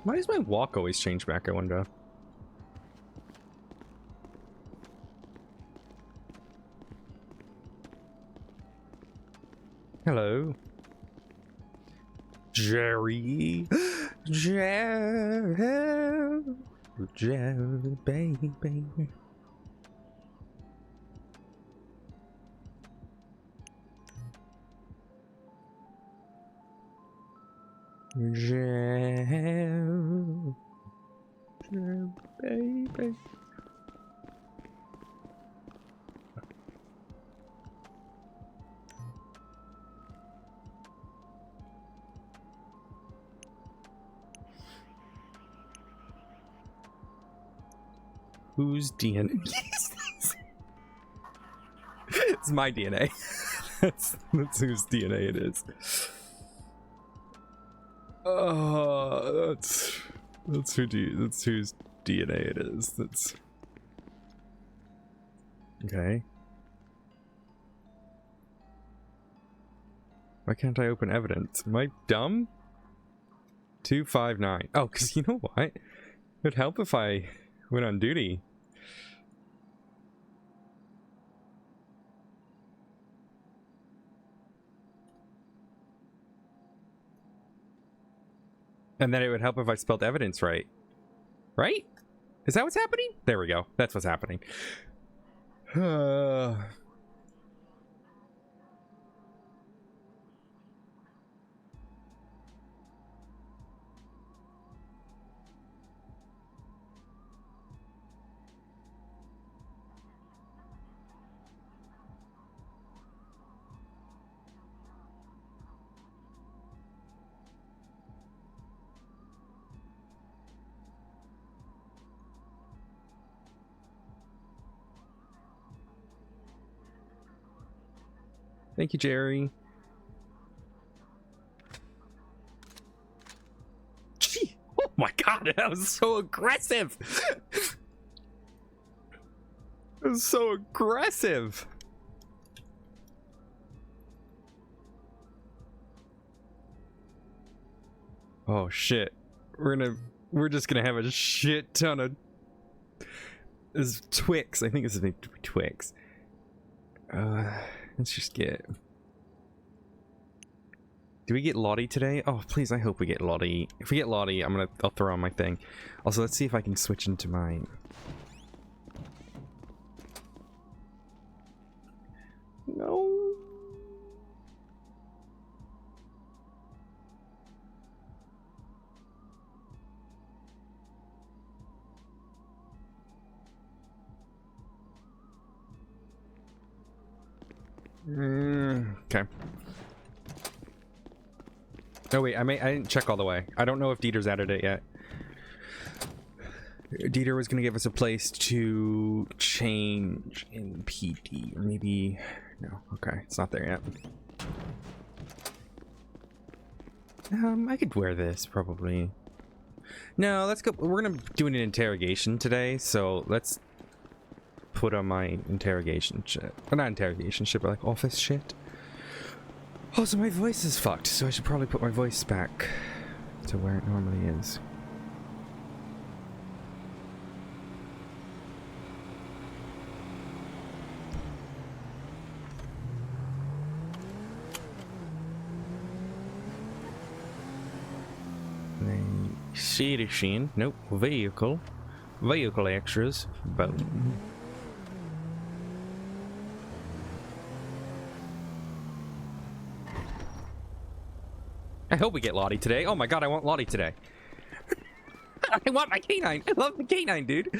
Why does my walk always change back, I wonder? Hello. Jerry. Jerry. Jerry, baby. Jerry. Jerry, baby. Whose DNA is this? It's my DNA. that's whose DNA it is. That's whose DNA it is. That's okay. Why can't I open evidence? Am I dumb? 259. Oh, because you know what? It'd help if I went on duty. And then it would help if I spelled evidence right. Right? Is that what's happening? There we go. That's what's happening. Thank you, Jerry. Gee, oh my god, that was so aggressive. It was so aggressive. Oh shit. We're just gonna have a shit ton of this Twix. I think this is a Twix. Let's just get... Do we get Lottie today? Oh, please, I hope we get Lottie. If we get Lottie, I'll throw on my thing. Also, let's see if I can switch into my... No. Okay. Oh wait, I didn't check all the way. I don't know if Dieter's added it yet. Dieter was gonna give us a place to change in PD, or maybe no. Okay, it's not there yet. I could wear this probably. No, let's go. We're gonna do an interrogation today, so let's put on my interrogation shit. Or not interrogation shit, but like office shit. Also, my voice is fucked, so I should probably put my voice back to where it normally is. Citizen, nope, vehicle extras, boom. I hope we get Lottie today. Oh my god, I want Lottie today. I want my canine. I love the canine, dude.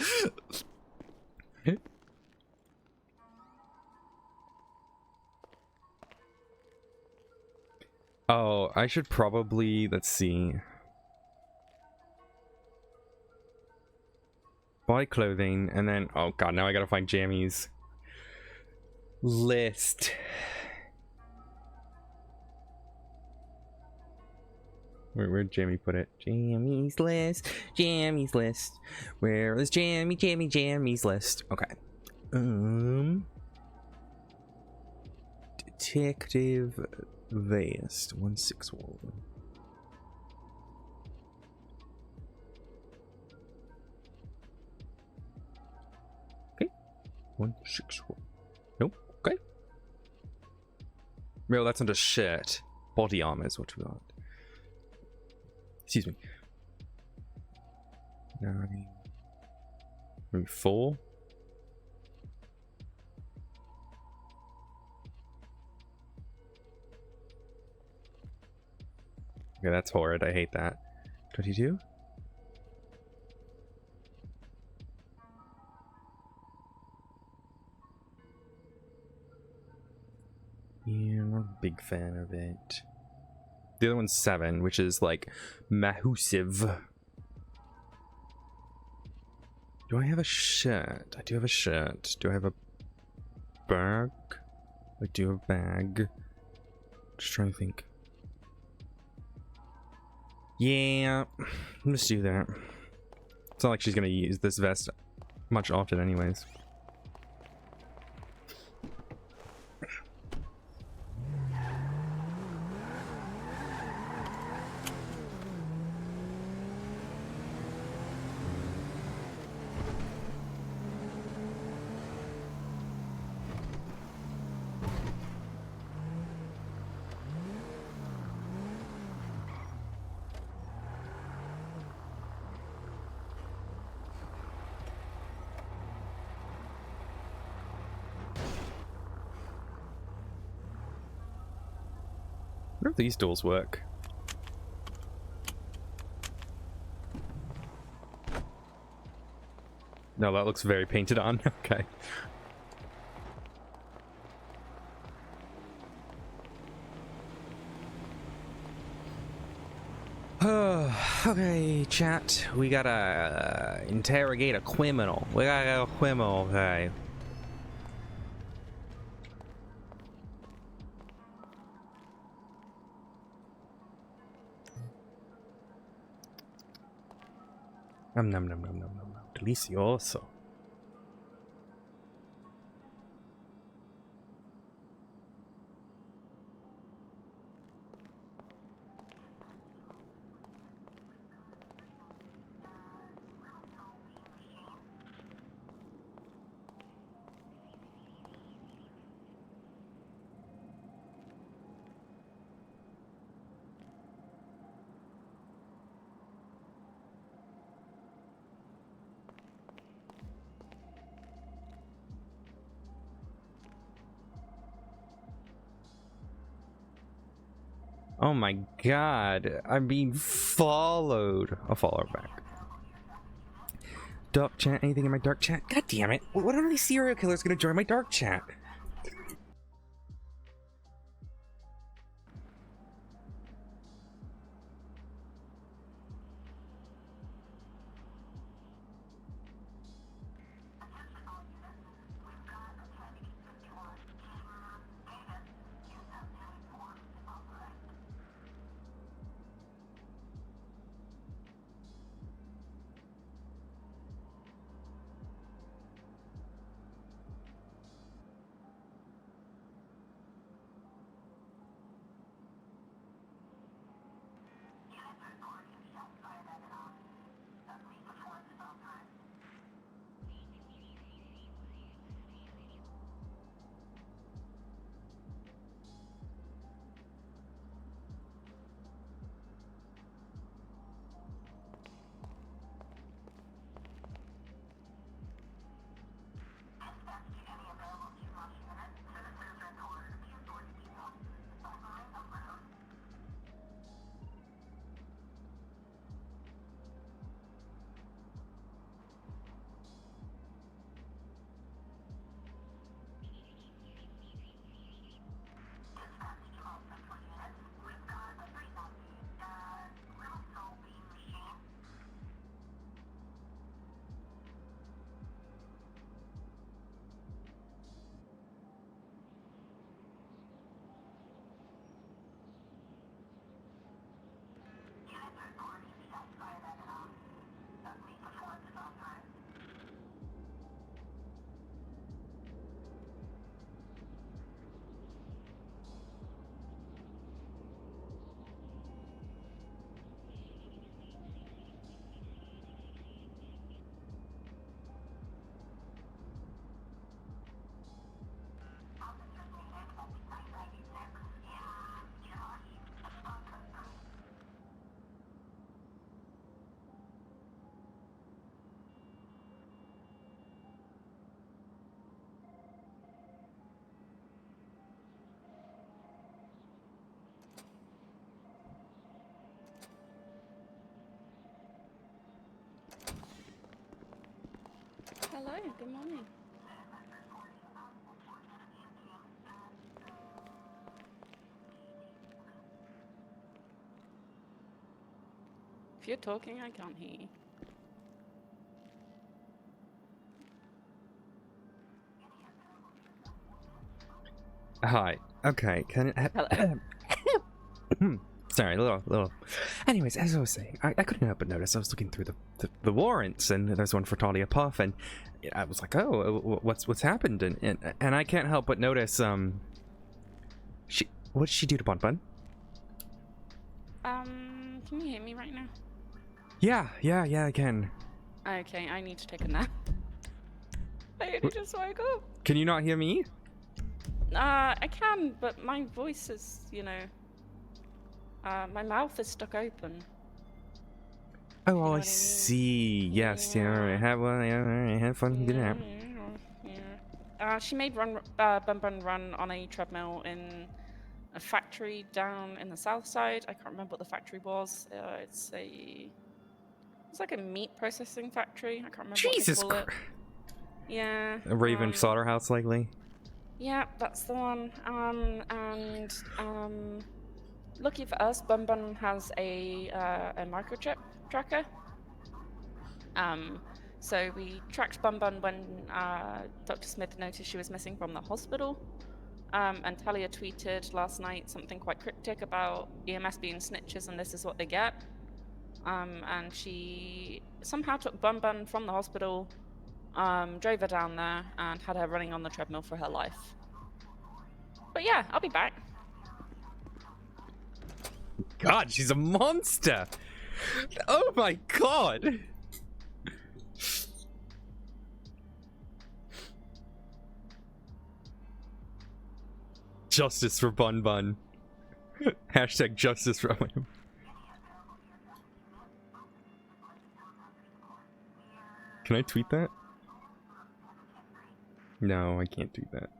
Oh, I should probably, let's see. Buy clothing, and then, oh god, now I gotta find Jamie's list. Where'd Jamie put it? Jamie's list. Jamie's list. Where is Jamie's list? Okay. Detective Vest 161. 164. Nope. Okay. Real, that's under shit. Body armor is what we want. Excuse me. 9. Maybe 4. Okay, that's horrid. I hate that. 22? Yeah, I'm not a big fan of it. The other one's 7, which is like mahusive. Do I have a shirt? I do have a shirt. Do I have a bag? I do have a bag. Just trying to think. Yeah, let's do that. It's not like she's gonna use this vest much often anyways. I wonder if these doors work. No, that looks very painted on. Okay. Okay, chat. We gotta interrogate a criminal. We gotta get a criminal, okay. Nom nom nom nom nom nom nom. Delicioso. Oh my god, I'm being followed. I'll follow her back. Dark chat, anything in my dark chat? God damn it. What are these serial killers gonna join my dark chat? good morning. If you're talking, I can't hear you. Hi. Okay. Can Hello. Sorry, a little. Anyways, as I was saying, I couldn't help but notice. I was looking through the warrants, and there's one for Talia Puff, and I was like, oh, what's happened? And I can't help but notice. What did she do to Bun Bun? Can you hear me right now? Yeah, I can. Okay, I need to take a nap. I only just woke up. Can you not hear me? I can, but my voice is, my mouth is stuck open. Oh, You know well, I what I mean? see. Yes, yeah. All right. Have fun. Good nap. Yeah. She made Bun Bun run on a treadmill in a factory down in the south side. I can't remember what the factory was. It's like a meat processing factory. I can't remember Jesus what they call Christ. it. Yeah. A Raven slaughterhouse, likely. Yeah, that's the one. Lucky for us, Bun Bun has a microchip tracker. So we tracked Bun Bun when Dr. Smith noticed she was missing from the hospital. And Talia tweeted last night something quite cryptic about EMS being snitches and this is what they get. And she somehow took Bun Bun from the hospital, drove her down there, and had her running on the treadmill for her life. But yeah, I'll be back. God, she's a monster. Oh my god. Justice for Bun Bun. Hashtag justice for him. Can I tweet that? No, I can't tweet that.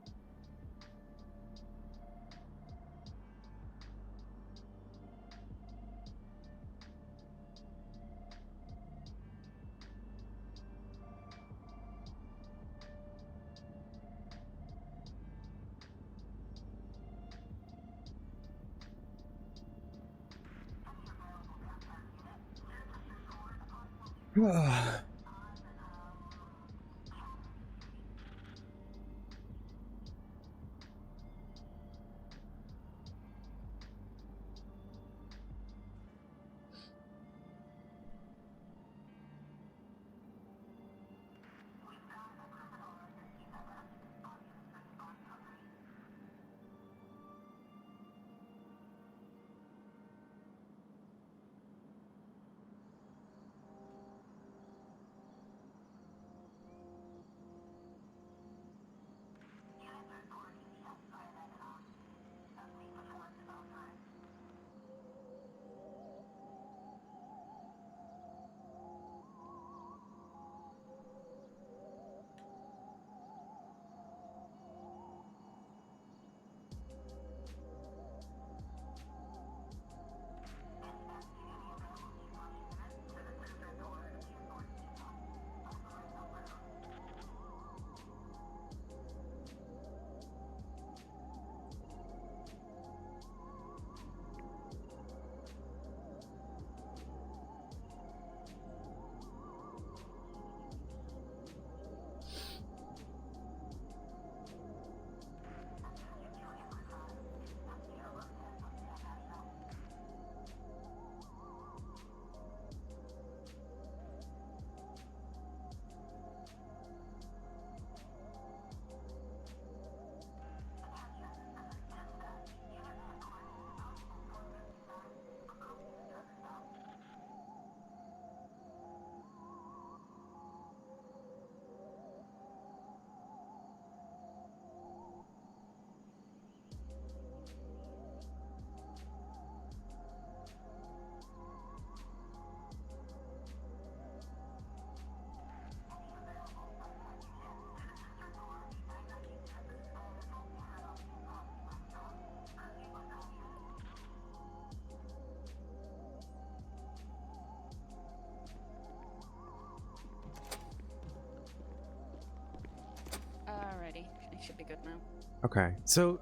pretty good now. Okay, so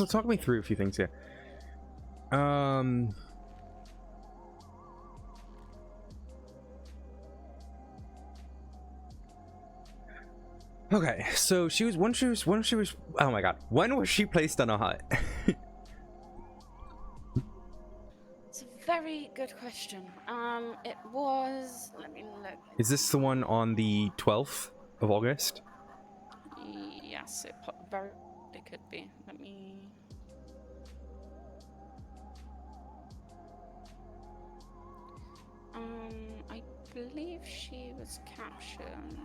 talk me through a few things here. Okay, so oh my god, when was she placed on a hut? It's a very good question. It was. Let me look. Is this the one on the 12th of August? Yes, it very. It could be. Let me. I believe she was captured.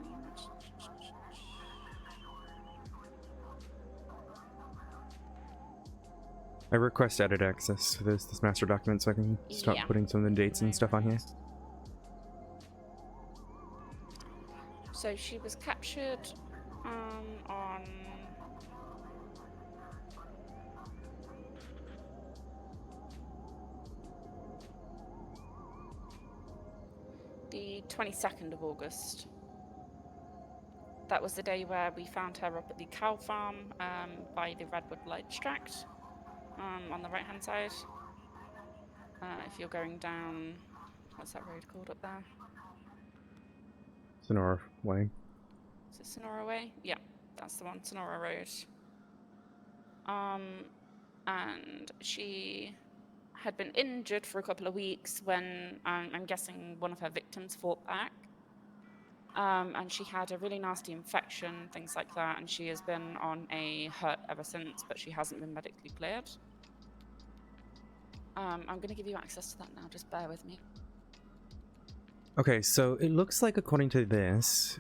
I request edit access to this master document so I can start putting some of the dates and stuff on here. So she was captured on the 22nd of August. That was the day where we found her up at the cow farm by the Redwood Lights Tract on the right-hand side. If you're going down, what's that road called up there? Sonora Way. Is it Sonora Way? Yeah, that's the one, Sonora Road. And she had been injured for a couple of weeks when I'm guessing one of her victims fought back. And she had a really nasty infection, things like that, and she has been on a hut ever since, but she hasn't been medically cleared. I'm going to give you access to that now, just bear with me. Okay, so it looks like according to this,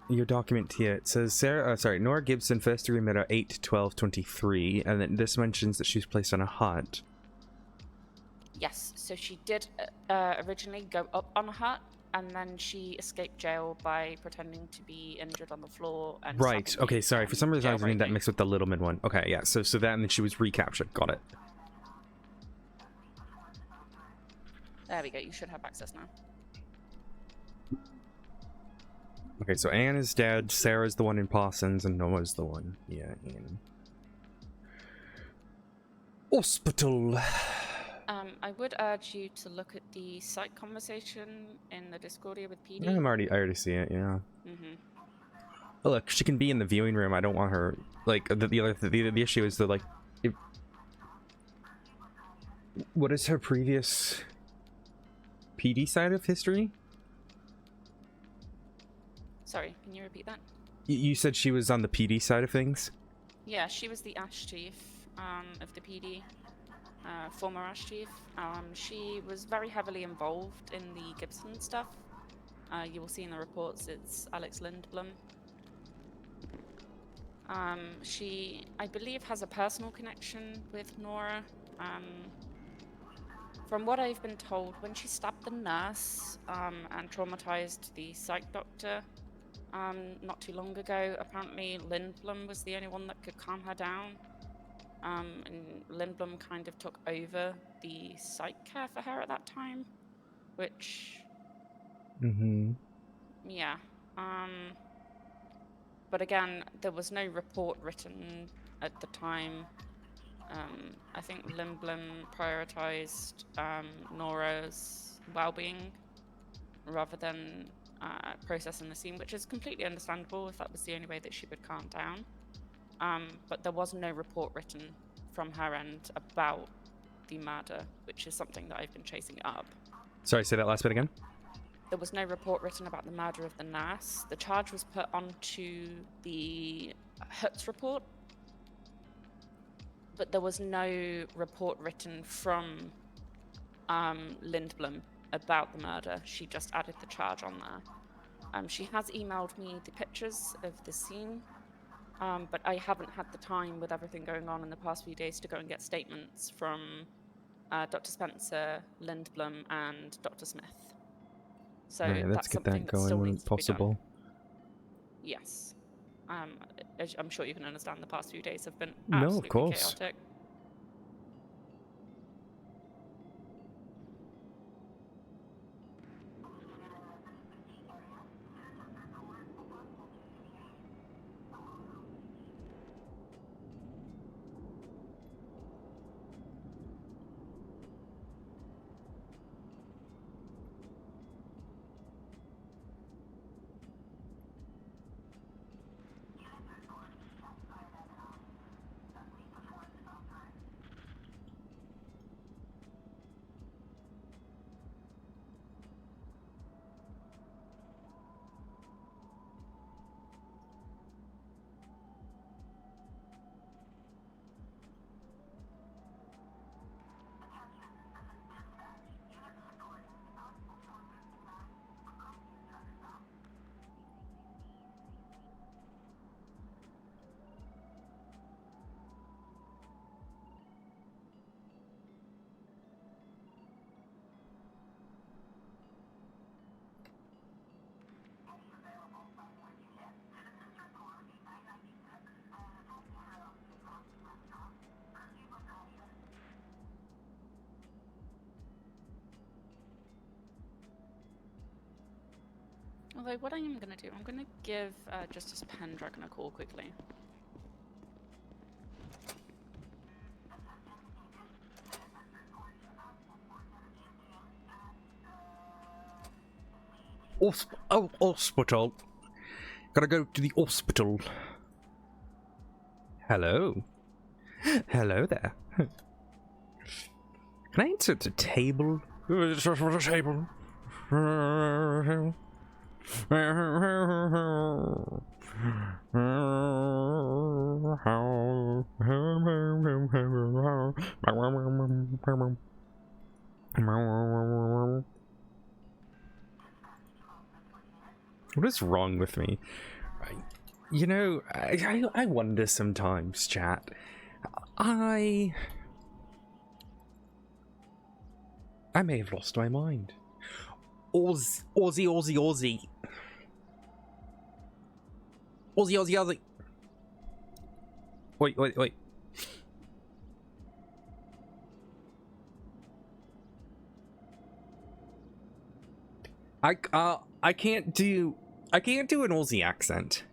your document here, it says Nora Gibson first degree murder 8/12/23, and then this mentions that she was placed on a hut. Yes, so she did originally go up on a hut, and then she escaped jail by pretending to be injured on the floor. And right, okay, sorry, for some reason I was getting that mixed with the Littleman one. Okay, yeah, so that, and then she was recaptured, got it. There we go, you should have access now. Okay, so Anne is dead, Sarah's the one in Parsons, and Noah's the one, in hospital. I would urge you to look at the site conversation in the Discordia with PD. I already see it, yeah. Mm-hmm. Oh, look, she can be in the viewing room. I don't want her, like, the issue is that, like, what is her previous PD side of history? Sorry, can you repeat that? You said she was on the PD side of things? Yeah, she was the Ash Chief of the PD. Former Ash Chief. She was very heavily involved in the Gibson stuff. You will see in the reports it's Alex Lindblom. She, I believe, has a personal connection with Nora. From what I've been told, when she stabbed the nurse and traumatized the psych doctor not too long ago, apparently Lindblom was the only one that could calm her down. And Lindblom kind of took over the psych care for her at that time, which... Yeah. But again, there was no report written at the time. I think Lindblom prioritized Nora's well-being rather than processing the scene, which is completely understandable if that was the only way that she would calm down. But there was no report written from her end about the murder, which is something that I've been chasing up. Sorry, say that last bit again? There was no report written about the murder of the nurse. The charge was put onto the Hertz report, but there was no report written from Lindblom about the murder. She just added the charge on there. She has emailed me the pictures of the scene, but I haven't had the time with everything going on in the past few days to go and get statements from Dr. Spencer, Lindblom, and Dr. Smith. So right, let's get that going when possible. Yes. As I'm sure you can understand, the past few days have been absolutely absolutely of course. chaotic. Although what I am going to do, I'm going to give Justice Pendragon a call quickly. Hospital. Gotta go to the hospital. Hello. Hello there. Can I insert the table? It's just for the table. What is wrong with me? You know, I wonder sometimes, chat. I may have lost my mind. Aussie. Aussie. Wait. I can't do an Aussie accent.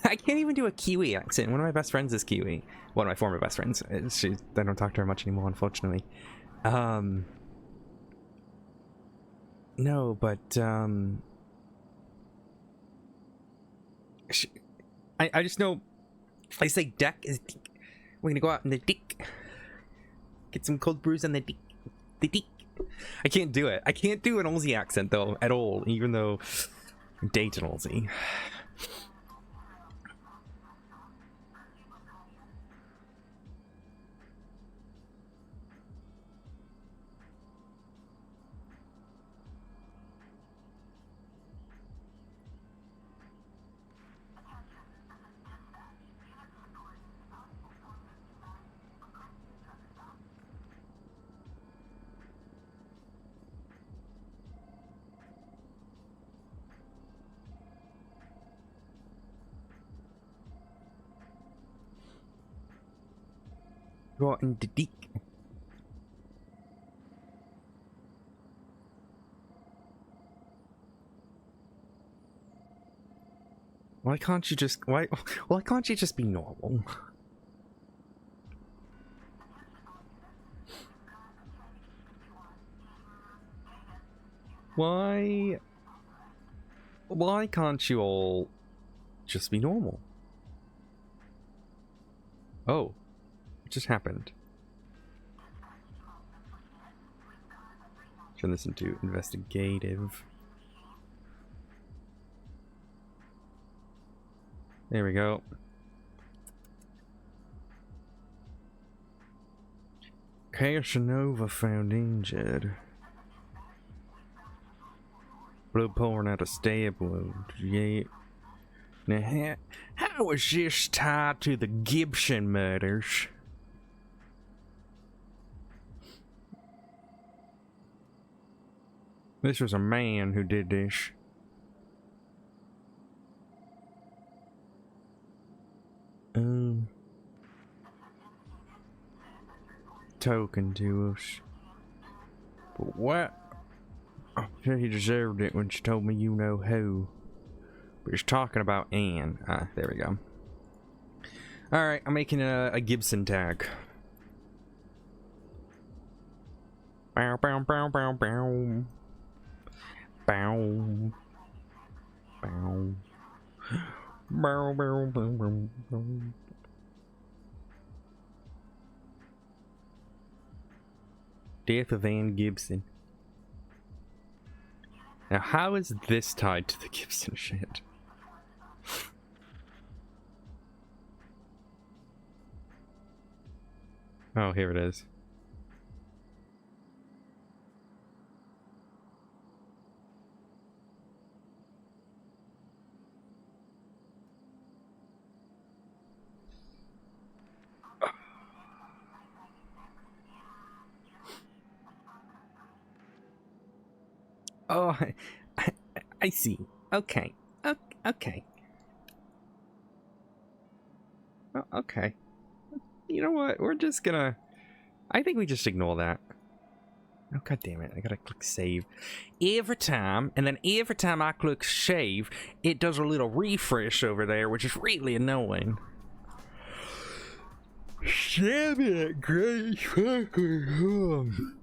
I can't even do a Kiwi accent. One of my best friends is Kiwi. One of my former best friends. I don't talk to her much anymore, unfortunately. No, but I just know if I say deck is dick, we're gonna go out in the dick, get some cold brews on the dick. I can't do it. I can't do an Aussie accent though at all, even though I'm dating Aussie. Go out in the dick. Why can't you just why can't you just be normal? Why can't you all just be normal? Oh, what just happened? Turn this into investigative. There we go. Casanova found injured. Blood pouring out a stab wound. Yeah. Now, how was this tied to the Gibson murders? This was a man who did this. Talking to us. But what? I bet he deserved it when she told me you know who. But he's talking about Anne. Ah, there we go. Alright, I'm making a Gibson tag. Bow, bow, bow, bow, bow. Bow. Bow. Bow, bow, bow, bow, bow. Death of Ann Gibson. Now, how is this tied to the Gibson shit? Oh, here it is. Oh, I see. Okay. Okay. Oh, okay. You know what? We're just gonna... I think we just ignore that. Oh, god damn it. I gotta click save every time, and then every time I click save, it does a little refresh over there, which is really annoying. Damn it, great fucking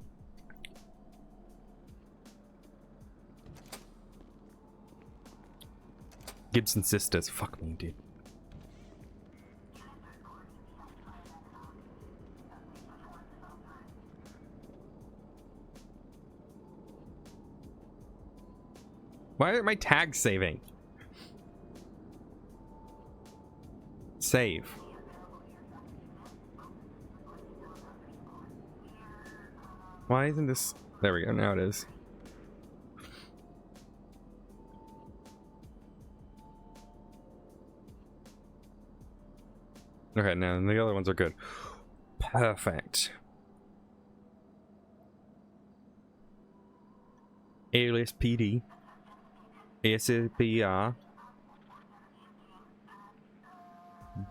Gibson sisters. Fuck me, dude. Why aren't my tags saving? Save. Why isn't this... There we go, now it is. Okay, now the other ones are good. Perfect. LSPD. SPR.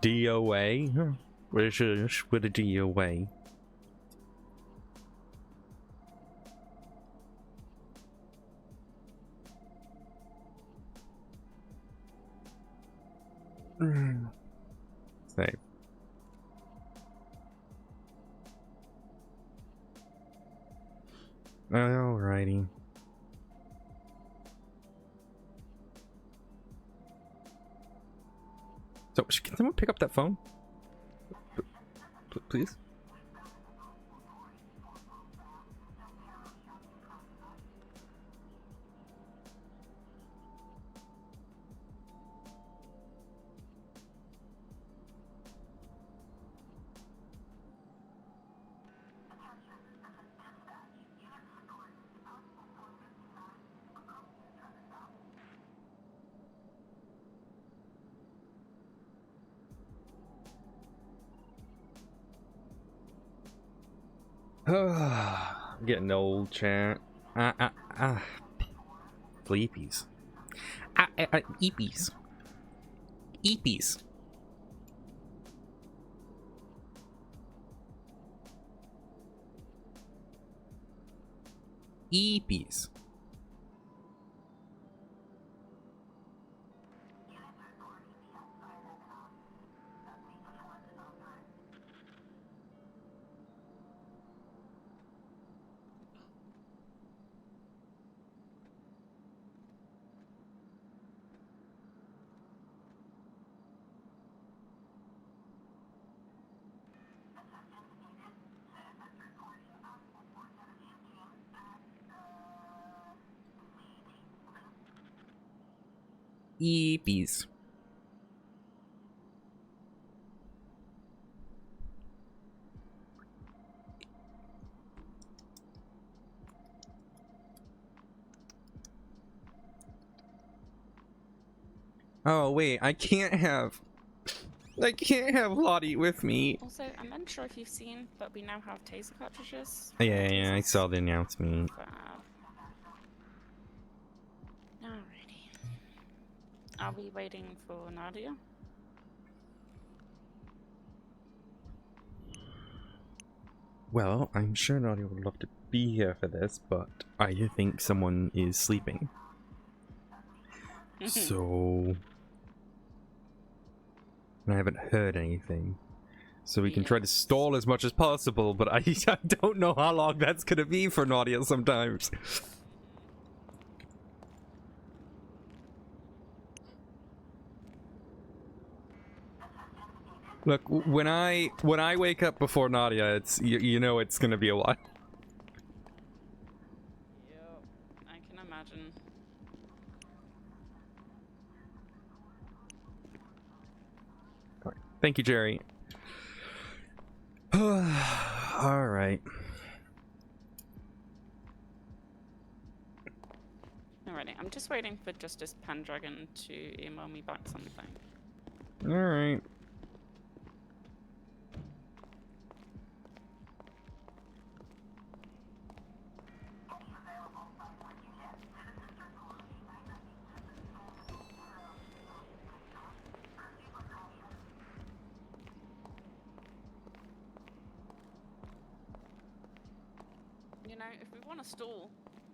DOA. What is a DOA? Save. Alrighty. So, can someone pick up that phone? Please? I'm getting old, chat. Sleepies. Eepies. Eepies. Eepies. Eepies. Oh wait, I can't have Lottie with me. Also, I'm unsure if you've seen, but we now have taser cartridges. Yeah, I saw the announcement. Alrighty. Are we waiting for Nadia? Well, I'm sure Nadia would love to be here for this, but I think someone is sleeping. So... I haven't heard anything. So we can try to stall as much as possible, but I don't know how long that's gonna be for Nadia sometimes. Look, when I wake up before Nadia, it's you know it's gonna be a while. Yep, I can imagine. Thank you, Jerry. All right. Alrighty, I'm just waiting for Justice Pendragon to email me back something. All right. you know, if we want to stall,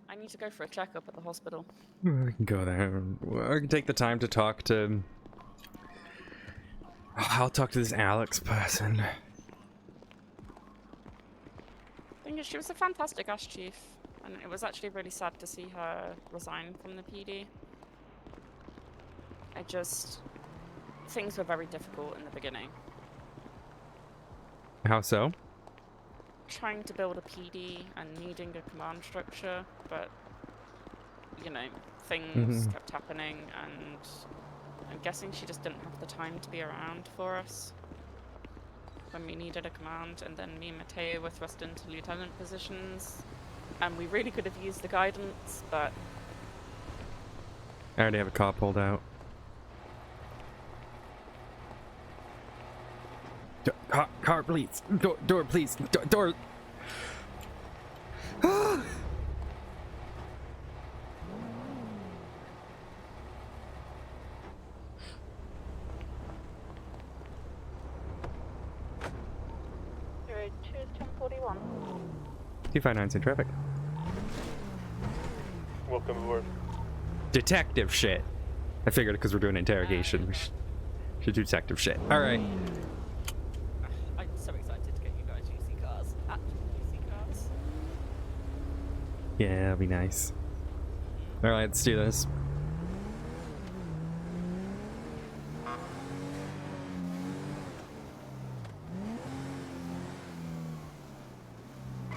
I need to go for a checkup at the hospital. We can go there. I can take the time to talk to... I'll talk to this Alex person. Thing is, she was a fantastic ash chief, and it was actually really sad to see her resign from the PD. Things were very difficult in the beginning. How so? Trying to build a PD and needing a command structure, but, you know, things kept happening, and I'm guessing she just didn't have the time to be around for us when we needed a command, and then me and Mateo were thrust into lieutenant positions, and we really could have used the guidance, but... I already have a car pulled out. Car, please. Door, please. Door. Road 21041. 259's in traffic. Welcome aboard. Detective shit. I figured because we're doing interrogation, we should do detective shit. Alright. I'm so excited to get you guys UC cars. UC cars. Yeah, that'd be nice. Alright, let's do this.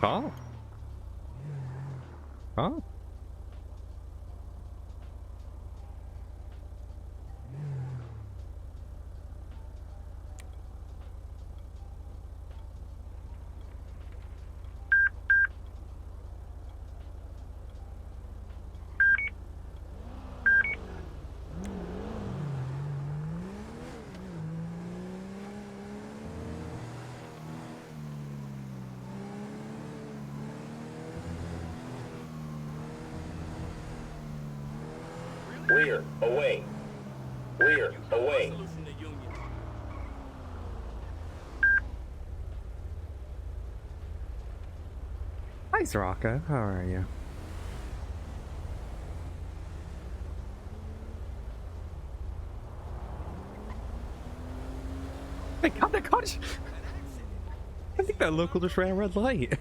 Oh. Oh. We're away. We're away. Hi, Soraka. How are you? My God, that car just... I think that local just ran a red light.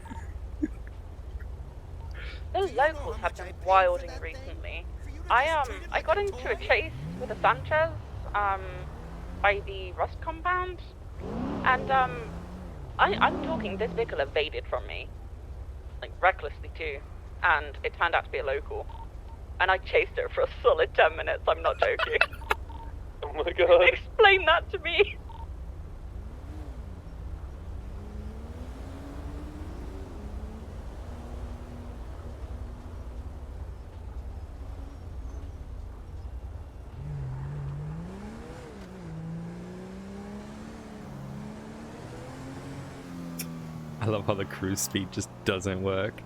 Those locals have been wilding recently. I got into a chase with a Sanchez, by the Rust compound, and, I'm talking, this vehicle evaded from me, like, recklessly too, and it turned out to be a local, and I chased it for a solid 10 minutes, I'm not joking. Oh my god. Explain that to me. I love how the cruise speed just doesn't work.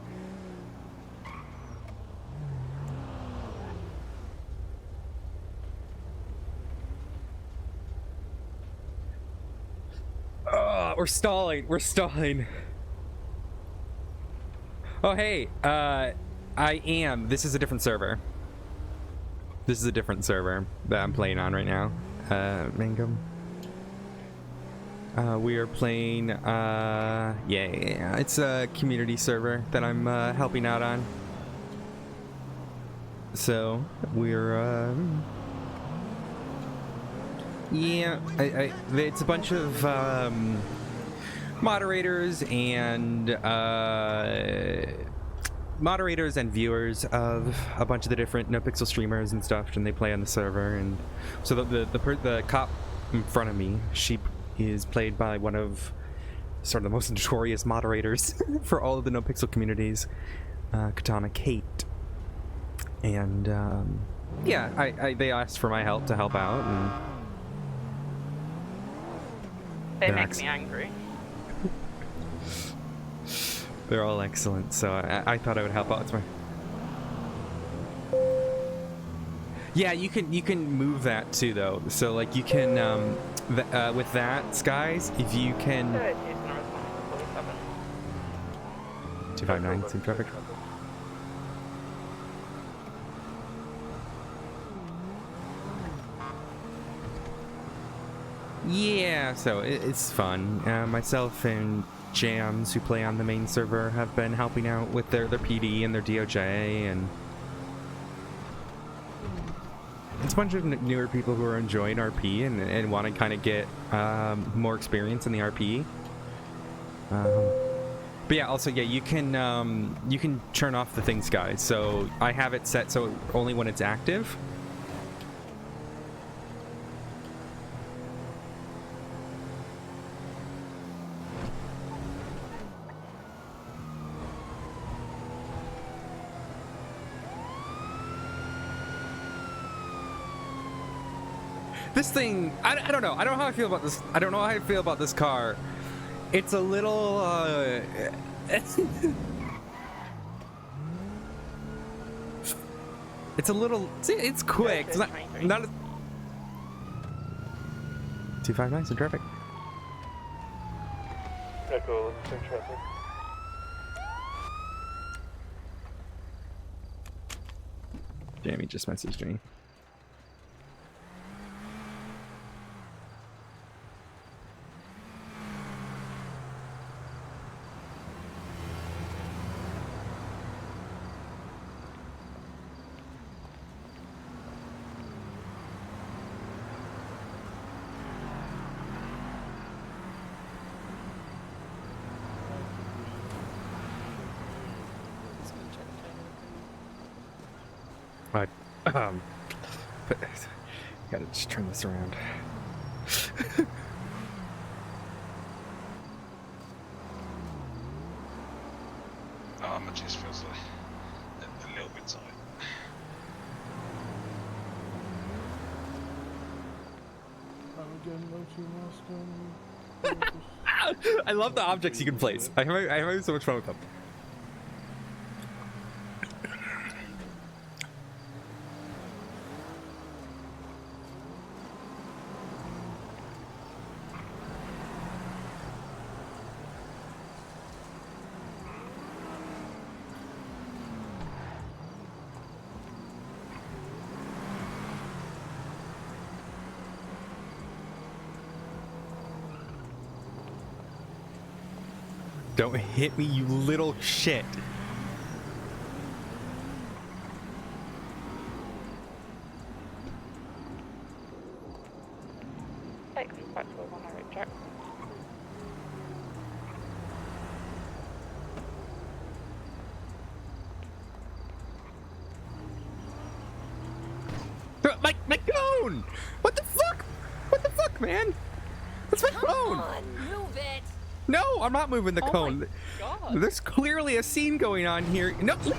We're stalling. We're stalling. Oh, hey. I am. This is a different server. This is a different server that I'm playing on right now. Mangum. We are playing, yeah, it's a community server that I'm helping out on. So, we're, yeah, it's a bunch of, moderators and viewers of a bunch of the different NoPixel streamers and stuff, and they play on the server. And so the cop in front of me, she is played by one of sort of the most notorious moderators for all of the NoPixel communities, Katana Kate. And yeah, they asked for my help to help out, and They make me angry. They're all excellent, so I thought I would help out. It's my... Yeah, you can move that too, though. So like you can with that, Skies, if you can. 259, same traffic. Yeah, so it's fun. Myself and Jams, who play on the main server, have been helping out with their PD and their DOJ, and it's a bunch of newer people who are enjoying RP and want to kind of get more experience in the RP. But yeah, also you can turn off the things, guys. So I have it set so only when it's active. This thing, I don't know. I don't know how I feel about this. I don't know how I feel about this car. It's a little, it's a little, see, it's quick. It's not a, 259, so traffic. Echo, same traffic. Jamie just messaged me. But gotta just turn this around. It just feels like a little bit tight. I love the objects you can place. I'm having so much fun with them. Don't hit me, you little shit. Take them back to a one-hour track. My cone! What the fuck? What the fuck, man? That's my cone! Come on, move it! No, I'm not moving the Oh cone. my God. There's clearly a scene going on here. No. The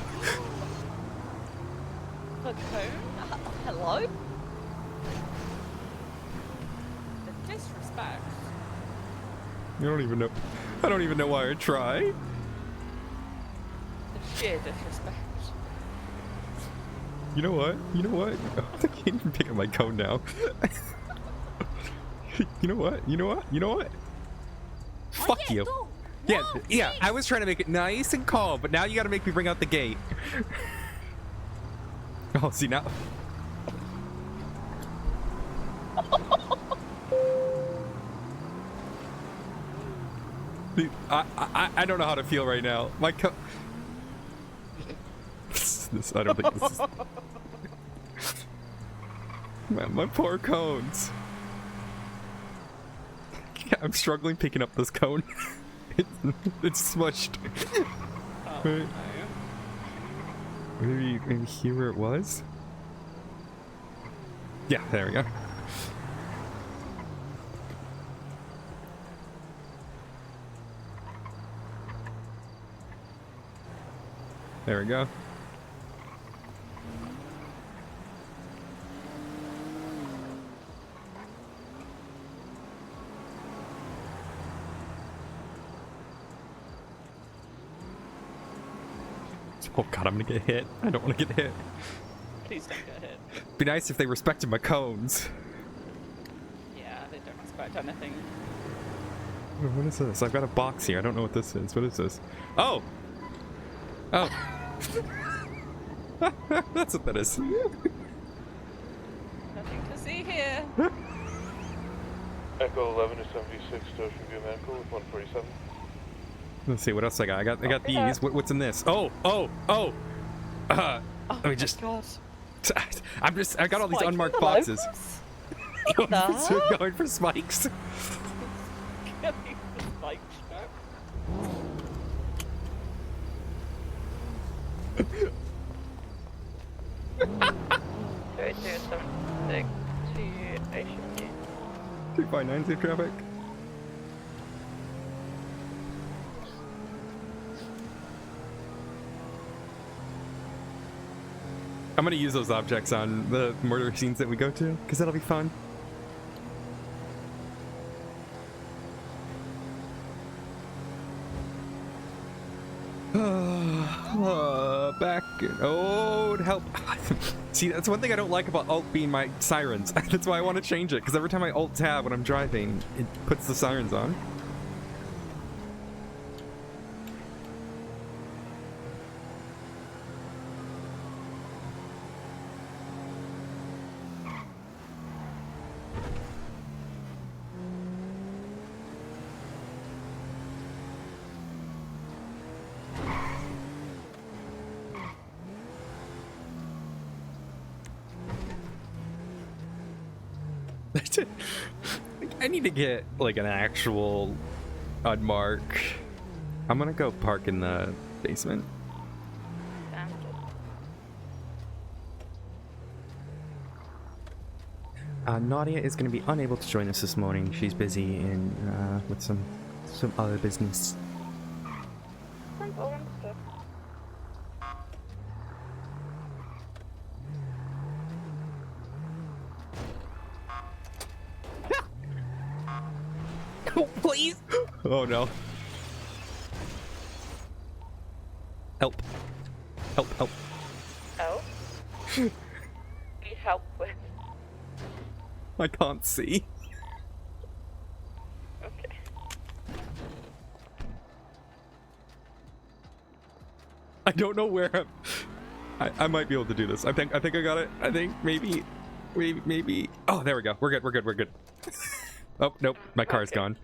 cone? Hello? The disrespect. You don't even know. I don't even know why I try. The sheer disrespect. You know what? You know what? I can't even pick up my cone now. You know what? You know what? You know what? Fuck yeah, you. go. Yeah, No, yeah. please. I was trying to make it nice and calm, but now you got to make me bring out the gate. Oh, see now. Dude, I don't know how to feel right now. My this I don't think this is. Man, my poor cones. I'm struggling picking up this cone. It's smushed. Oh, Right. no. Maybe here where it was? Yeah, there we go. There we go. Oh god, I'm gonna get hit. I don't want to get hit. Please don't get hit. Be nice if they respected my cones. Yeah, they don't respect anything. What is this? I've got a box here. I don't know what this is. What is this? Oh! Oh. That's what that is. Nothing to see here. Echo 11 to 76 to Ocean View Medical with 147. Let's see what else I got. I got these. What's in this? Oh. Let me just. God. I got all these Spike unmarked for the boxes. locals? So going for spikes. Going for spike strap. Two, two, 7, 6 to Ocean View. 259 safe traffic. I'm gonna use those objects on the murder scenes that we go to, because that'll be fun. Back. Oh, help. See, that's one thing I don't like about alt being my sirens. That's why I want to change it, because every time I alt tab when I'm driving, it puts the sirens on. I need to get like an actual unmark. I'm gonna go park in the basement. Nadia is going to be unable to join us this morning. She's busy in with some other business. Oh, please! Oh no! Help! Help! Help! Help? Need help with. I can't see. Okay. I don't know where I might be able to do this. I think I got it. I think maybe. Oh, there we go. We're good. Oh, nope. My car's gone.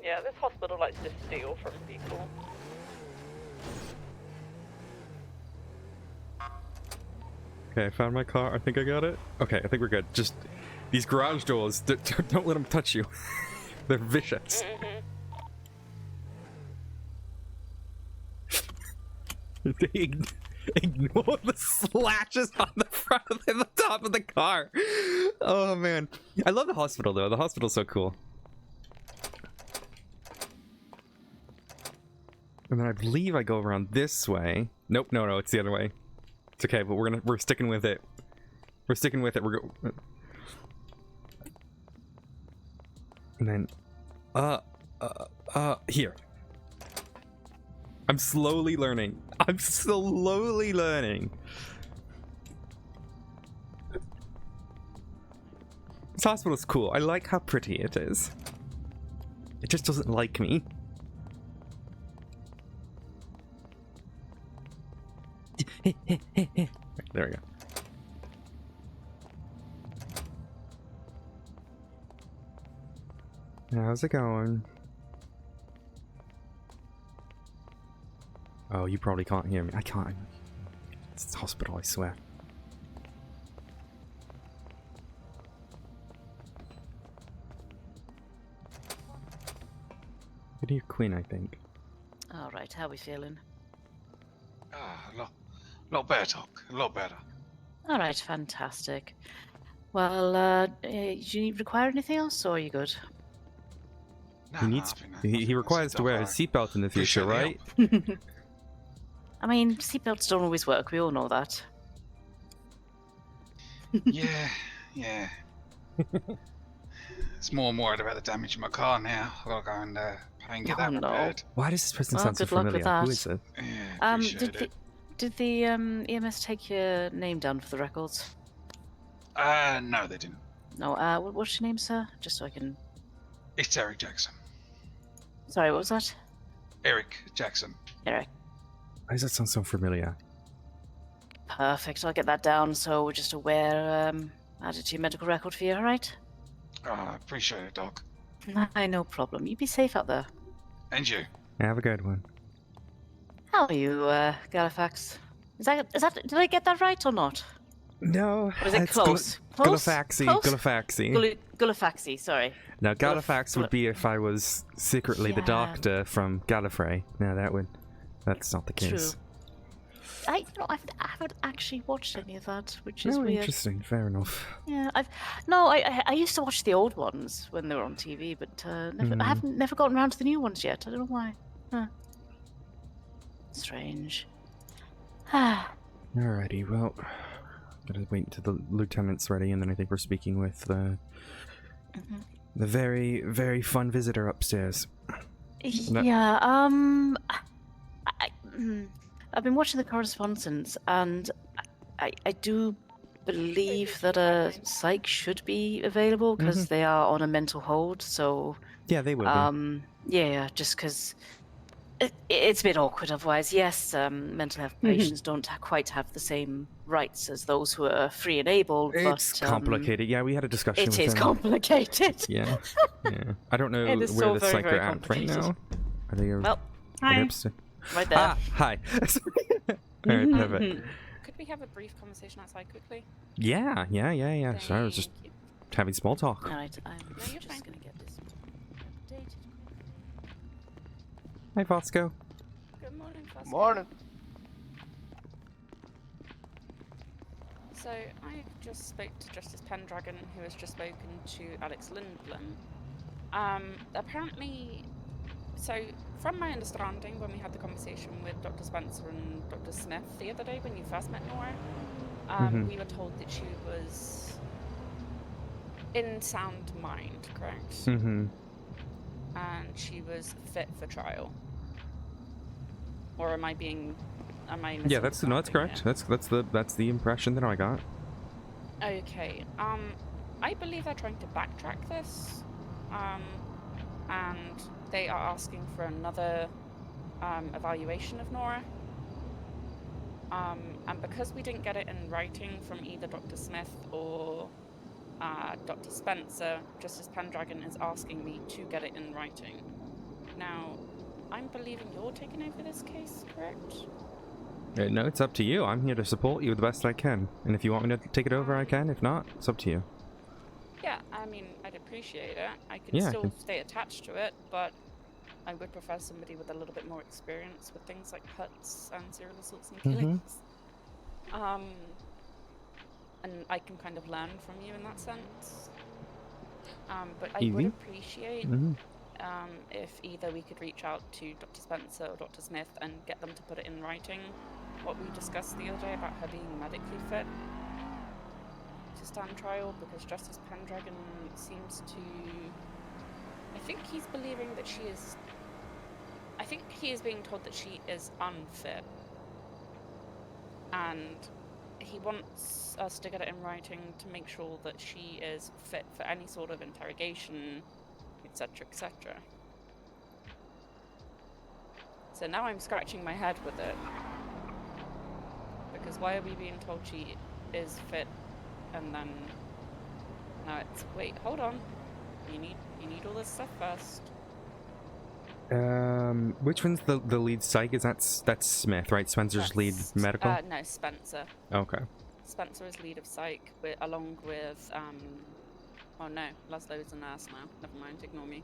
Yeah, this hospital likes to steal from people. Okay, I found my car. I think I got it. Okay, I think we're good. Just these garage doors, don't let them touch you. They're vicious. Ignore the slashes on the front of the top of the car. Oh man, I love the hospital though. The hospital's so cool. And then I believe I go around this way. Nope, no, it's the other way. It's okay, but we're sticking with it. We're sticking with it. And then, here. I'm slowly learning. This hospital's cool. I like how pretty it is. It just doesn't like me. There we go. How's it going? Oh, you probably can't hear me. I can't. It's the hospital, I swear. Good evening, Quinn, I think. All right, how are we feeling? A lot better, Doc. A lot better. All right, fantastic. Well, do you require anything else, or are you good? He needs. He requires to wear his seatbelt in the future, right? I mean, seatbelts don't always work. We all know that. Yeah. It's more and more about the damage in my car now. I've got to go and pay and get that repaired. Why does this person Well, sound so good luck with familiar? Who that. is it? Yeah, appreciate it. Did the EMS take your name down for the records? No, they didn't. No. What's your name, sir? Just so I can It's Eric Jackson. Sorry, what was that? Eric Jackson. Eric. Why does that sound so familiar? Perfect. I'll get that down so we're just aware. Add it to your medical record for you, alright? Appreciate it, Doc. No problem. You be safe out there. And you. Have a good one. How are you, Glafx? Is that did I get that right or not? No, Or is it it's close? Close? Glafxy. Close? Glafxy. Gulafaxi, sorry. Now, Galafax would be if I was secretly the Yeah. doctor from Gallifrey. No, that's not the case. True. I haven't actually watched any of that, which is Oh, weird. interesting. Fair enough. Yeah, I used to watch the old ones when they were on TV, but I haven't never gotten around to the new ones yet. I don't know why. Huh. Strange. Alrighty, well, gotta wait until the lieutenant's ready, and then I think we're speaking with the very, very fun visitor upstairs. Yeah. I've been watching the correspondence, and I do believe that a psych should be available because they are on a mental hold. So Yeah, they will be. yeah, just because it's a bit awkward otherwise. Yes, mental health patients don't quite have the same rights as those who are free and able. It's but, complicated. Yeah, we had a discussion with It is them. complicated. Yeah, yeah. I don't know It is where so the very, psych very are at right complicated. now. Are they? Well, are they hi. upstairs? Right there. Ah, hi. Alright, perfect. Could we have a brief conversation outside quickly? Yeah. Sorry, I was just Thank you. having small talk. All right, I'm you're just fine. gonna get this updated. Hi, Fosco. Good morning, Fosco. Morning. So I just spoke to Justice Pendragon, who has just spoken to Alex Lindblom. Apparently, so from my understanding, when we had the conversation with Dr. Spencer and Dr. Smith the other day when you first met Nora, we were told that she was in sound mind, correct? Mm-hmm. And she was fit for trial. Or am I missing Yeah, that's something correct. here? That's the impression that I got. Okay. I believe they're trying to backtrack this. And they are asking for another evaluation of Nora. And because we didn't get it in writing from either Dr. Smith or Dr. Spencer, Justice Pendragon is asking me to get it in writing. Now, I'm believing you're taking over this case, correct? No, it's up to you. I'm here to support you the best I can. And if you want me to take it over, I can. If not, it's up to you. Yeah, I mean, I'd appreciate it. I can Yeah, I still can- stay attached to it, but I would prefer somebody with a little bit more experience with things like huts and serial assaults and killings. And I can kind of learn from you in that sense. But I would Easy. appreciate if either we could reach out to Dr. Spencer or Dr. Smith and get them to put it in writing what we discussed the other day about her being medically fit to stand trial, because Justice Pendragon seems to... I think he's believing that she is... I think he is being told that she is unfit. And he wants us to get it in writing to make sure that she is fit for any sort of interrogation, etc., etc. So now I'm scratching my head with it. Because why are we being told she is fit, and then now it's, wait, hold on. You need all this stuff first. Which one's the lead psych? That's Smith, right? Spencer's lead medical? No, Spencer. Okay. Spencer is lead of psych, along with, oh no, Laszlo is a nurse now. Never mind, ignore me.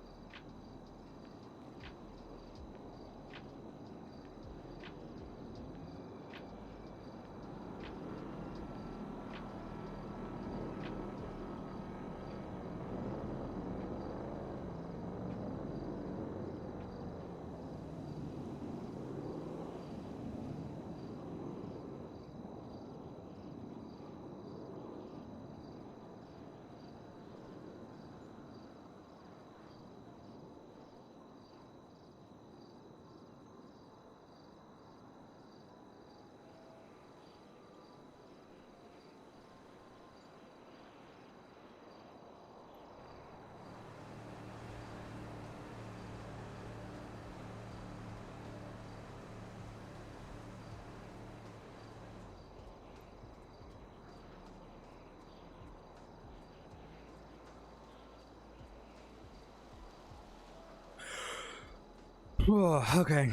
Okay.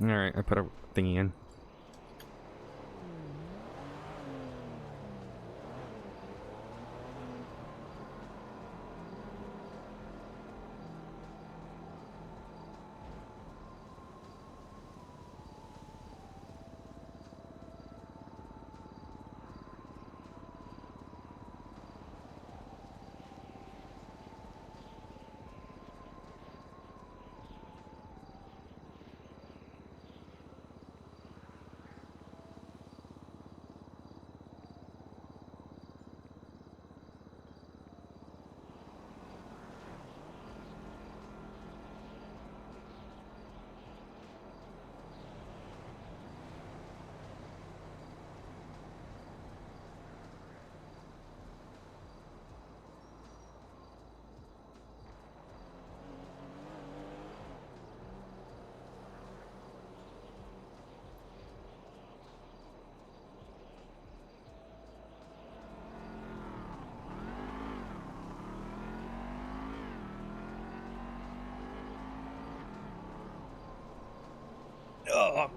Alright, I put a thingy in. Oh.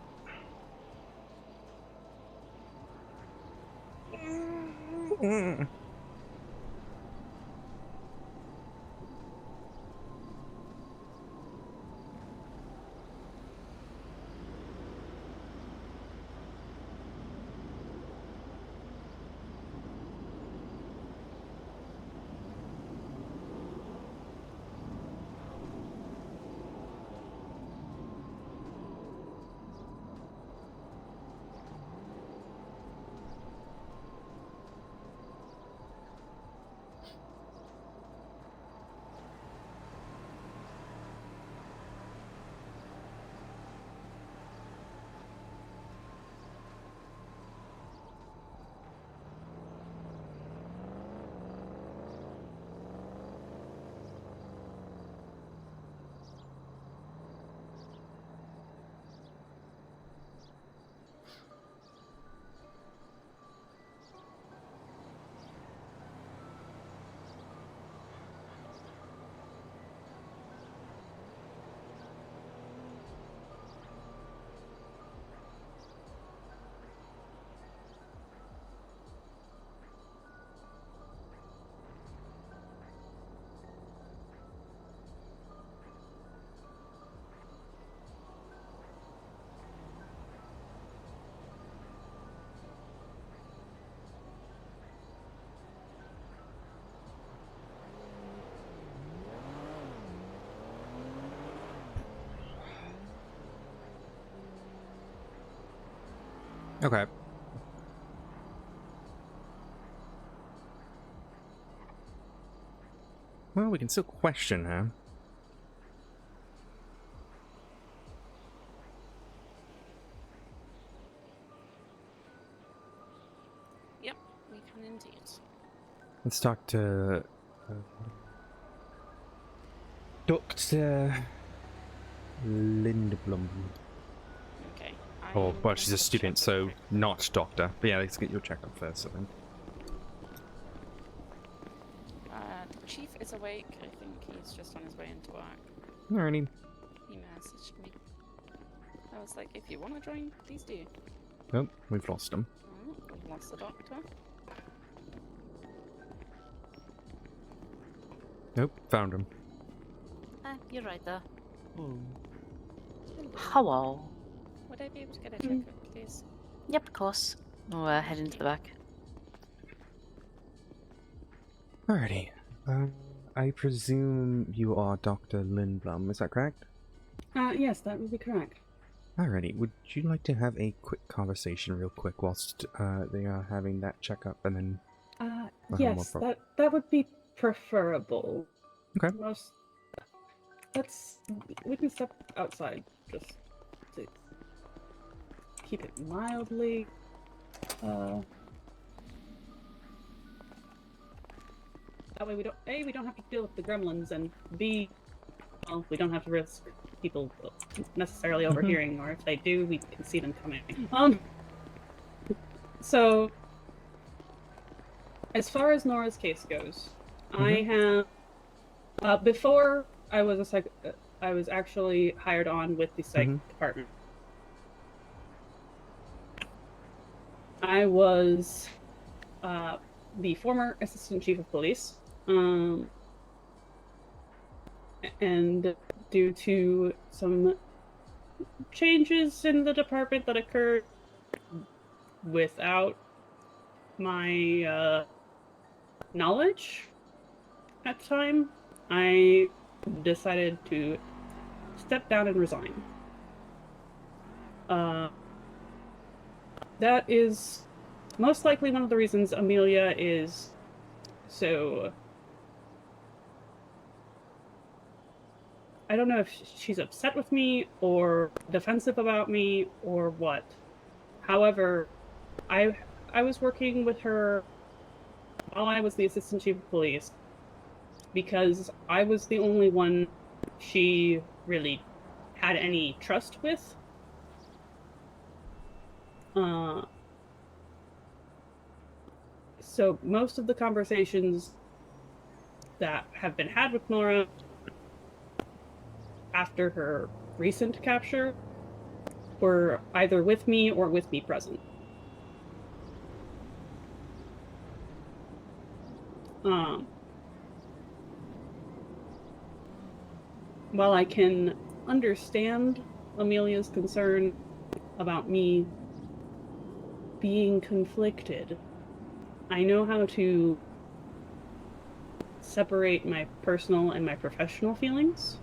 Okay. Well, we can still question her. Yep, we can indeed. Let's talk to Dr. Lindblom. Okay. Oh, I'm well, going she's a to student, check so with not doctor. But yeah, let's get your checkup first, then. the chief is awake. I think he's just on his way into work. Alrighty. He messaged me. I was like, if you want to join, please do. Nope, we've lost him. Oh, we've lost the doctor. Nope, found him. You're right there. Hello. Would I be able to get a checkup, please? Yep, of course. We'll head into the back. Alrighty. I presume you are Dr. Lindblom, is that correct? Yes, that would be correct. Alrighty, would you like to have a quick conversation real quick whilst they are having that checkup and then... Yes, that would be preferable. Okay. We can step outside just to keep it mildly. That way we don't have to deal with the gremlins, and B, well, we don't have to risk people necessarily overhearing, or if they do, we can see them coming. So, as far as Nora's case goes, I have, before I was I was actually hired on with the psych department. I was the former assistant chief of police, and due to some changes in the department that occurred without my knowledge at the time, I decided to step down and resign. That is most likely one of the reasons Amelia is so... I don't know if she's upset with me or defensive about me or what. However, I was working with her while I was the assistant chief of police because I was the only one she really had any trust with. So most of the conversations that have been had with Nora after her recent capture were either with me or with me present. While I can understand Amelia's concern about me being conflicted, I know how to separate my personal and my professional feelings.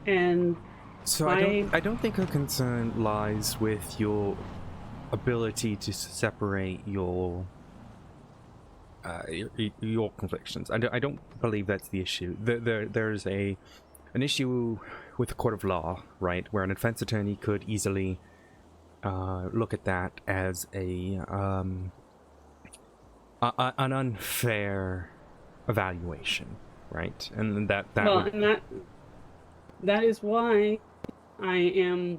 And so I don't think her concern lies with your ability to separate your conflictions. I don't believe that's the issue. There's an issue with the court of law, right, where an defense attorney could easily look at that as an unfair evaluation, right? And that is why I'm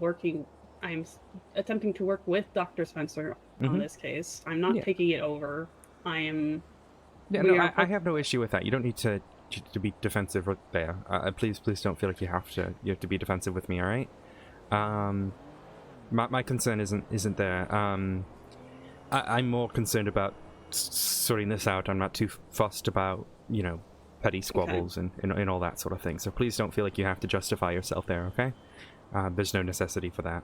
attempting to work with Dr. Spencer on this case. I'm not taking it over. I have no issue with that. You don't need to be defensive there. Please don't feel like you have to be defensive with me, all right? My concern isn't there. I'm more concerned about sorting this out. I'm not too fussed about, petty squabbles and all that sort of thing. So please don't feel like you have to justify yourself there, okay? There's no necessity for that.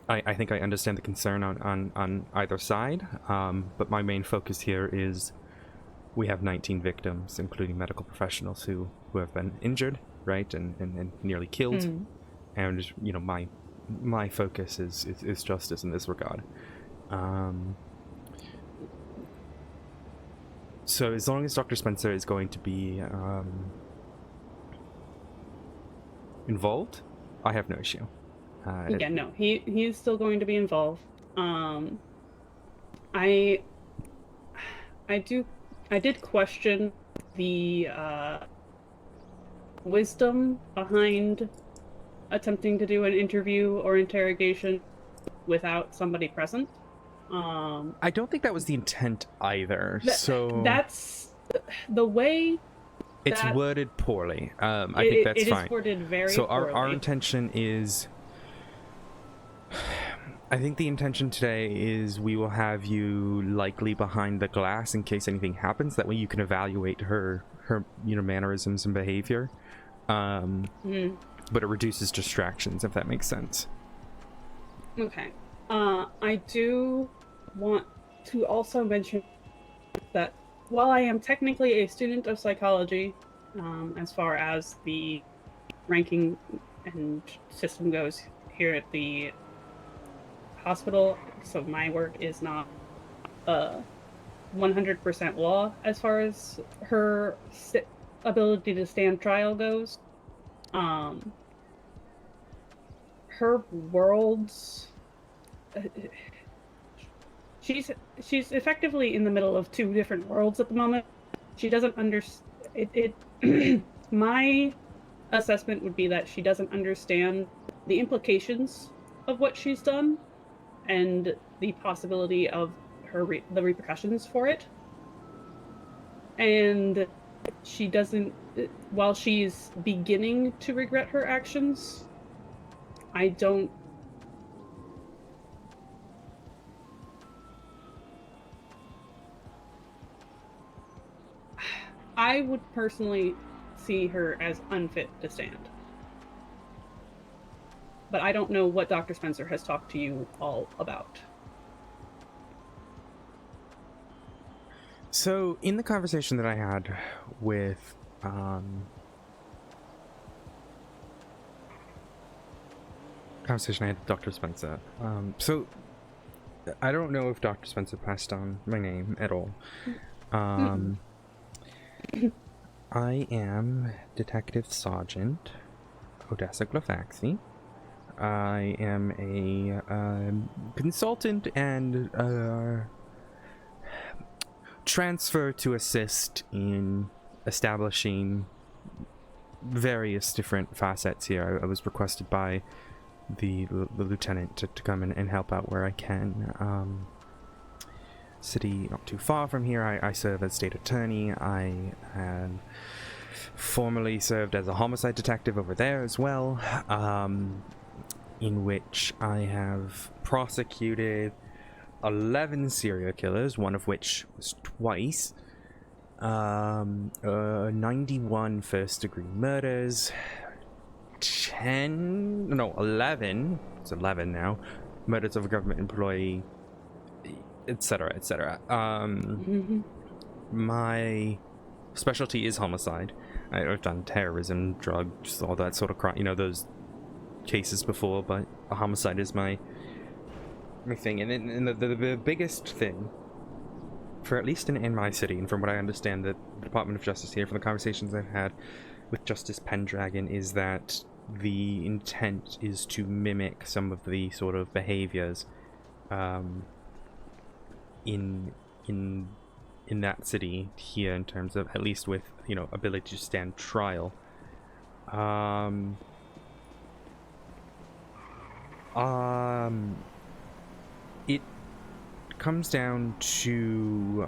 I think I understand the concern on either side, but my main focus here is we have 19 victims, including medical professionals who have been injured, right, and nearly killed. And my focus is justice in this regard. So as long as Dr. Spencer is going to be involved, I have no issue. He is still going to be involved. I did question the wisdom behind attempting to do an interview or interrogation without somebody present. I don't think that was the intent either. That's the way. It's worded poorly. I think that's fine. It is worded very poorly. So our intention is... I think the intention today is we will have you likely behind the glass in case anything happens. That way you can evaluate her mannerisms and behavior. But it reduces distractions, if that makes sense. Okay. I do want to also mention that while I am technically a student of psychology, as far as the ranking and system goes here at the hospital, so my work is not 100% law as far as her ability to stand trial goes. Her worlds... She's effectively in the middle of two different worlds at the moment. She doesn't understand... My assessment would be that she doesn't understand the implications of what she's done and the possibility of the repercussions for it. And she doesn't, while she's beginning to regret her actions, I don't. I would personally see her as unfit to stand. But I don't know what Dr. Spencer has talked to you all about. So, in the conversation that I had with, conversation I had with Dr. Spencer, so, I don't know if Dr. Spencer passed on my name at all. I am Detective Sergeant Odessa Glafx. I am a consultant and transfer to assist in establishing various different facets here. I was requested by the lieutenant to come in and help out where I can. City not too far from here, I serve as state attorney. I have formerly served as a homicide detective over there as well, in which I have prosecuted 11 serial killers, one of which was twice, 91 first-degree murders, 11, it's 11 now, murders of a government employee, etc., etc. My specialty is homicide. I've done terrorism, drugs, all that sort of crime, those cases before, but a homicide is my thing. And the biggest thing, for at least in my city, and from what I understand, the Department of Justice here, from the conversations I've had with Justice Pendragon, is that the intent is to mimic some of the sort of behaviors in that city here, in terms of, at least with ability to stand trial. It comes down to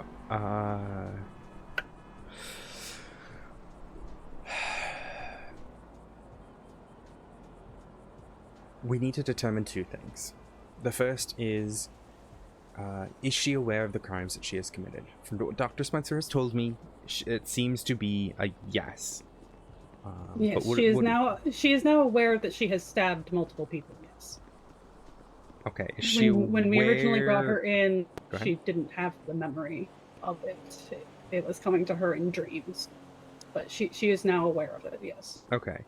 we need to determine two things. The first is she aware of the crimes that she has committed? From what Dr. Spencer has told me, it seems to be a yes. Yes, she is now aware that she has stabbed multiple people. Yes. Okay. Is she when we originally brought her in, Go ahead. she didn't have the memory of it. It was coming to her in dreams, but she is now aware of it. Yes. Okay.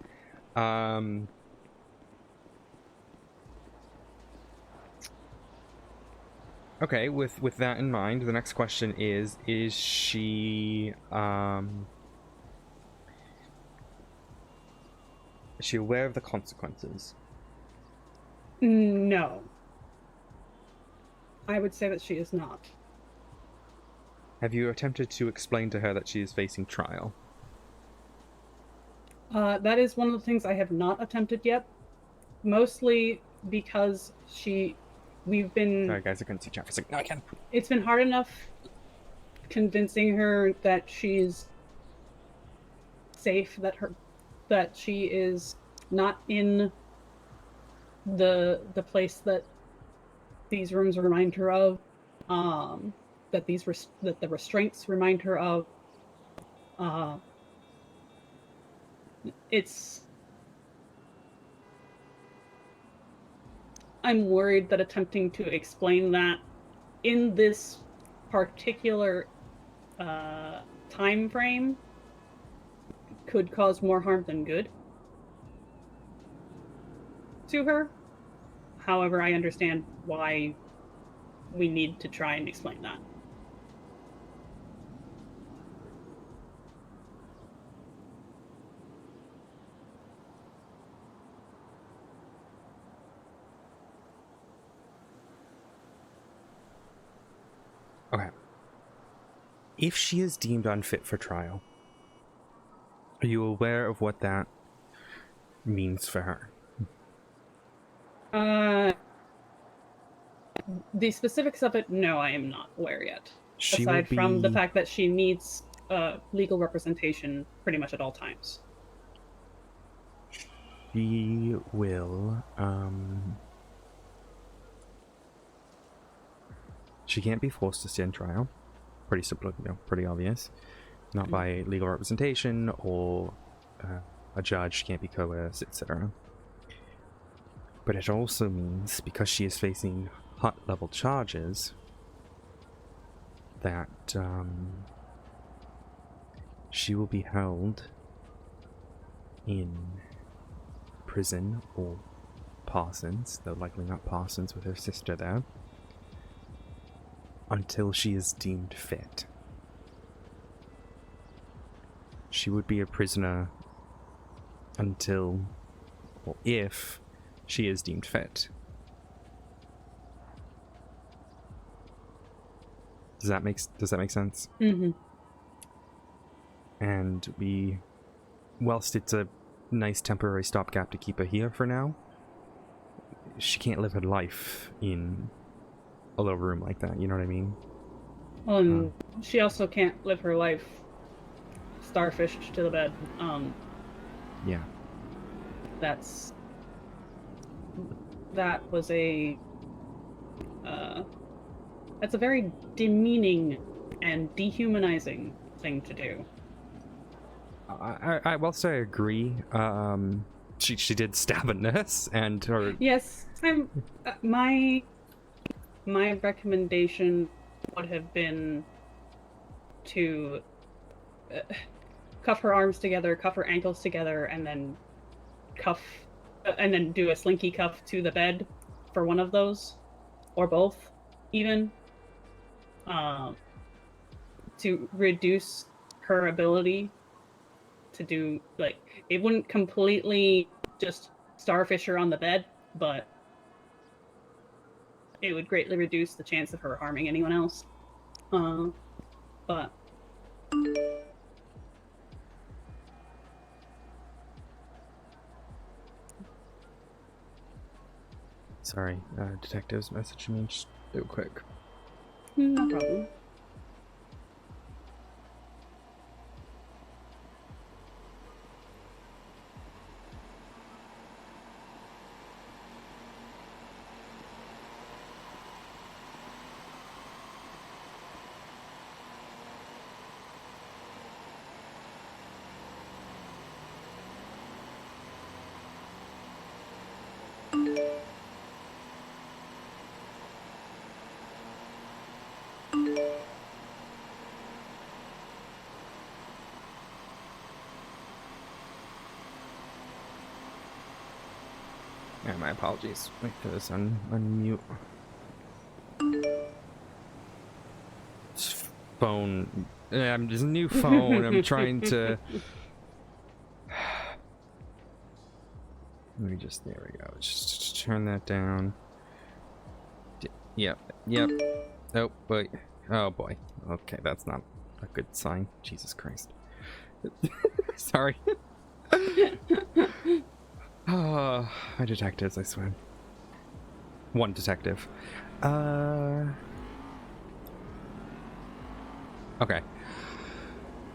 Okay, with that in mind, the next question is she aware of the consequences? No. I would say that she is not. Have you attempted to explain to her that she is facing trial? That is one of the things I have not attempted yet. Mostly because we've been... Sorry guys, I couldn't see chat for a second. No, I can. It's been hard enough convincing her that she's safe, that she is not in the place that these rooms remind her of, that the restraints remind her of. I'm worried that attempting to explain that in this particular time frame could cause more harm than good to her. However, I understand why we need to try and explain that. Okay. If she is deemed unfit for trial, are you aware of what that means for her? The specifics of it, no, I am not aware yet. She Aside will from the be... fact that she needs legal representation pretty much at all times. She will, she can't be forced to stand trial. Pretty simple, you know, pretty obvious. Not by legal representation or a judge, can't be coerced, etc. But it also means, because she is facing hot level charges, that she will be held in prison or Parsons, though likely not Parsons with her sister there, until she is deemed fit. She would be a prisoner until, or if, she is deemed fit. Does that make sense? Mm-hmm. And we, whilst it's a nice temporary stopgap to keep her here for now, she can't live her life in a little room like that, you know what I mean? Well, and she also can't live her life starfished to the bed. Yeah. That was a that's a very demeaning and dehumanizing thing to do. I will say I agree. She did stab a nurse, and her. Yes, my recommendation would have been to cuff her arms together, cuff her ankles together, and then do a slinky cuff to the bed for one of those, or both, even, to reduce her ability to do, like, it wouldn't completely just starfish her on the bed, but it would greatly reduce the chance of her harming anyone else. But Sorry, detectives messaged me just real quick. no problem. Yeah, my apologies. Wait for this unmute. Phone. There's a new phone. I'm trying to. Let me just. There we go. Just turn that down. Yep. Oh wait. Oh boy. Okay, that's not a good sign. Jesus Christ. Sorry. Oh, my detectives, I swear. One detective. Okay.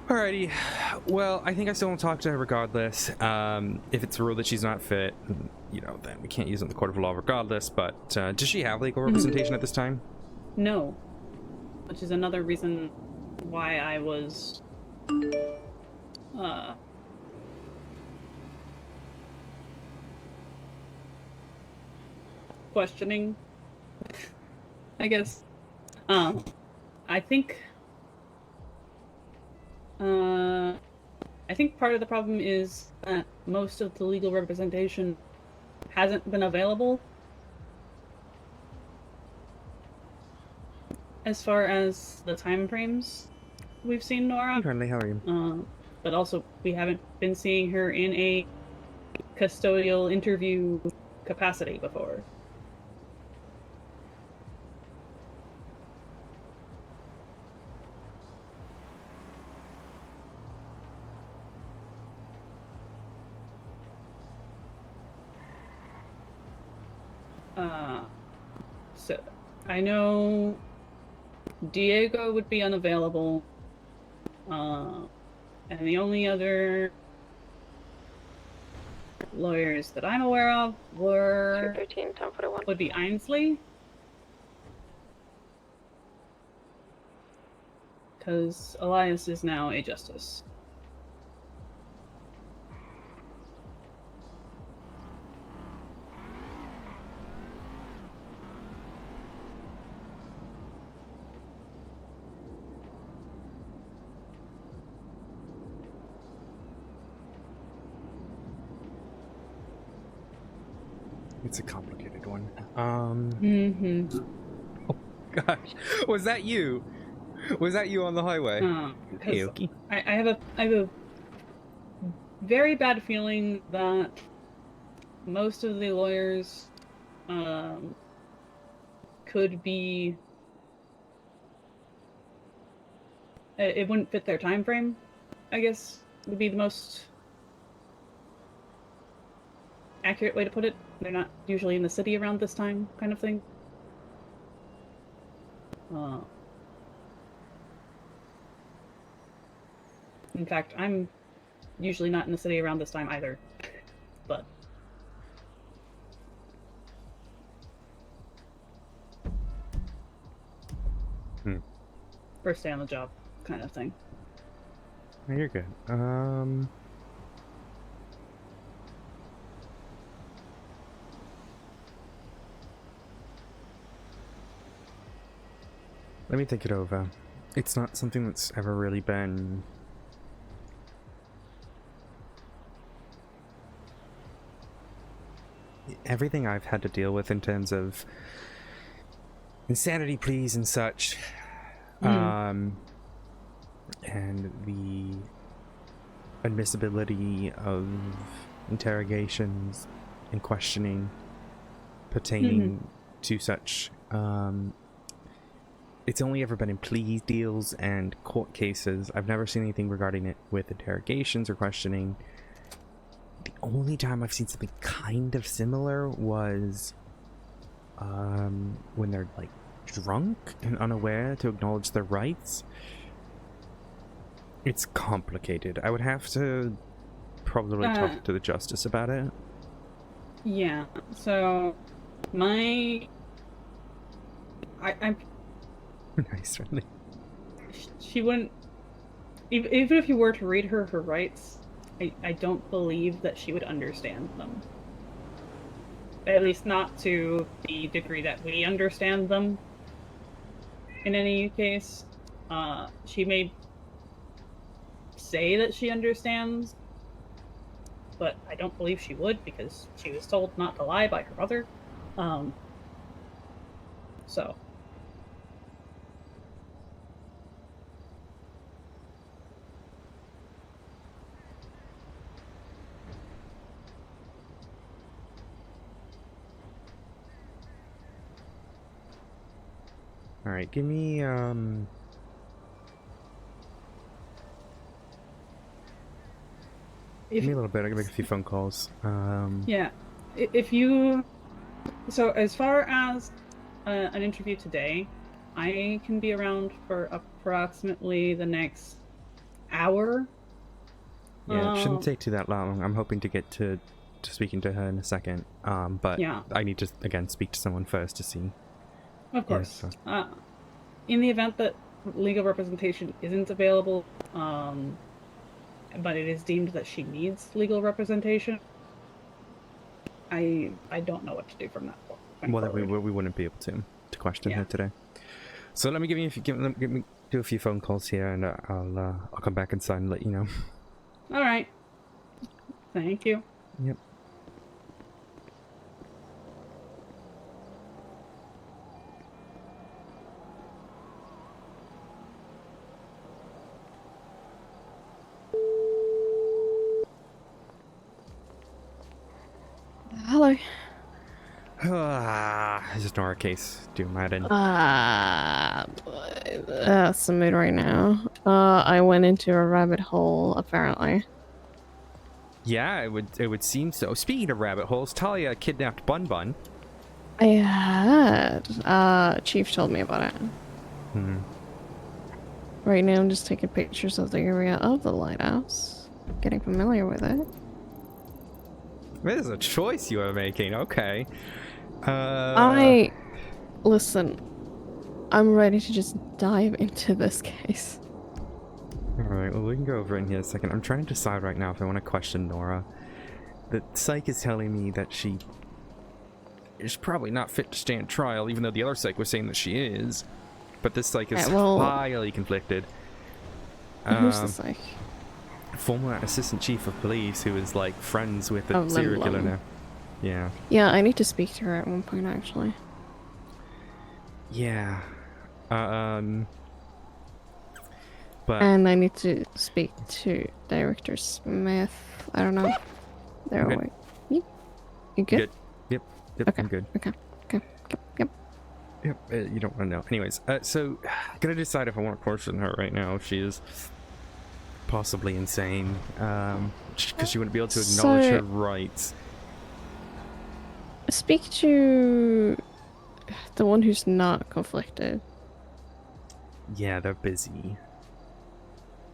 Alrighty. Well, I think I still won't talk to her regardless. If it's ruled that she's not fit, you know, then we can't use it in the court of law regardless, but does she have legal representation at this time? No. Which is another reason why I was questioning, I guess. I think part of the problem is that most of the legal representation hasn't been available. As far as the time frames we've seen Nora. Hey, friendly, how are you? But also we haven't been seeing her in a custodial interview capacity before. So I know Diego would be unavailable. And the only other lawyers that I'm aware of were 213, 1041. would be Ainsley, because Elias is now a justice. It's a complicated one. Mm-hmm. Oh gosh, was that you? Was that you on the highway? Hey, 'Cause Oki. I have a very bad feeling that most of the lawyers could be it wouldn't fit their time frame, I guess would be the most accurate way to put it. They're not usually in the city around this time, kind of thing. In fact, I'm usually not in the city around this time either. But first day on the job, kind of thing. No, you're good. Let me think it over. It's not something that's ever really been... Everything I've had to deal with in terms of insanity pleas and such, and the admissibility of interrogations and questioning pertaining to such, it's only ever been in plea deals and court cases. I've never seen anything regarding it with interrogations or questioning. The only time I've seen something kind of similar was when they're like drunk and unaware to acknowledge their rights. It's complicated. I would have to probably talk to the justice about it. Yeah, so I'm Nice, really. she wouldn't even if you were to read her rights, I don't believe that she would understand them. At least not to the degree that we understand them. In any case, she may say that she understands, but I don't believe she would because she was told not to lie by her mother. So. All right, give me give me a little bit. I can make a few phone calls. Yeah, if you. So as far as an interview today, I can be around for approximately the next hour. Yeah, it shouldn't take too that long. I'm hoping to get to speaking to her in a second. But yeah. I need to again speak to someone first to see. Of course. Yeah, so. In the event that legal representation isn't available, but it is deemed that she needs legal representation, I don't know what to do from that point. Well, then we wouldn't be able to question her today. So let me give me do a few phone calls here, and I'll come back inside and let you know. All right. Thank you. Yep. Hello. Just ignore our case. Do Madden. Some mood right now. I went into a rabbit hole, apparently. Yeah, it would seem so. Speaking of rabbit holes, Talia kidnapped Bun Bun. I had. Chief told me about it. Right now, I'm just taking pictures of the area of the lighthouse, getting familiar with it. This is a choice you are making. Okay. Listen, I'm ready to just dive into this case. Alright, well, we can go over in here a second. I'm trying to decide right now if I want to question Nora. The psych is telling me that she is probably not fit to stand trial, even though the other psych was saying that she is. But this psych is highly conflicted. Who's the psych? Former assistant chief of police who is like friends with the serial killer now. Yeah. Yeah, I need to speak to her at one point, actually. Yeah. But and I need to speak to Director Smith. I don't know. They're okay. away. You good? Yep. Okay. I'm good. Okay. Yep. You don't want to know. Anyways, so gonna decide if I want to question her right now. If she is possibly insane, because she wouldn't be able to acknowledge her rights. Speak to the one who's not conflicted. Yeah, they're busy.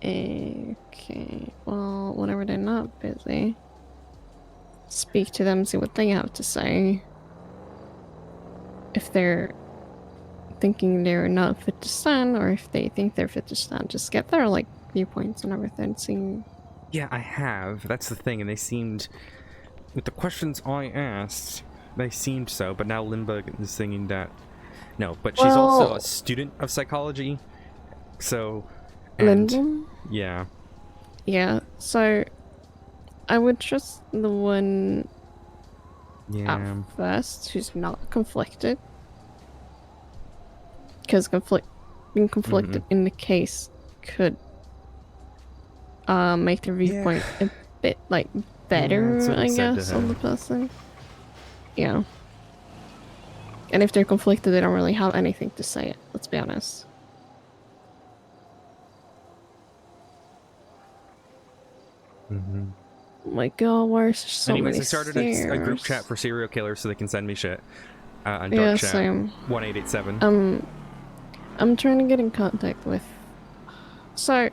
Okay. Well, whenever they're not busy, speak to them, see what they have to say. If they're thinking they're not fit to stand, or if they think they're fit to stand, just get their like viewpoints and everything. See. Yeah, I have. That's the thing, and they seemed, with the questions I asked, they seemed so. But now Lindbergh is thinking that no. But she's also a student of psychology, so. Lyndon? Yeah. Yeah. So, I would trust the one. Yeah. At first, who's not conflicted. Because being conflicted in the case could make their viewpoint a bit like better, I guess, on the person. Yeah. And if they're conflicted, they don't really have anything to say. Let's be honest. Oh my god, why is there so many Anyways, I started a group chat for serial killers so they can send me shit on dark chat. Same. 1887. I'm trying to get in contact with. So, I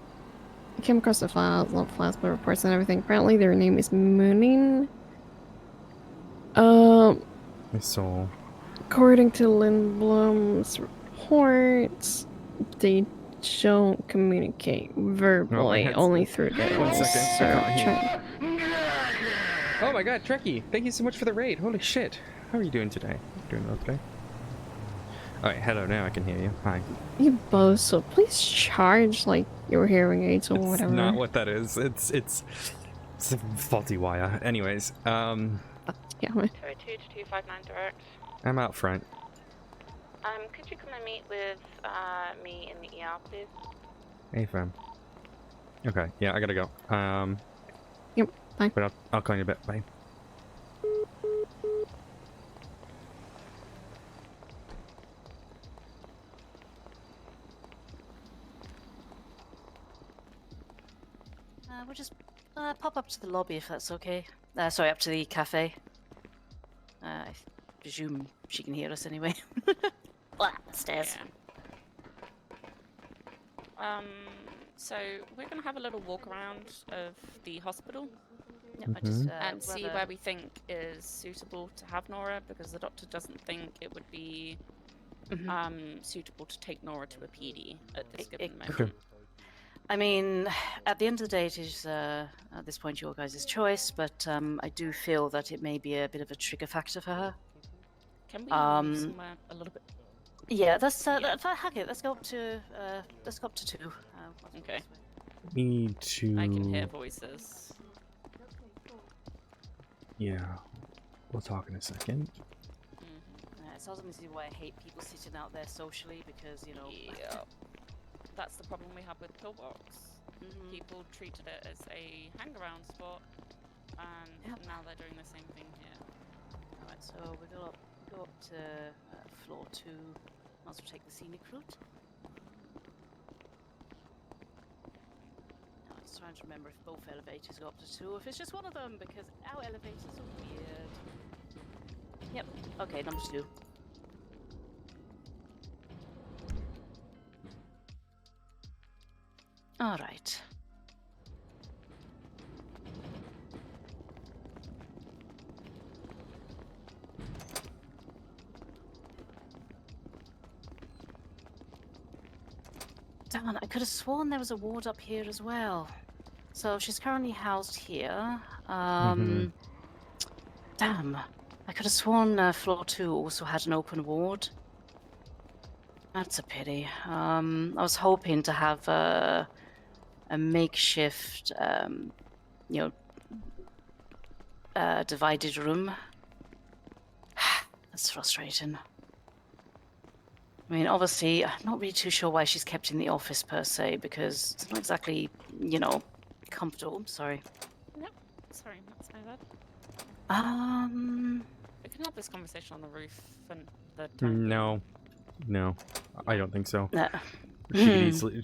came across the files, not files, but reports and everything. Apparently, their name is Mooning. I saw. According to Lindblom's reports, they don't communicate verbally, only through their 1 second. So Oh my god, Trekkie! Thank you so much for the raid. Holy shit! How are you doing today? Doing okay. Alright, hello. Now I can hear you. Hi. You both, so please charge like your hearing aids or whatever. It's not what that is. It's a faulty wire. Anyways, Yeah. 202 to 259 direct. I'm out front. Could you come and meet with me in the ER, please? Hey, fam. Okay, yeah, I gotta go. Yep, bye. But I'll call you in a bit. Bye. We'll just pop up to the lobby if that's okay. Sorry, up to the cafe. I presume she can hear us anyway. Stairs. Yeah. So we're gonna have a little walk around of the hospital. Yep, I just, and see where we think is suitable to have Nora, because the doctor doesn't think it would be suitable to take Nora to a PD at this given moment. I mean, at the end of the day, it is at this point your guys' choice, but I do feel that it may be a bit of a trigger factor for her. Can we move somewhere a little bit? Yeah, heck it. Let's go up to 2. Okay. Me too. I can hear voices. Yeah. We'll talk in a second. It's obviously why I hate people sitting out there socially, because, you know... Yeah. That's the problem we have with Pillbox. People treated it as a hang-around spot, and now they're doing the same thing here. Alright, so we go up to floor 2. Might as well take the scenic route. Now, I was trying to remember if both elevators go up to 2, or if it's just one of them, because our elevators are weird. Yep, okay, number 2. All right. Damn, I could have sworn there was a ward up here as well. So she's currently housed here. Damn, I could have sworn floor 2 also had an open ward. That's a pity. I was hoping to have a makeshift, divided room. That's frustrating. I mean, obviously, I'm not really too sure why she's kept in the office per se, because it's not exactly, comfortable. Sorry. No, sorry, that's my bad. We can have this conversation on the roof and the time. No, I don't think so. No.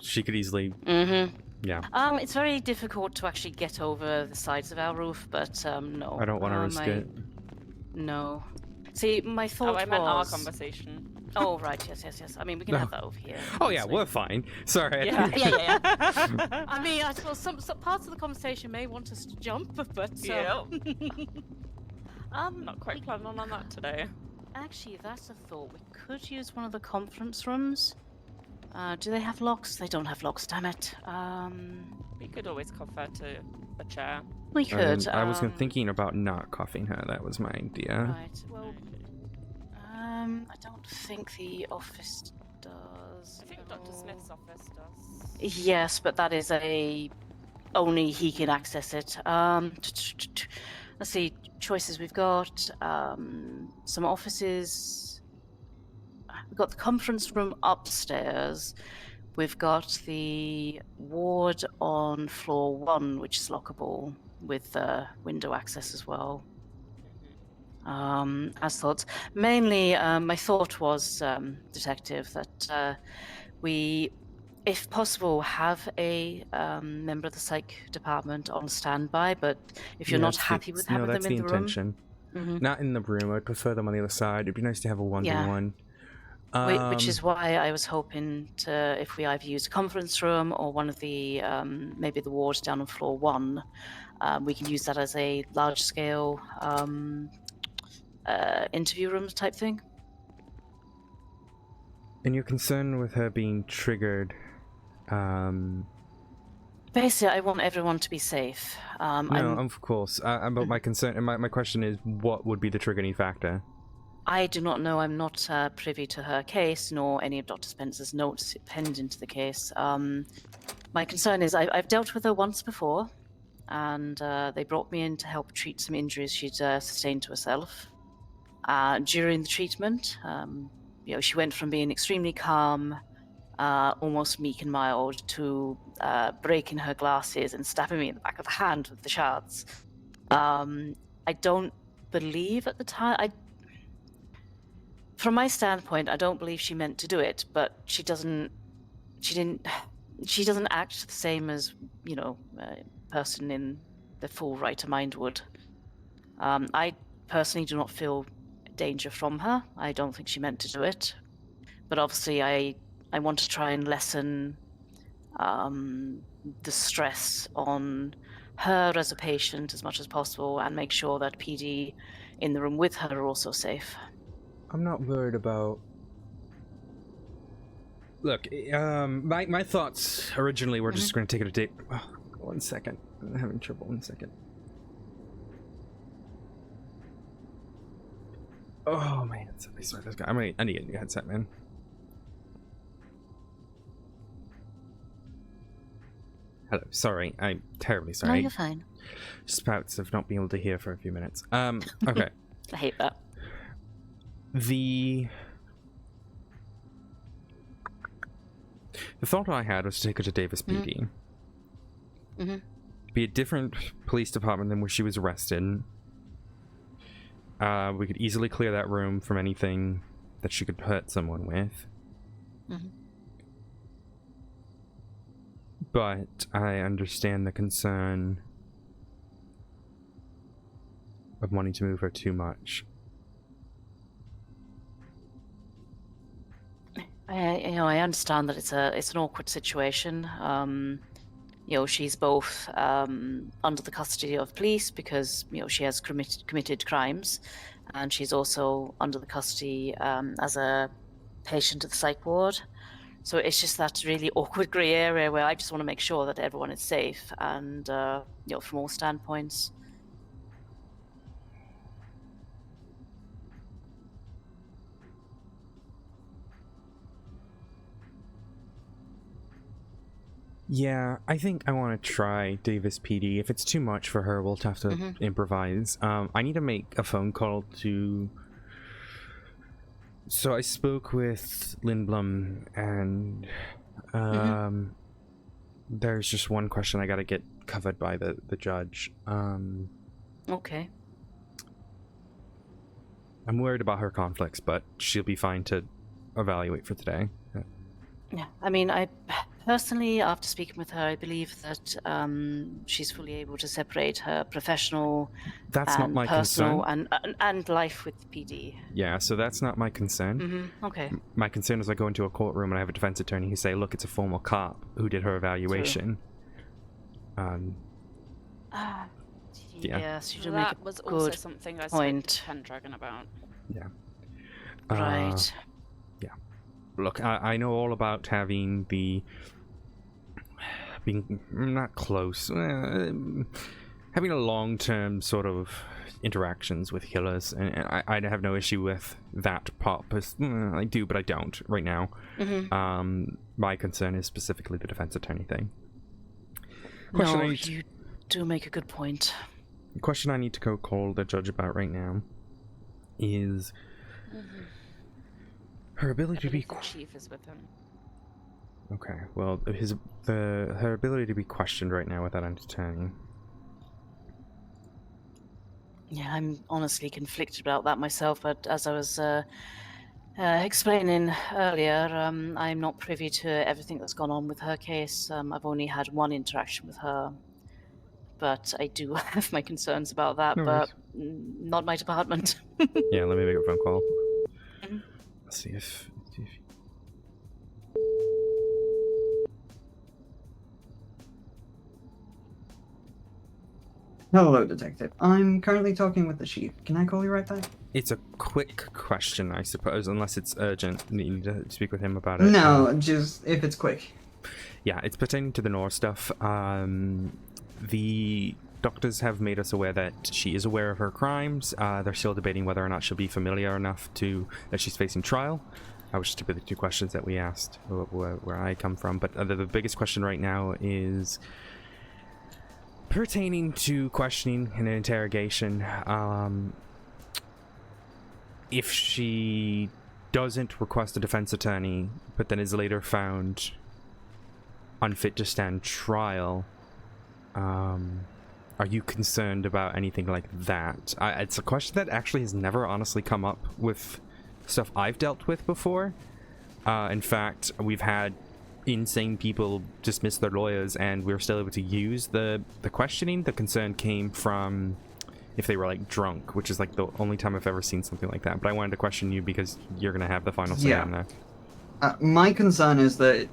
She could easily. Yeah. It's very difficult to actually get over the sides of our roof, but no. I don't want to risk it. No. See, my thought I meant our was... conversation. Oh, right, yes. I mean, we can have that over here. Oh, yeah, we're fine. Sorry. Yeah. I mean, I suppose some parts of the conversation may want us to jump, but... Yeah. Not quite planning on that today. Actually, that's a thought. We could use one of the conference rooms. Do they have locks? They don't have locks, damn it. We could always confer to a chair. We could. I was thinking about not cuffing her. That was my idea. Right, well... I don't think the office does. I think Dr. Smith's office does. Yes, but that is only he can access it. Let's see, choices we've got. Some offices. We've got the conference room upstairs. We've got the ward on floor 1, which is lockable with window access as well. As thoughts. Mainly, my thought was, Detective, that we, if possible, have a member of the psych department on standby, but if you're not happy with having them in the room... that's the intention. Not in the room. I'd prefer them on the other side. It'd be nice to have a 1v1. Which is why I was hoping to, if we either use a conference room or one of the, maybe the wards down on floor 1, we can use that as a large-scale interview rooms type thing. And you're concerned with her being triggered. Basically, I want everyone to be safe. No, of course. But my concern and my question is, what would be the triggering factor? I do not know. I'm not privy to her case, nor any of Dr. Spencer's notes pending to the case. My concern is I've dealt with her once before, and they brought me in to help treat some injuries she'd sustained to herself. During the treatment, she went from being extremely calm, almost meek and mild, to breaking her glasses and stabbing me in the back of the hand with the shards. I don't believe at the time... From my standpoint, I don't believe she meant to do it, but she doesn't act the same as, a person in the full right of mind would. I personally do not feel danger from her. I don't think she meant to do it. But obviously I want to try and lessen the stress on her as a patient as much as possible and make sure that PD in the room with her are also safe. I'm not worried about... Look, my thoughts originally were just going to take it a day... Oh, 1 second. I'm having trouble. 1 second. Oh, man. Somebody start this guy. I need a new headset, man. Hello. Sorry. I'm terribly sorry. No, you're fine. Spouts of not being able to hear for a few minutes. Okay. I hate that. The thought I had was to take her to Davis PD. Be a different police department than where she was arrested. We could easily clear that room from anything that she could hurt someone with. But I understand the concern of wanting to move her too much. I understand that it's an awkward situation. she's both under the custody of police because she has committed crimes, and she's also under the custody as a patient at the psych ward. So it's just that really awkward grey area where I just want to make sure that everyone is safe and from all standpoints. Yeah, I think I want to try Davis PD. If it's too much for her, we'll have to improvise. I need to make a phone call to... So I spoke with Lindblom, and there's just one question I got to get covered by the judge. Okay. I'm worried about her conflicts, but she'll be fine to evaluate for today. Yeah, I mean, I personally, after speaking with her, I believe that she's fully able to separate her professional That's and not my personal concern. and life with PD. Yeah, so that's not my concern. Okay. My concern is I go into a courtroom and I have a defense attorney who say, look, it's a former cop who did her evaluation. Yeah. Yes, you do That make a was good also something I spoke to Pendragon about. Yeah. Right. Look, I know all about having the... being not close. Having a long-term sort of interactions with killers. And I have no issue with that part. I do, but I don't right now. My concern is specifically the defense attorney thing. You do make a good point. The question I need to go call the judge about right now is... her ability to be... The chief is with him. Okay, well, her ability to be questioned right now without an attorney. Yeah, I'm honestly conflicted about that myself, but as I was explaining earlier, I'm not privy to everything that's gone on with her case. I've only had one interaction with her, but I do have my concerns about that, but not my department. Yeah, let me make a phone call. Let's see if... Hello, Detective. I'm currently talking with the chief. Can I call you right back? It's a quick question, I suppose, unless it's urgent. You need to speak with him about it. No, just if it's quick. Yeah, it's pertaining to the Nora stuff. The doctors have made us aware that she is aware of her crimes. They're still debating whether or not she'll be familiar enough that she's facing trial. Which is typically the two questions that we asked, where I come from. But the biggest question right now is pertaining to questioning and interrogation. If she doesn't request a defense attorney, but then is later found unfit to stand trial, are you concerned about anything like that? It's a question that actually has never honestly come up with stuff I've dealt with before. In fact, we've had insane people dismiss their lawyers and we were still able to use the questioning. The concern came from if they were like drunk, which is like the only time I've ever seen something like that. But I wanted to question you because you're gonna have the final say on that. My concern is that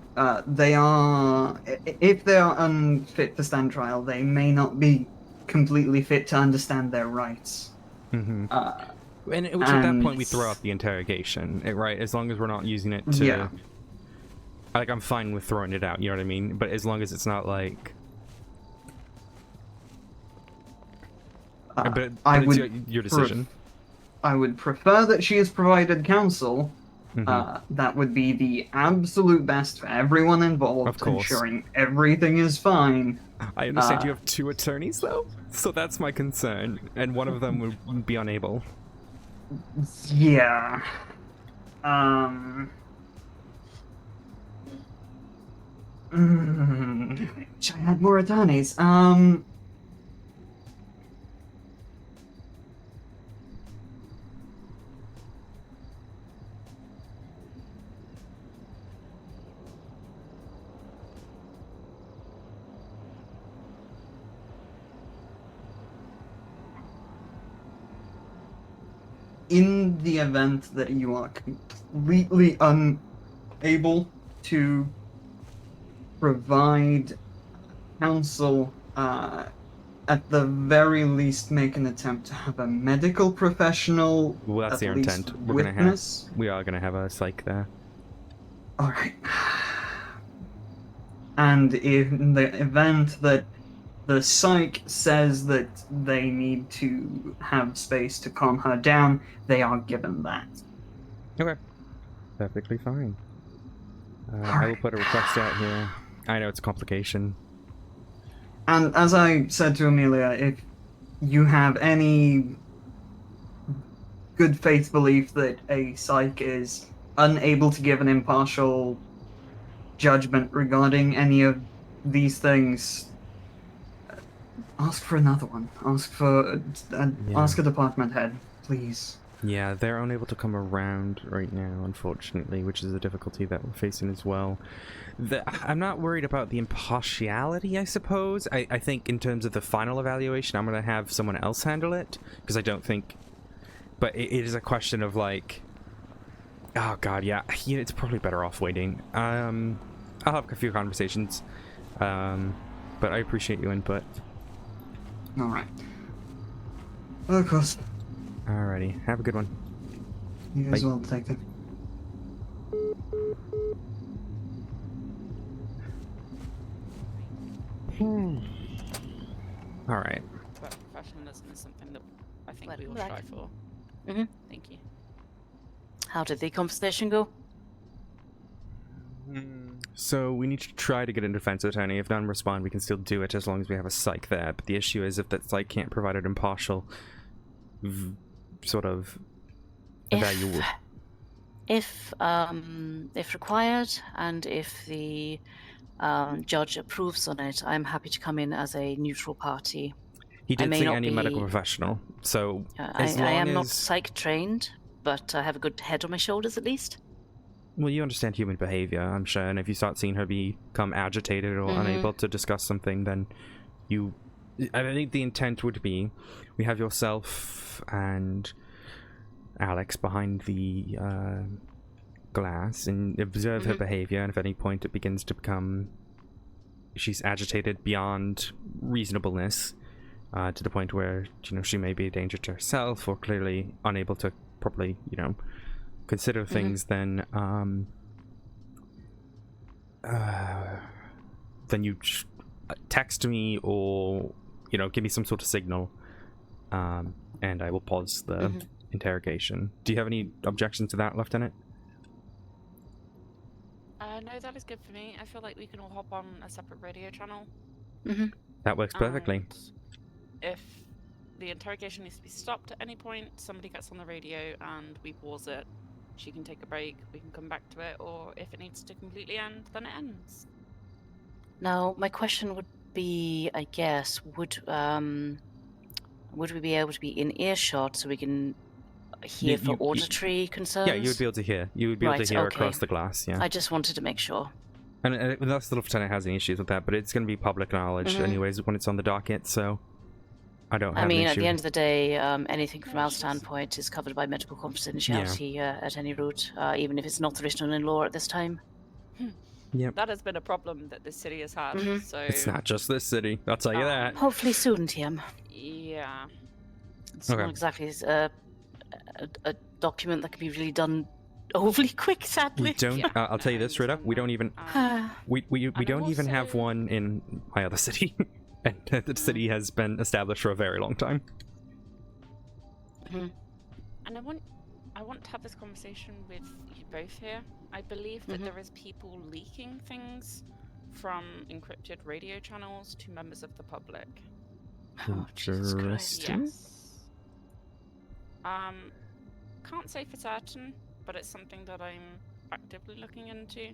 if they are unfit to stand trial, they may not be completely fit to understand their rights. Which at that point we throw out the interrogation, right? As long as we're not using it to... Yeah. Like, I'm fine with throwing it out, you know what I mean? But as long as it's not like... but it's your decision. I would prefer that she is provided counsel. That would be the absolute best for everyone involved, of course. Ensuring everything is fine. I understand you have two attorneys, though? So that's my concern. And one of them would be unable. Yeah. Wish I had more attorneys. In the event that you are completely unable to provide council, at the very least, make an attempt to have a medical professional. Well, that's at our least intent. Witness. We are gonna have a psych there. All right. And in the event that the psych says that they need to have space to calm her down, they are given that. Okay. Perfectly fine. I will put a request out here. I know it's a complication. And as I said to Amelia, if you have any good faith belief that a psych is unable to give an impartial judgment regarding any of these things, ask for another one. Ask a department head, please. Yeah, they're unable to come around right now, unfortunately, which is a difficulty that we're facing as well. I'm not worried about the impartiality, I suppose. I think in terms of the final evaluation, I'm going to have someone else handle it, because I don't think... But it is a question of, like... Oh, God, yeah. It's probably better off waiting. I'll have a few conversations, but I appreciate your input. Alright. Of course. Alrighty, have a good one. You guys Bye. will take it. Alright. But professionalism is something that I think we all Welcome strive for. Mm-hmm. Thank you. How did the conversation go? So we need to try to get a defense attorney. If none respond, we can still do it as long as we have a psych there. But the issue is if that psych can't provide an impartial sort of evaluation. If required, and if the judge approves on it, I'm happy to come in as a neutral party. He did may say not any be- medical professional, so I as long am as... not psych trained, but I have a good head on my shoulders at least. Well, you understand human behavior, I'm sure, and if you start seeing her become agitated or unable to discuss something, then you... I think the intent would be, we have yourself and Alex behind the glass and observe her behavior, and if at any point it begins to become... she's agitated beyond reasonableness, to the point where, she may be a danger to herself or clearly unable to properly, consider things, then you text me or give me some sort of signal, and I will pause the interrogation. Do you have any objections to that, Lieutenant? No, that is good for me. I feel like we can all hop on a separate radio channel. That works perfectly. And if the interrogation needs to be stopped at any point, somebody gets on the radio and we pause it. She can take a break, we can come back to it, or if it needs to completely end, then it ends. Now, my question would be, I guess, would we be able to be in earshot so we can hear for auditory concerns? Yeah, you would be able to hear. You would be able to hear okay. across the glass, yeah. I just wanted to make sure. And unless the Lieutenant has any issues with that, but it's going to be public knowledge anyways when it's on the docket, so I don't have an issue. At the end of the day, anything from our standpoint is covered by medical confidentiality at any route, even if it's not written in law at this time. Yep. That has been a problem that this city has had, so... It's not just this city, I'll tell you that. Hopefully soon, TM. Yeah. It's not exactly a document that can be really done overly quick, sadly. We don't. I'll tell you this straight up. We don't even. We don't even have one in my other city, and the city has been established for a very long time. And I want to have this conversation with you both here. I believe that there is people leaking things from encrypted radio channels to members of the public. Oh, Jesus Christ. Yes. Can't say for certain, but it's something that I'm actively looking into.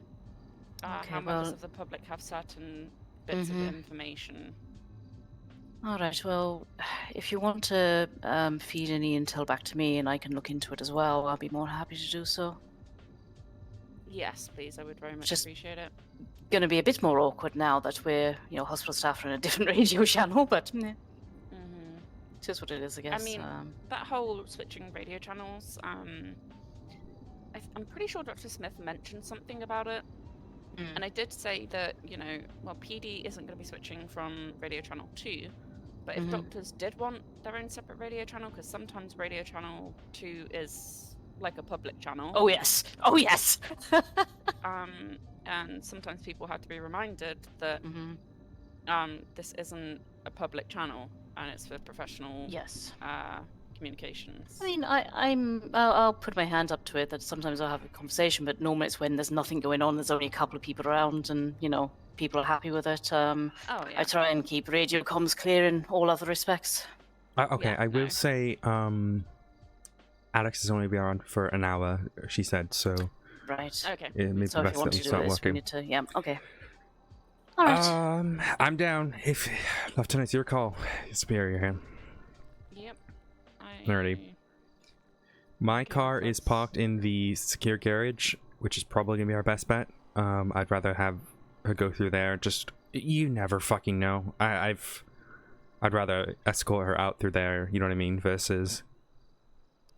How members of the public have certain bits of information. Alright, well, if you want to feed any intel back to me and I can look into it as well, I'll be more happy to do so. Yes, please, I would very much appreciate it. Gonna be a bit more awkward now that we're, hospital staff are in a different radio channel, but it is what it is, I guess. I mean, that whole switching radio channels, I'm pretty sure Dr. Smith mentioned something about it. And I did say that, you know, well, PD isn't going to be switching from radio channel 2, but if doctors did want their own separate radio channel, because sometimes radio channel 2 is like a public channel. Oh yes. Oh yes. And sometimes people have to be reminded that this isn't a public channel and it's for professional communications. I mean, I'll put my hand up to it that sometimes I'll have a conversation, but normally it's when there's nothing going on, there's only a couple of people around, and, you know, people are happy with it. I try and keep radio comms clear in all other respects. Okay, I will say, Alex is only be on for an hour, she said, so... Right. Okay. It may be So if best you want that we to do start this, we working. need to, okay. Alright. I'm down. If Lieutenant, it's your call. Superior here. Yep. Alrighty. My car is parked in the secure garage, which is probably gonna be our best bet. I'd rather have her go through there. Just, you never fucking know. I'd rather escort her out through there. You know what I mean? Versus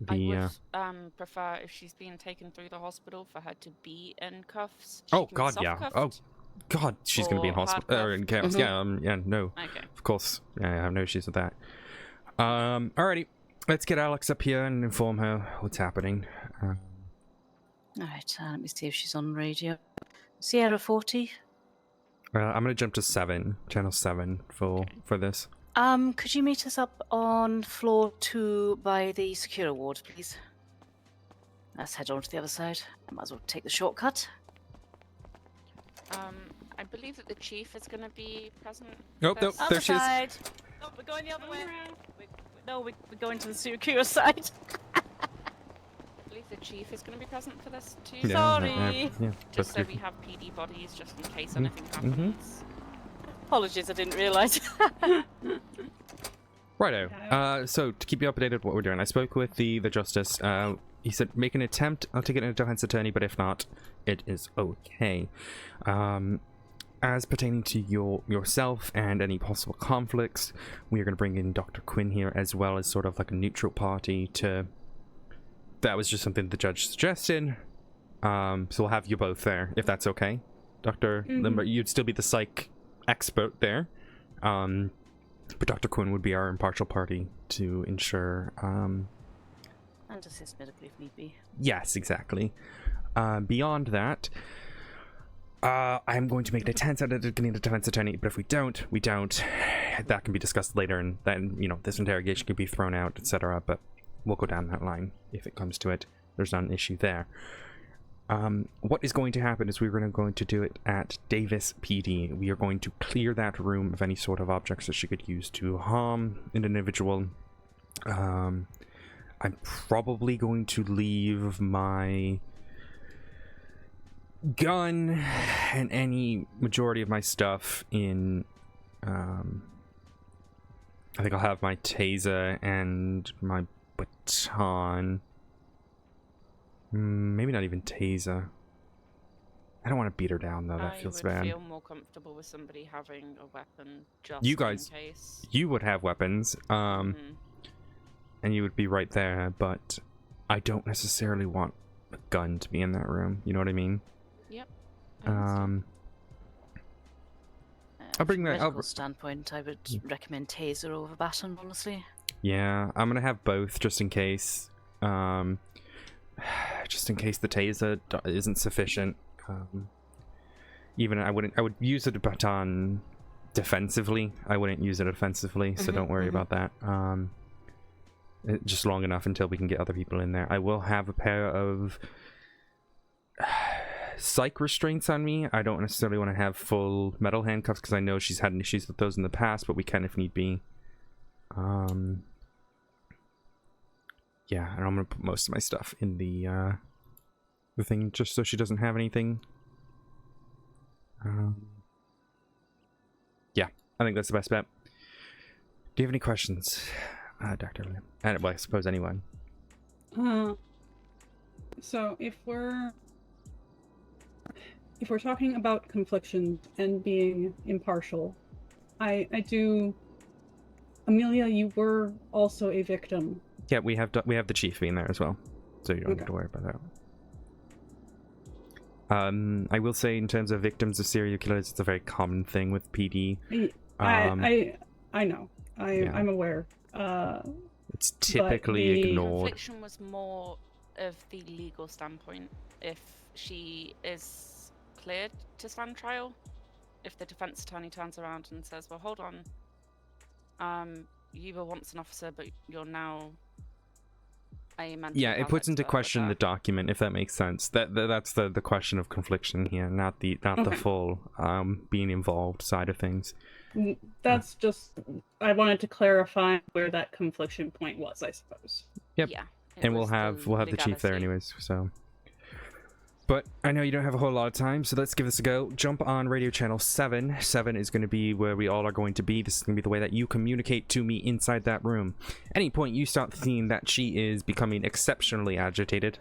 the. I would prefer if she's being taken through the hospital for her to be in cuffs. Oh God, yeah. Oh God, she's gonna be in hospital or in chaos. Yeah. Yeah. No. Okay. Of course. Yeah, I have no issues with that. Alrighty. Let's get Alex up here and inform her what's happening. Alright, let me see if she's on radio. Sierra 40. I'm gonna jump to 7, channel 7 for this. Could you meet us up on floor 2 by the secure ward, please? Let's head on to the other side. I might as well take the shortcut. I believe that the chief is going to be present. Nope, nope, there she is. No, we're going the other way. We're going to the secure side. I believe the chief is going to be present for this too. Yeah, Sorry. Just so we have PD bodies, just in case anything happens. Apologies, I didn't realise. Righto. So to keep you updated with what we're doing, I spoke with the justice. He said make an attempt. I'll take it in a defense attorney, but if not, it is okay. As pertaining to yourself and any possible conflicts, we are going to bring in Dr. Quinn here as well as sort of like a neutral party to... That was just something the judge suggested. So we'll have you both there, if that's okay. Dr. Limber, you'd still be the psych expert there. But Dr. Quinn would be our impartial party to ensure... And assist medically if need be. Yes, exactly. Beyond that... I'm going to make an attempt at getting a defense attorney, but if we don't, we don't. That can be discussed later, and then, you know, this interrogation could be thrown out, etc. But we'll go down that line if it comes to it. There's not an issue there. What is going to happen is we're going to do it at Davis PD. We are going to clear that room of any sort of objects that she could use to harm an individual. I'm probably going to leave my gun and any majority of my stuff in I think I'll have my taser and my baton. Maybe not even taser. I don't want to beat her down though, that feels bad. I would feel more comfortable with somebody having a weapon just you guys, in case. You would have weapons, and you would be right there, but I don't necessarily want a gun to be in that room, you know what I mean? Yep. I'll bring that From a medical standpoint, I would recommend taser over baton, honestly. Yeah, I'm gonna have both just in case. Just in case the taser isn't sufficient. Even I would use the baton defensively. I wouldn't use it offensively, so don't worry about that. Just long enough until we can get other people in there. I will have a pair of psych restraints on me. I don't necessarily want to have full metal handcuffs because I know she's had issues with those in the past, but we can if need be. Yeah, and I'm gonna put most of my stuff in the thing just so she doesn't have anything. Yeah, I think that's the best bet. Do you have any questions, Dr. Lim? Well, I suppose anyone. So if we're talking about confliction and being impartial, I do. Amelia, you were also a victim. Yeah, we have the chief being there as well, so you don't have to worry about I will say, in terms of victims of serial killers, it's a very common thing with PD. I know. Yeah. I'm aware. It's typically ignored. Confliction was more of the legal standpoint. If she is cleared to stand trial, if the defense attorney turns around and says, well, hold on, you were once an officer, but you're now a mental Yeah, it health puts into expert question with the document, if that makes sense. That's the question of confliction here, not the full being involved side of things. That's just, I wanted to clarify where that confliction point was, I suppose. Yep. Yeah. And we'll have the chief there anyways, so. But I know you don't have a whole lot of time, so let's give this a go. Jump on radio channel 7. 7 is going to be where we all are going to be. This is going to be the way that you communicate to me inside that room. Any point you start seeing that she is becoming exceptionally agitated,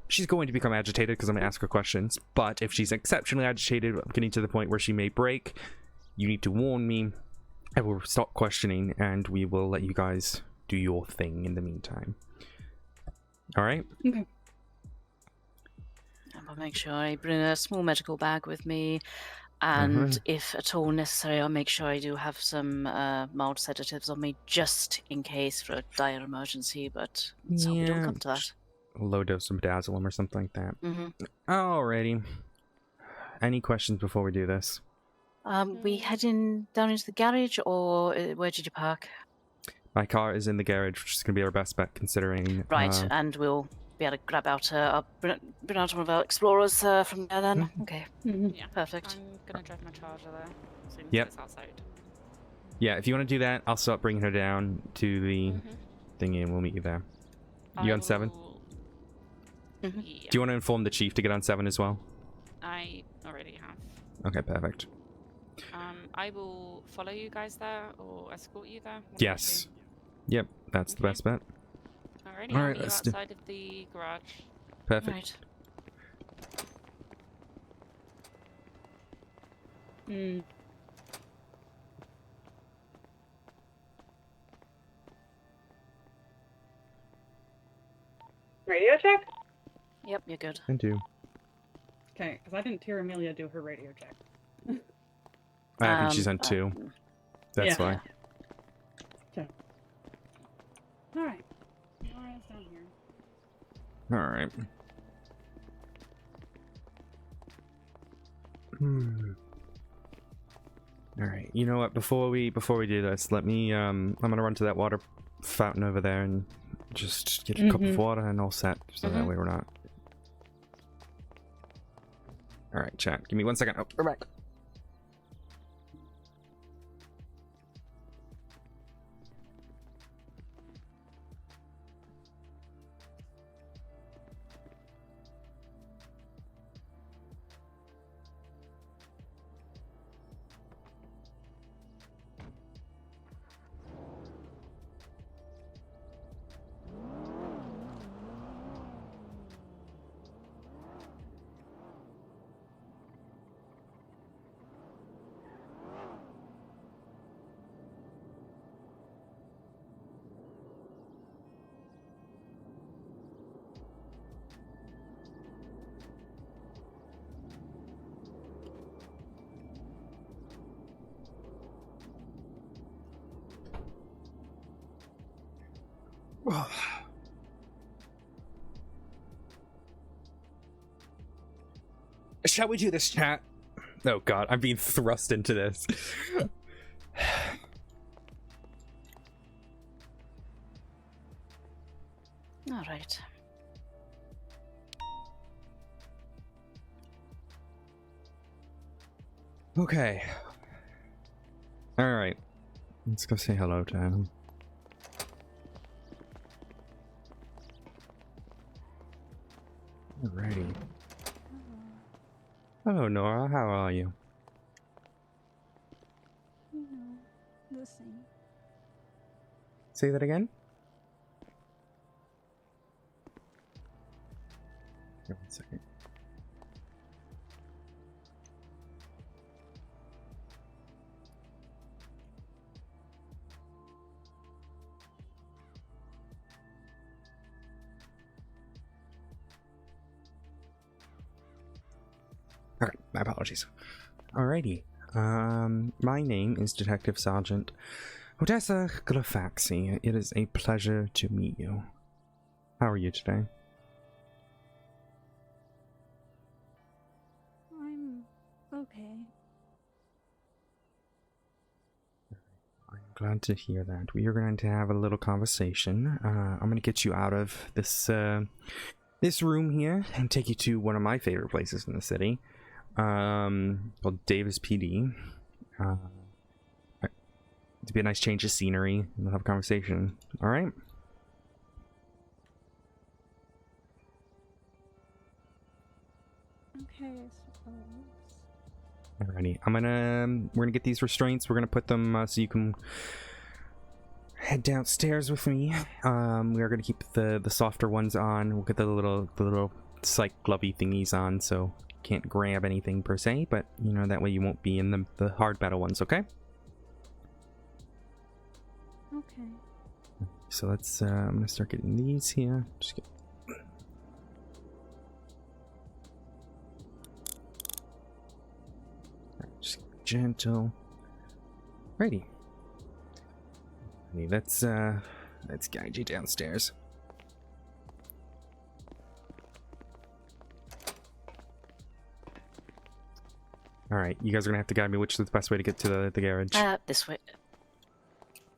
she's going to become agitated because I'm going to ask her questions. But if she's exceptionally agitated, getting to the point where she may break, you need to warn me. I will stop questioning, and we will let you guys do your thing in the meantime. All right? Okay. I'll make sure I bring a small medical bag with me, and if at all necessary, I'll make sure I do have some mild sedatives on me, just in case for a dire emergency, but let's hope we don't come to that. A low dose of Dazzleum or something like that. Mm-hmm. Alrighty. Any questions before we do this? We heading down into the garage, or where did you park? My car is in the garage, which is going to be our best bet considering... Right, and we'll be able to grab out, bring out one of our Explorers from there then. Okay, Yeah, perfect. I'm going to drive my Charger there as soon as Yep. it's outside. Yeah, if you want to do that, I'll start bringing her down to the thingy and we'll meet you there. You on 7? Yeah. Do you want to inform the chief to get on 7 as well? I already have. Okay, perfect. I will follow you guys there or escort you there. Yes. Yep, that's the best bet. Alrighty, All I'll right, meet you let's outside of the garage. Perfect. Right. Radio check? Yep, you're good. I do. Okay, because I didn't hear Amelia do her radio check. I think she's on 2. That's why. Okay. Alright. Laura's down here. Alright. Alright, you know what, before we do this, let me I'm gonna run to that water fountain over there and just get a cup of water and all set, so that way we're not. Alright, chat. Give me 1 second. Oh, we're back. Shall we do this, chat? Oh god, I'm being thrust into this. All right. Okay. Alright. Let's go say hello to him. Alrighty. Hello, Nora. How are you? The same. Say that again? Here, 1 second. My apologies. Alrighty. My name is Detective Sergeant Odessa Glafx. It is a pleasure to meet you. How are you today? I'm okay. I'm glad to hear that. We are going to have a little conversation. I'm going to get you out of this this room here and take you to one of my favorite places in the city, called Davis PD. It'd be a nice change of scenery, and we'll have a conversation. All right. Okay, I suppose. Alrighty, we're gonna get these restraints. We're gonna put them so you can head downstairs with me. We are gonna keep the softer ones on. We'll get the little psych glovey thingies on, so you can't grab anything per se. But you know, that way you won't be in the hard battle ones. Okay. Okay. So let's. I'm gonna start getting these here. Just get. Just gentle. Righty. Let's guide you downstairs. All right, you guys are gonna have to guide me. Which is the best way to get to the garage? This way.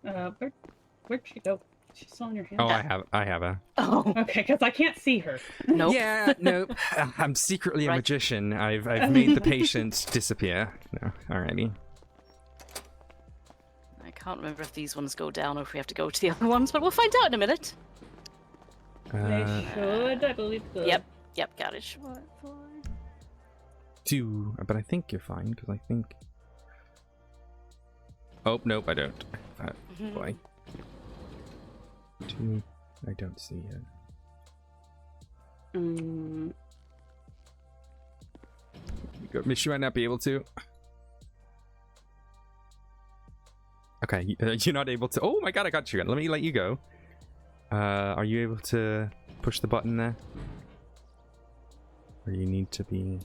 Where'd she go? She's still in your hand. Oh, I have a. Oh. Okay, because I can't see her. Nope. Yeah, nope. I'm secretly a magician. I've made the patient disappear. No, alrighty. I can't remember if these ones go down or if we have to go to the other ones, but we'll find out in a minute. They should, I believe. Yep, garage. What for? 2, but I think you're fine because I think. Oh nope, I don't. Boy. 2, I don't see it. Miss, you might not be able to. Okay, you're not able to. Oh my god, I got you. Let me let you go. Are you able to push the button there? Or you need to be.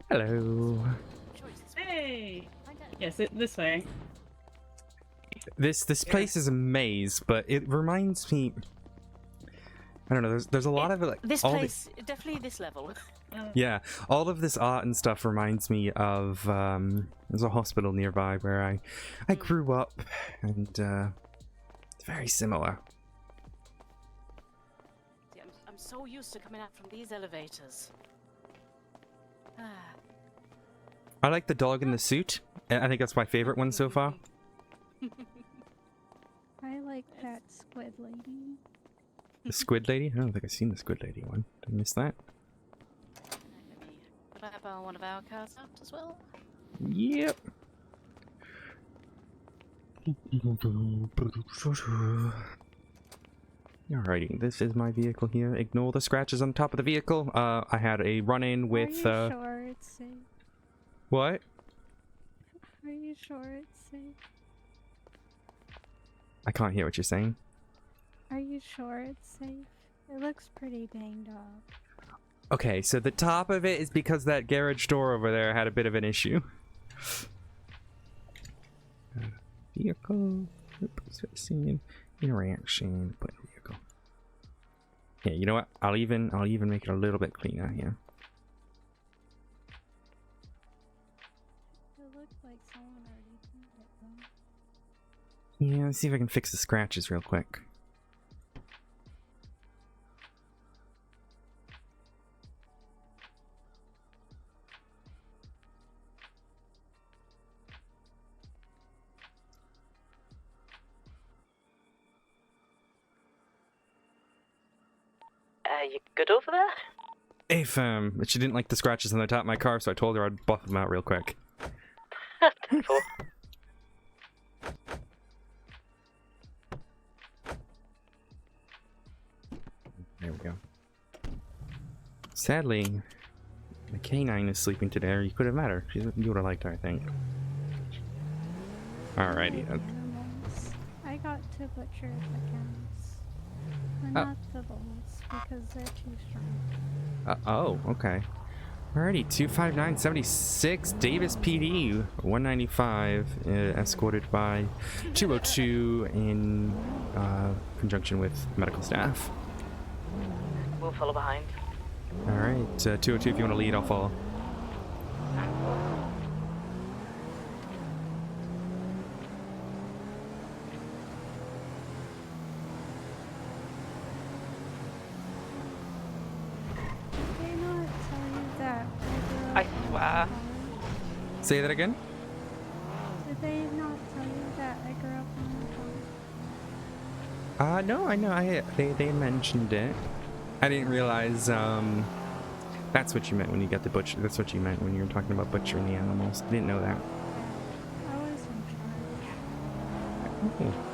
Hello. Hey. Yes, this way. This place is a maze, but it reminds me. I don't know. There's a lot of it. Like This place, definitely this level. Yeah, all of this art and stuff reminds me of. There's a hospital nearby where I grew up, and it's very similar. I'm so used to coming out from these elevators. I like the dog in the suit. I think that's my favorite one so far. I like that squid lady. The squid lady? I don't think I've seen the squid lady one. Did I miss that? Grab one of our cars out as well. Yep. Alrighty, this is my vehicle here. Ignore the scratches on top of the vehicle. I had a run-in with. Are you sure it's safe? What? Are you sure it's safe? I can't hear what you're saying. Are you sure it's safe? It looks pretty danged up. Okay, so the top of it is because that garage door over there had a bit of an issue. Vehicle. Scene. Interaction. Put in vehicle. Yeah, you know what? I'll even make it a little bit cleaner here. It looks like someone already cleaned it though. Yeah, let's see if I can fix the scratches real quick. You good over there? If she didn't like the scratches on the top of my car, so I told her I'd buff them out real quick. we go. Sadly, the canine is sleeping today, or you could have met her. You would have liked her, I think. Alrighty. Animals. I got to butcher the cows, but not the bulls because they're too strong. Oh, okay. Alrighty, 25976 Davis PD 195, escorted by 202 in conjunction with medical staff. We'll follow behind. Alright, 202, if you want to lead, I'll follow. I swear. Say that again? Did they not tell you that I grew up on the farm? No, I know. They mentioned it. I didn't realize, that's what you meant when you got the butcher. That's what you meant when you were talking about butchering the animals. Didn't know that. I was in charge. Oh.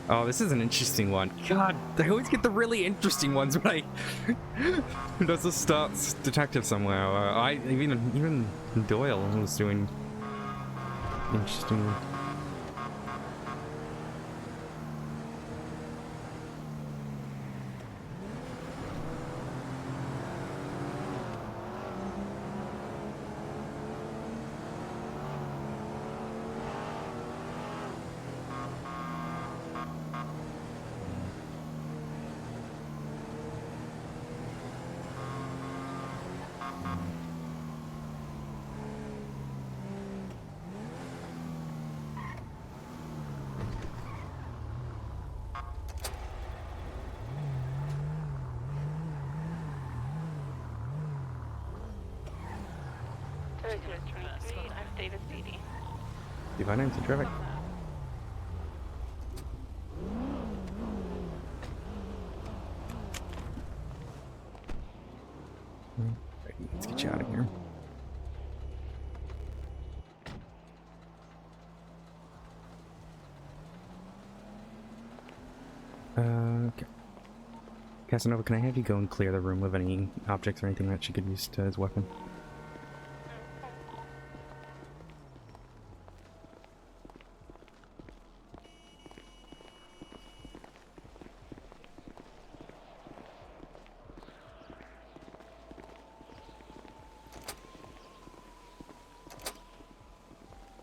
Oh, this is an interesting one. God, I always get the really interesting ones when I does this starts detective somewhere. Even Doyle was doing interesting. I'm Davis PD. Divine name's terrific. Let's get you out of here. Okay. Casanova, can I have you go and clear the room of any objects or anything that she could use as weapon?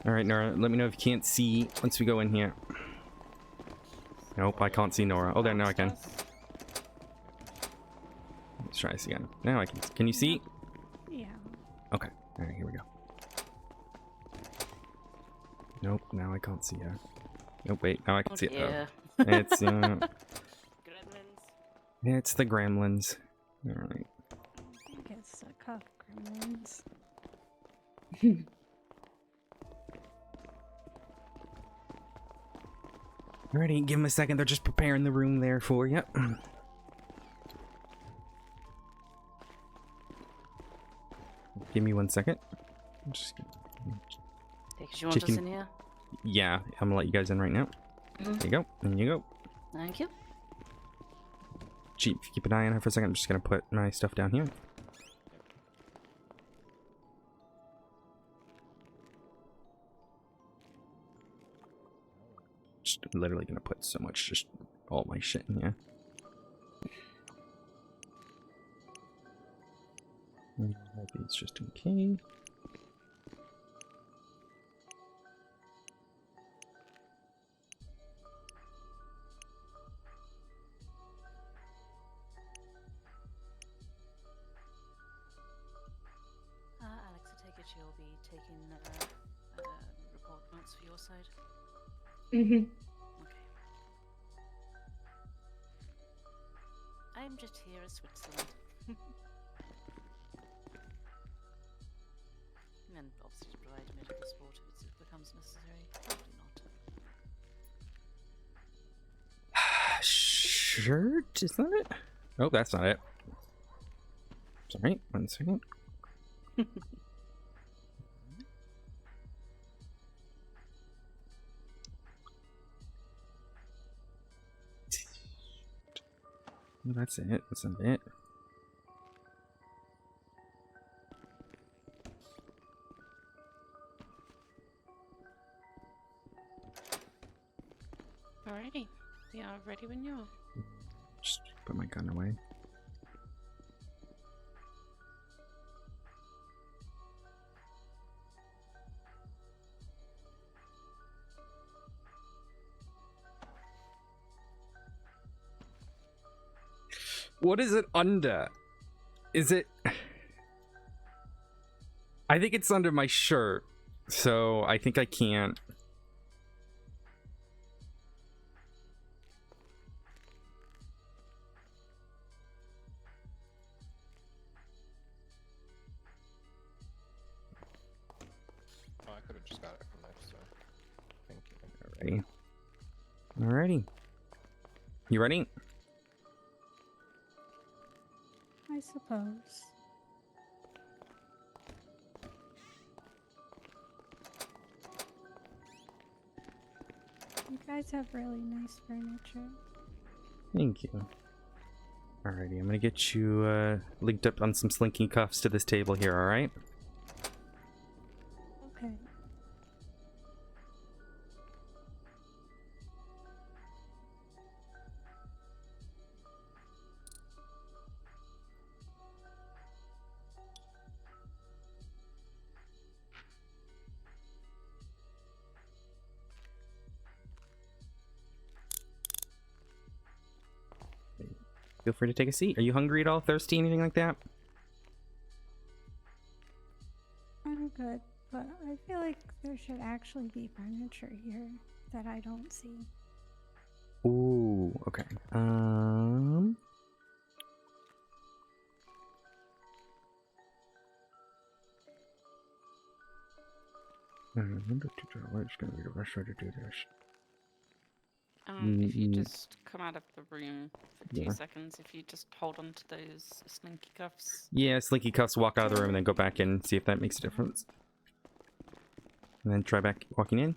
Alright, Nora, let me know if you can't see once we go in here. Nope, I can't see Nora. Oh, there, now I can. Let's try this again. Now I can. Can you see? Yeah. Okay, alright, here we go. Nope, now I can't see her. Nope, wait, now I can see it. Yeah. Oh. It's, Gremlins. it's the gremlins. Alright. I think it's the cuff gremlins. Alrighty, give them a second. They're just preparing the room there for you. Give me 1 second. I'm just Because you want us in here? Yeah, I'm gonna let you guys in right now. There you go. And you go. Thank you. Chief, keep an eye on her for a second. I'm just gonna put my stuff down here. Just literally gonna put so much, just all my shit in here. These just in case. you'll be taking report notes for your side? Mm-hmm. Okay. I'm just here as Switzerland. And obviously to provide medical support if it becomes necessary. Probably not. Shirt? Is that it? Oh, that's not it. Sorry, 1 second. That's it. That's not it. Alrighty. We are ready when you are. Just put my gun away. What is it under? Is it... I think it's under my shirt, so I think I can't. Oh, I could have just got it from there, so thank you. Alrighty. Alrighty. You ready? I suppose. You guys have really nice furniture. Thank you. Alrighty, I'm gonna get you linked up on some slinky cuffs to this table here, alright? Okay. Feel free to take a seat. Are you hungry at all? Thirsty? Anything like that? I'm good, but I feel like there should actually be furniture here that I don't see. Ooh, okay. It's gonna be the best way to do this. If you just come out of the room for 2 seconds, if you just hold on to those slinky cuffs. Yeah, slinky cuffs, walk out of the room and then go back in and see if that makes a difference. And then try back walking in.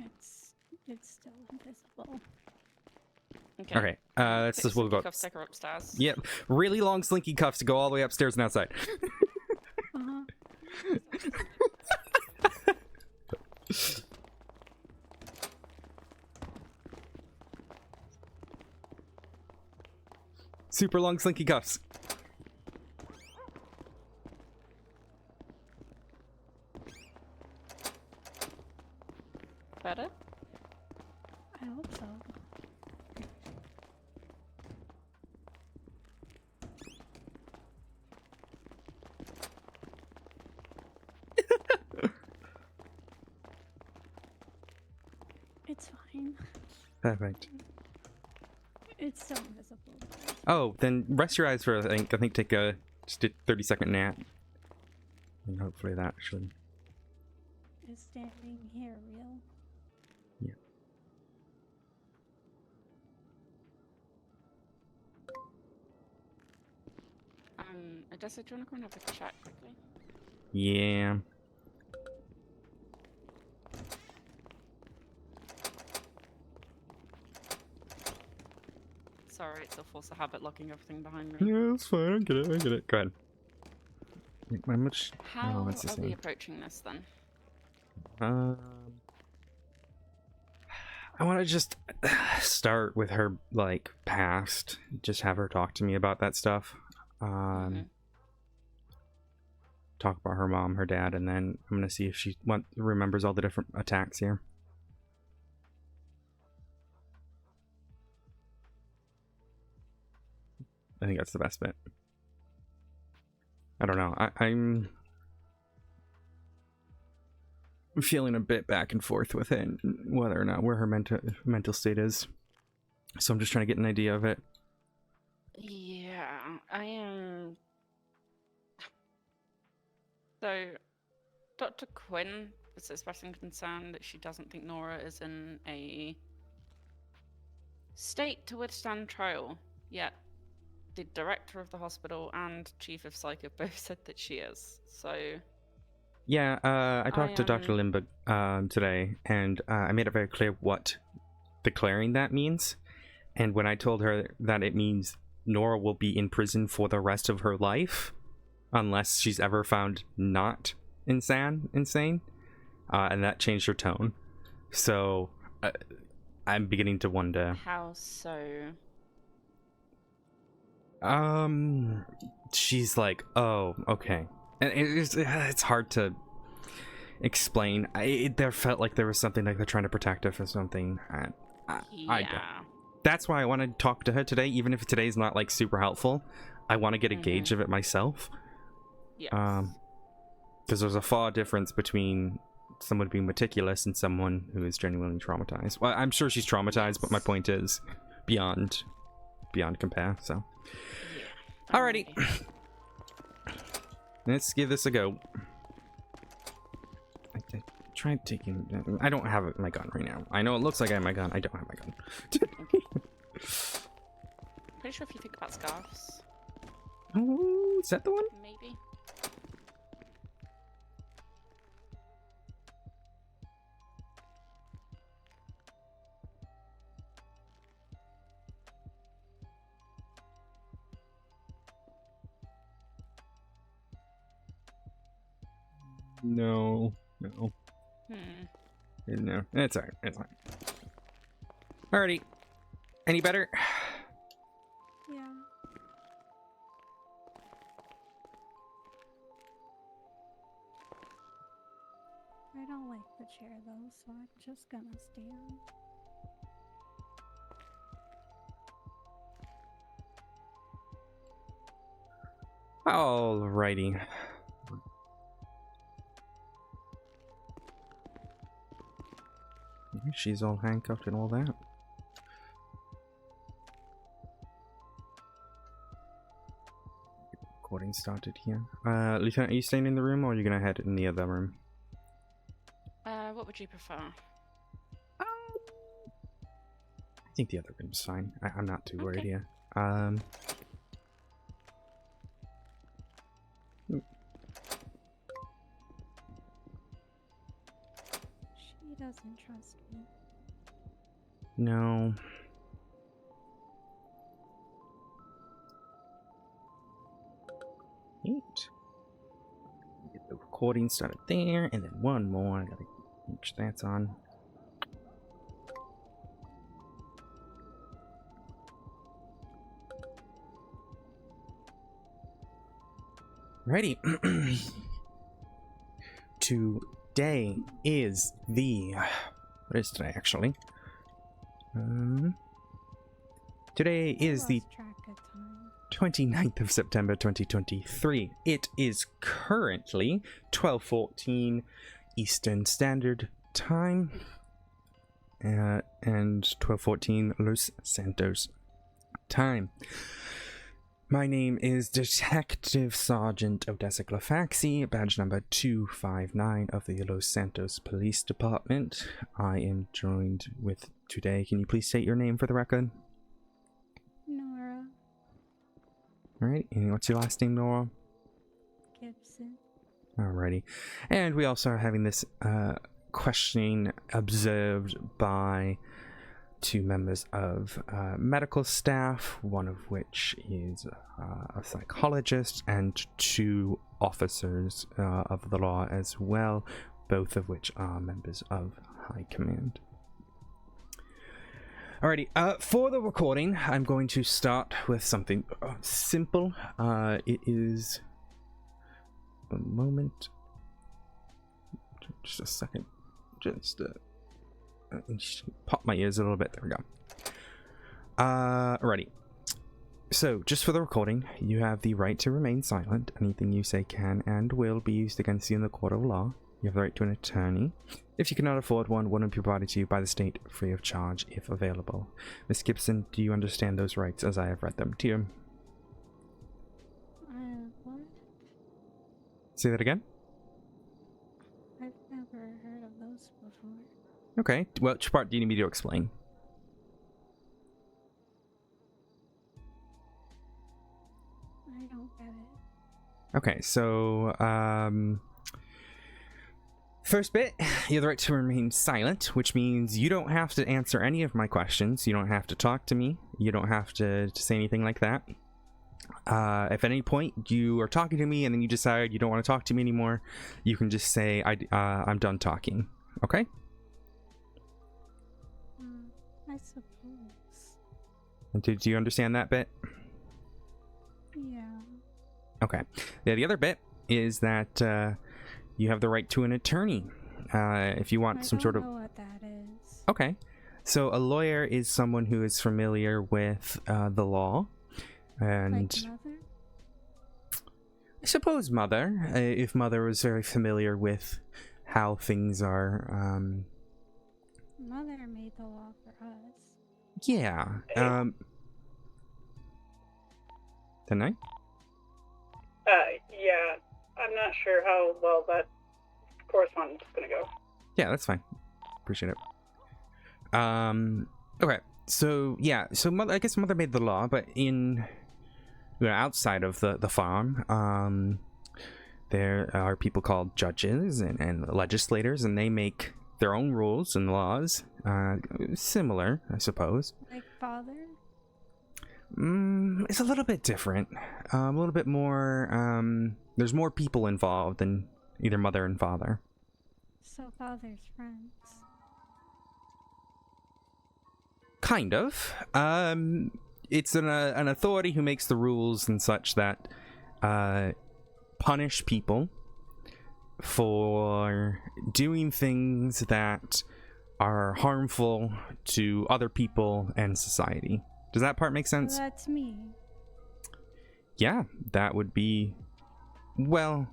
It's still invisible. Okay, let's just, we'll go. Cuffs take her upstairs. Yep, really long slinky cuffs to go all the way upstairs and outside. Super long slinky cuffs. Better? I hope so. It's fine. Perfect. It's still invisible. Oh, then rest your eyes for I think take a just a 30-second nap. And hopefully that should. Is standing here real? Yeah. Odessa, do you want to go and have a chat quickly? Yeah. Sorry, it's a force of habit locking everything behind me. Yeah, it's fine. I get it. I get it. Go ahead. How much? How what's this are we thing? approaching this then? I want to just start with her like past. Just have her talk to me about that stuff. Talk about her mom, her dad, and then I'm gonna see if she remembers all the different attacks here. I think that's the best bet. I don't know. feeling a bit back and forth with it, whether or not where her mental state is. So I'm just trying to get an idea of it. Yeah, I am. So, Dr. Quinn is expressing concern that she doesn't think Nora is in a state to withstand trial. Yet, the director of the hospital and chief of psych have both said that she is. So. Yeah, I talked to Dr. Limburg today, and I made it very clear what declaring that means. And when I told her that it means Nora will be in prison for the rest of her life, unless she's ever found not insane, and that changed her tone. So I'm beginning to wonder. How so? She's like, oh, okay. And it's hard to explain. There felt like there was something like they're trying to protect her for something. That's why I want to talk to her today, even if today's not like super helpful. I want to get a gauge of it myself. Yes. Because there's a far difference between someone being meticulous and someone who is genuinely traumatized. Well, I'm sure she's traumatized, but my point is beyond compare. So, yeah. Alrighty. Let's give this a go. Try taking. I don't have my gun right now. I know it looks like I have my gun. I don't have my gun. Pretty sure if you think about scarves. Oh, is that the one? Maybe. No. No, it's alright. It's fine. Alrighty. Any better? Yeah. I don't like the chair though, so I'm just gonna stand. Alrighty. She's all handcuffed and all that. Recording started here. Lieutenant, are you staying in the room or are you gonna head in the other room? What would you prefer? I think the other room's fine. I'm not too worried here. She doesn't trust me. No. Neat. Get the recording started there, and then one more. I gotta make sure that's on. Righty. Today is the... What is today, actually? Today is the 29th of September 2023. It is currently 12:14 Eastern Standard Time and 12:14 Los Santos time. My name is Detective Sergeant Odessa Glafx, badge number 259 of the Los Santos Police Department. I am joined with today. Can you please state your name for the record? Nora Alright, and what's your last name, Nora? Gibson. Alrighty. And we also are having this questioning observed by two members of medical staff, one of which is a psychologist, and two officers of the law as well, both of which are members of High Command. Alrighty, for the recording, I'm going to start with something simple. It is... a moment. Just a second. Just pop my ears a little bit. There we go. Alrighty. So, just for the recording, you have the right to remain silent. Anything you say can and will be used against you in the court of law. You have the right to an attorney. If you cannot afford one, one will be provided to you by the state free of charge if available. Miss Gibson, do you understand those rights as I have read them to you? What? Say that again? I've never heard of those before. Okay, well, which part do you need me to explain? I don't get it. Okay, so, first bit, you have the right to remain silent, which means you don't have to answer any of my questions. You don't have to talk to me. You don't have to say anything like that. If at any point you are talking to me and then you decide you don't want to talk to me anymore, you can just say, I'm done talking. Okay? I suppose. And do you understand that bit? Yeah. Okay. Yeah, the other bit is that you have the right to an attorney. If you want some sort of... I don't know what that is. Okay. So a lawyer is someone who is familiar with the law. And Like mother? I suppose mother, if mother was very familiar with how things are. Mother made the law for us. Yeah. Didn't I? Yeah. I'm not sure how well that correspondence is gonna go. Yeah, that's fine. Appreciate it. Okay. So yeah. So mother, I guess mother made the law, but in outside of the farm, there are people called judges and legislators, and they make their own rules and laws. Similar, I suppose. Like father? It's a little bit different. A little bit more. There's more people involved than either mother and father. So father's friends. Kind of. It's an authority who makes the rules and such that punish people for doing things that are harmful to other people and society. Does that part make sense? So that's me. Yeah, that would be... Well,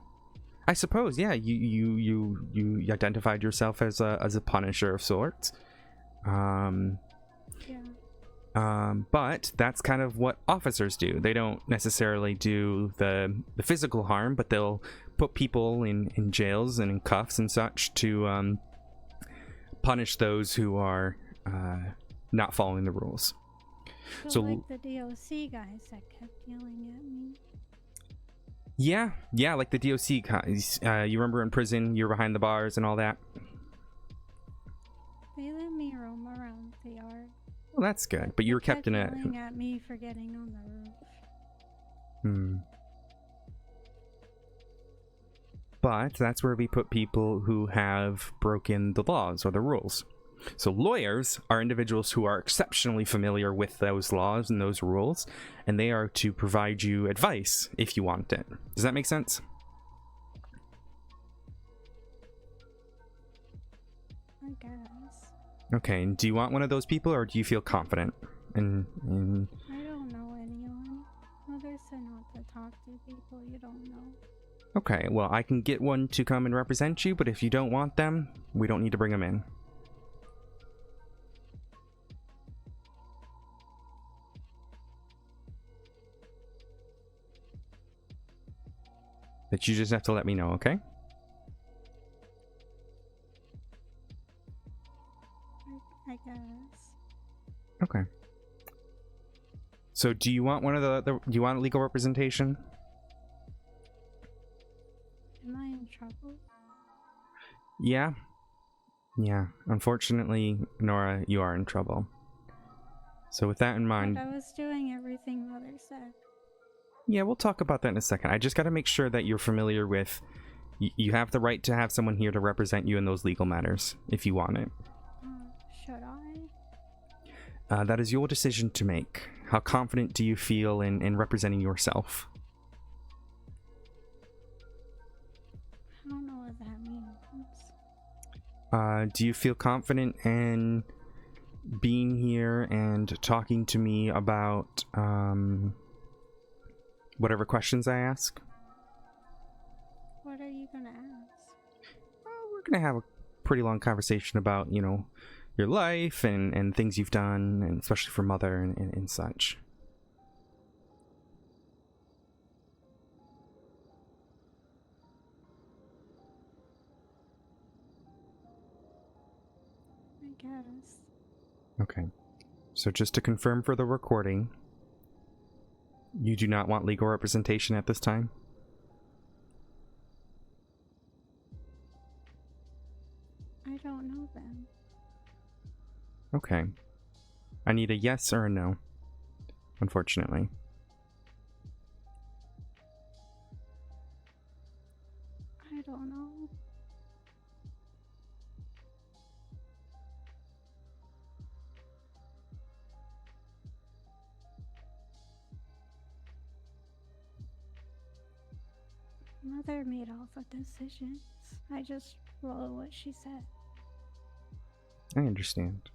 I suppose, yeah, you identified yourself as a punisher of sorts. Yeah. But that's kind of what officers do. They don't necessarily do the physical harm, but they'll put people in jails and in cuffs and such to punish those who are not following the rules. So like the DOC guys that kept yelling at me. Yeah, like the DOC guys. You remember in prison, you're behind the bars and all that? They let me roam around the yard. Well, that's good, but you were kept in a... yelling at me for getting on the roof. But that's where we put people who have broken the laws or the rules. So lawyers are individuals who are exceptionally familiar with those laws and those rules, and they are to provide you advice if you want it. Does that make sense? I guess. Okay, and do you want one of those people, or do you feel confident in... I don't know anyone. Mother said not to talk to people you don't know. Okay, well, I can get one to come and represent you, but if you don't want them, we don't need to bring them in. But you just have to let me know, okay? I guess. Okay. So do you want one of do you want legal representation? Am I in trouble? Yeah. Yeah. Unfortunately, Nora, you are in trouble. So with that in mind... But I was doing everything Mother said. Yeah, we'll talk about that in a second. I just got to make sure that you're familiar with... You have the right to have someone here to represent you in those legal matters, if you want it. Should I? That is your decision to make. How confident do you feel in representing yourself? I don't know what that means. Do you feel confident in being here and talking to me about whatever questions I ask? What are you gonna ask? gonna have a pretty long conversation about, you know, your life and things you've done, and especially for Mother and such. I guess. Okay. So just to confirm for the recording, you do not want legal representation at this time? I don't know them. Okay. I need a yes or a no, unfortunately. I don't know. Mother made all the decisions. I just follow what she said. I understand.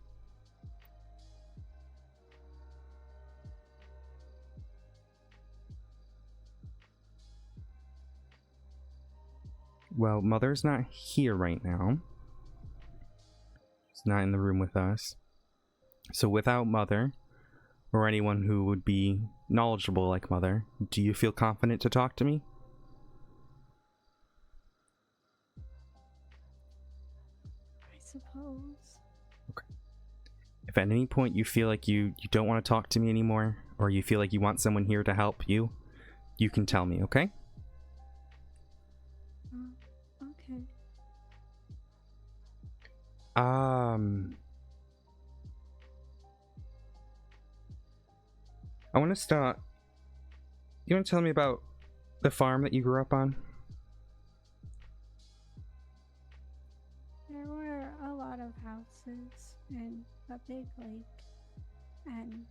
Well, Mother's not here right now. She's not in the room with us. So without Mother, or anyone who would be knowledgeable like Mother, do you feel confident to talk to me? I suppose. If at any point you feel like you don't want to talk to me anymore, or you feel like you want someone here to help you, you can tell me, okay? Okay. I want to start... You want to tell me about the farm that you grew up on? There were a lot of houses and a big lake, and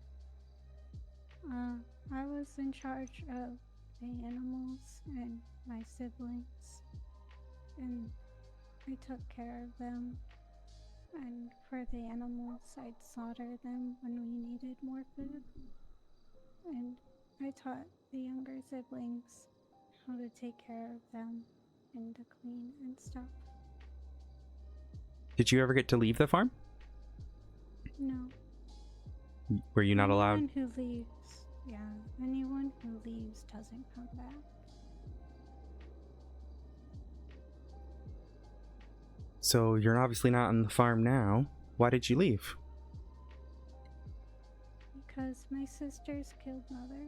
I was in charge of the animals and my siblings, and I took care of them, and for the animals I'd slaughter them when we needed more food, and I taught the younger siblings how to take care of them and to clean and stuff. Did you ever get to leave the farm? No. Were you not allowed? Anyone who leaves, yeah, anyone who leaves doesn't come back. So you're obviously not on the farm now. Why did you leave? Because my sisters killed Mother.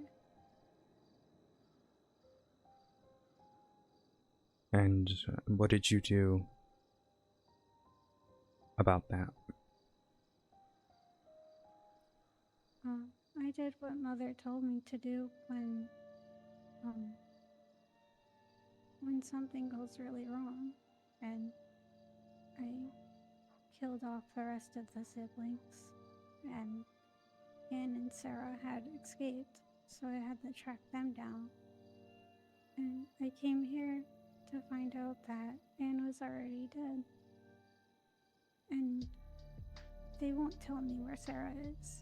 And what did you do about that? I did what Mother told me to do when something goes really wrong, and I killed off the rest of the siblings, and Anne and Sarah had escaped, so I had to track them down. And I came here to find out that Anne was already dead. And they won't tell me where Sarah is.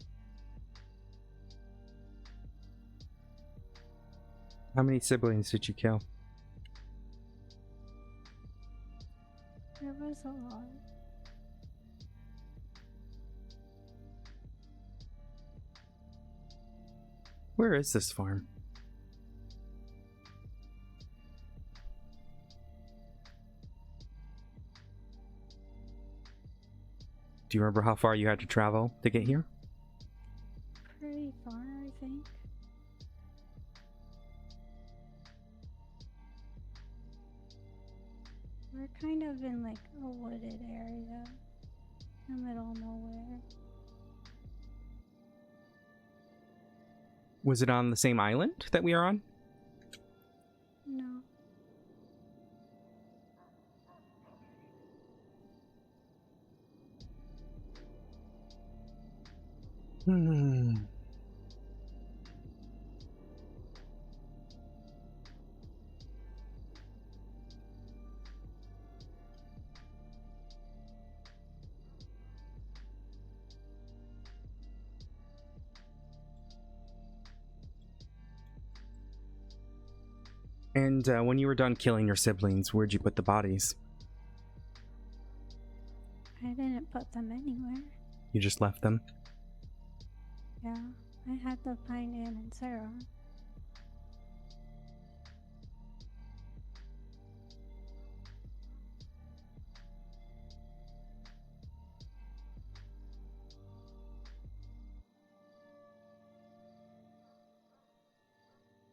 How many siblings did you kill? There was a lot. Where is this farm? Do you remember how far you had to travel to get here? Pretty far, I think. We're kind of in like a wooded area, in the middle of nowhere. Was it on the same island that we are on? No. And when you were done killing your siblings, where'd you put the bodies? You just left them? Yeah, I had to find Anne and Sarah.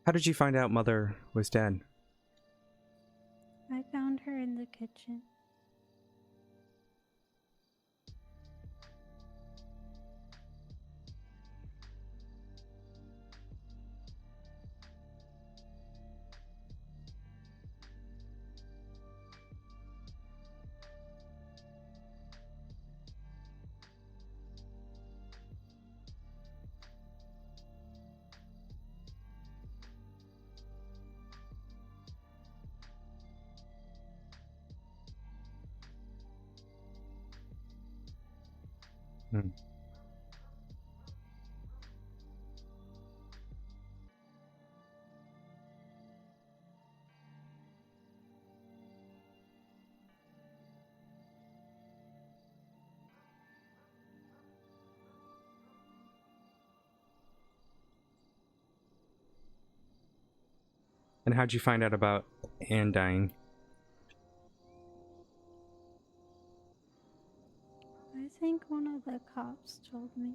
How did you find out Mother was dead? I found her in the kitchen. Hmm. And how'd you find out about Anne dying? I think one of the cops told me.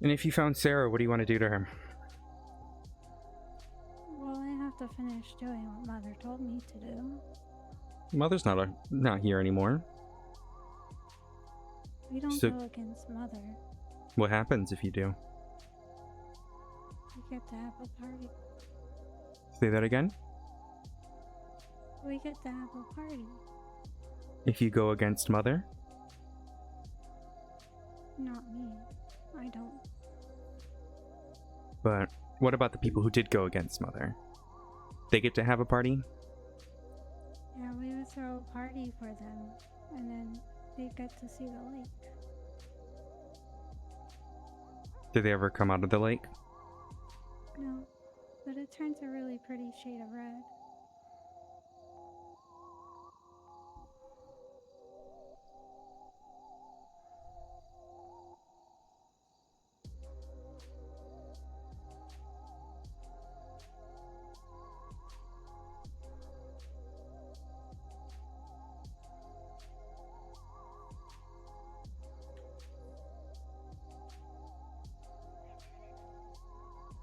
And if you found Sarah, what do you want to do to her? Well, I have to finish doing what Mother told me to do. Mother's not here anymore. We don't So- go against Mother. What happens if you do? We get to have a party. Say that again? We get to have a party. If you go against Mother? Not me. I don't. But what about the people who did go against Mother? They get to have a party? Yeah, we would throw a party for them, and then they get to see the lake. Did they ever come out of the lake? No, but it turns a really pretty shade of red.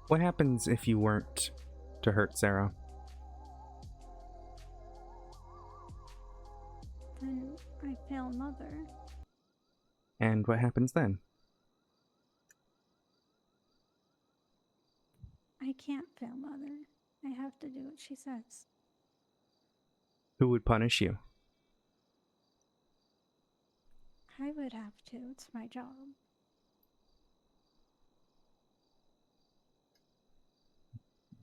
What happens if you weren't to hurt Sarah? Then I fail Mother. And what happens then? I can't fail Mother. I have to do what she says. Who would punish you? I would have to. It's my job.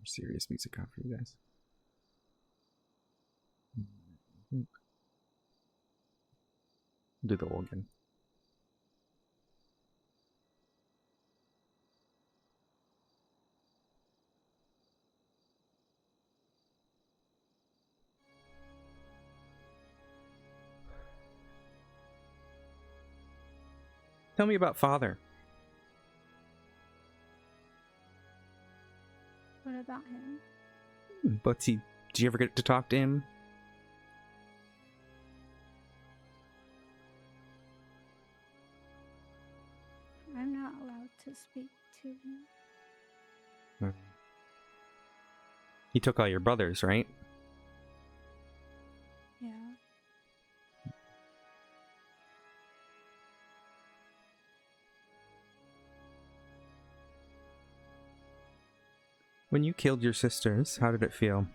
Serious music on for you guys. Do the organ. Tell me about Father. What about him? Did you ever get to talk to him? I'm not allowed to speak to him. He took all your brothers, right? Yeah. When you killed your sisters, how did it feel?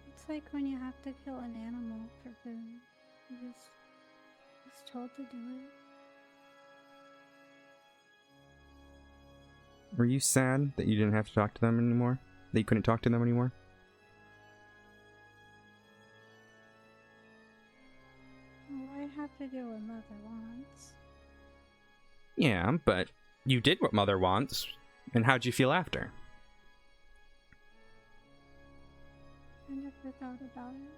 It's like when you have to kill an animal for food. You just was told to do it. Were you sad that you didn't have to talk to them anymore? That you couldn't talk to them anymore? Well, I have to do what Mother wants. Yeah, but you did what Mother wants, and how'd you feel after? I never thought about it.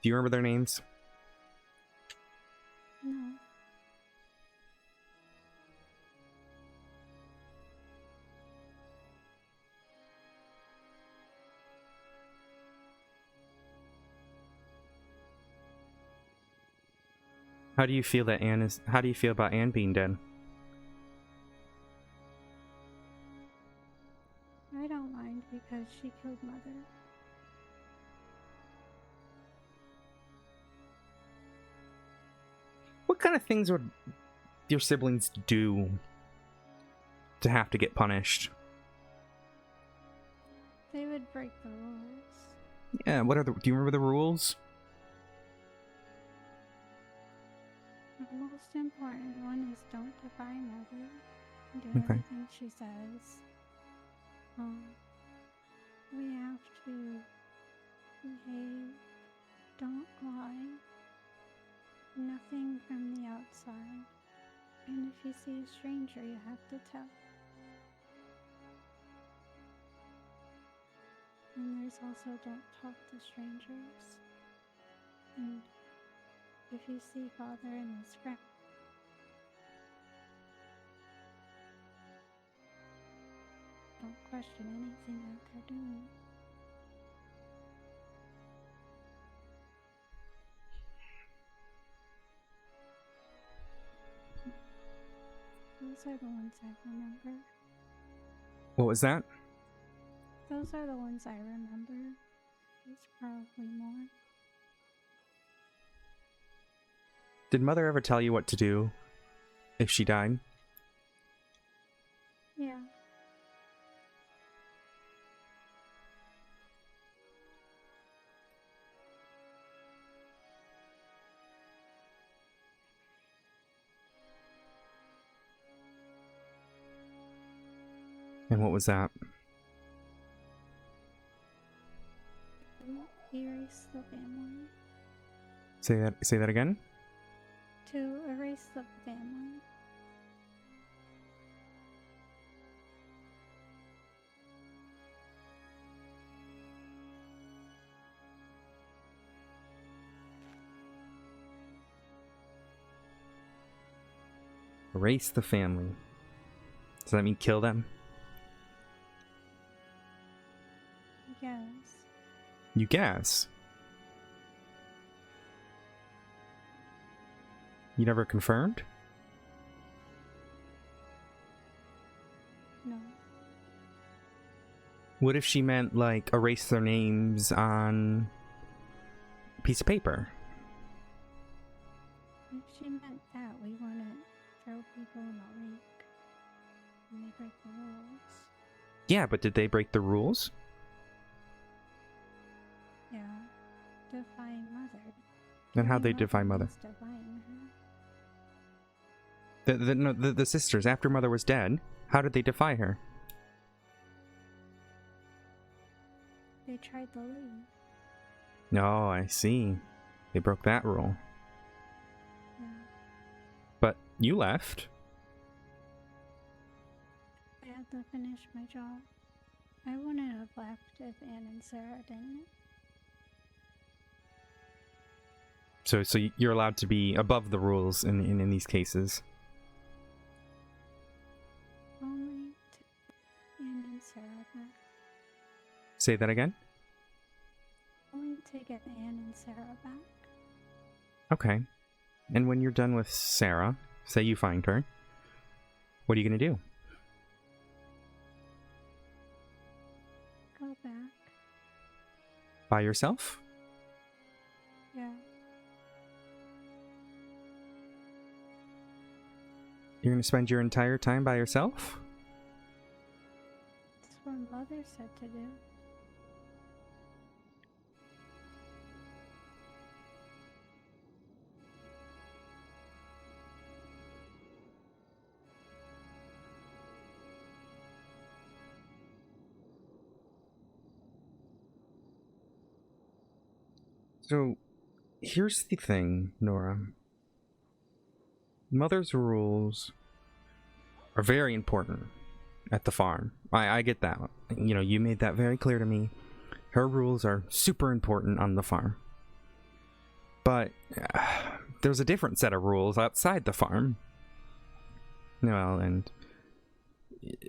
Do you remember their names? No. How do you feel that Anne is? How do you feel about Anne being dead? I don't mind because she killed Mother. What kind of things would your siblings do to have to get punished? They would break the rules. Yeah, what are the? Do you remember the rules? The most important one is don't defy Mother. Do Okay. everything she says. We have to behave. Don't lie. Nothing from the outside. And if you see a stranger, you have to tell. And there's also don't talk to strangers. And if you see Father and his friend, don't question anything that they're doing. Those are the ones I remember. What was that? Those are the ones I remember. There's probably more. Did Mother ever tell you what to do if she died? Yeah. And what was that? Erase the family. Say that again? To erase the family. Erase the family. Does that mean kill them? Yes. You guess. You never confirmed? No. What if she meant, like, erase their names on a piece of paper? If she meant that, we wouldn't throw people in the lake. And they break the rules. Yeah, but did they break the rules? Yeah. Defying Mother. Then how'd they Killing defy Mother? means defying her. The sisters, after Mother was dead, how did they defy her? They tried to leave. Oh, I see. They broke that rule. Yeah. But you left. I had to finish my job. I wouldn't have left if Anne and Sarah didn't. So you're allowed to be above the rules in these cases. Only to Anne and Sarah back. Say that again? Only to get Anne and Sarah back. Okay. And when you're done with Sarah, say you find her, what are you going to do? Go back. By yourself? Yeah. You're going to spend your entire time by yourself? That's what Mother said to do. So, here's the thing, Nora. Mother's rules are very important at the farm. I get that. You know, you made that very clear to me. Her rules are super important on the farm. But there's a different set of rules outside the farm. Well, and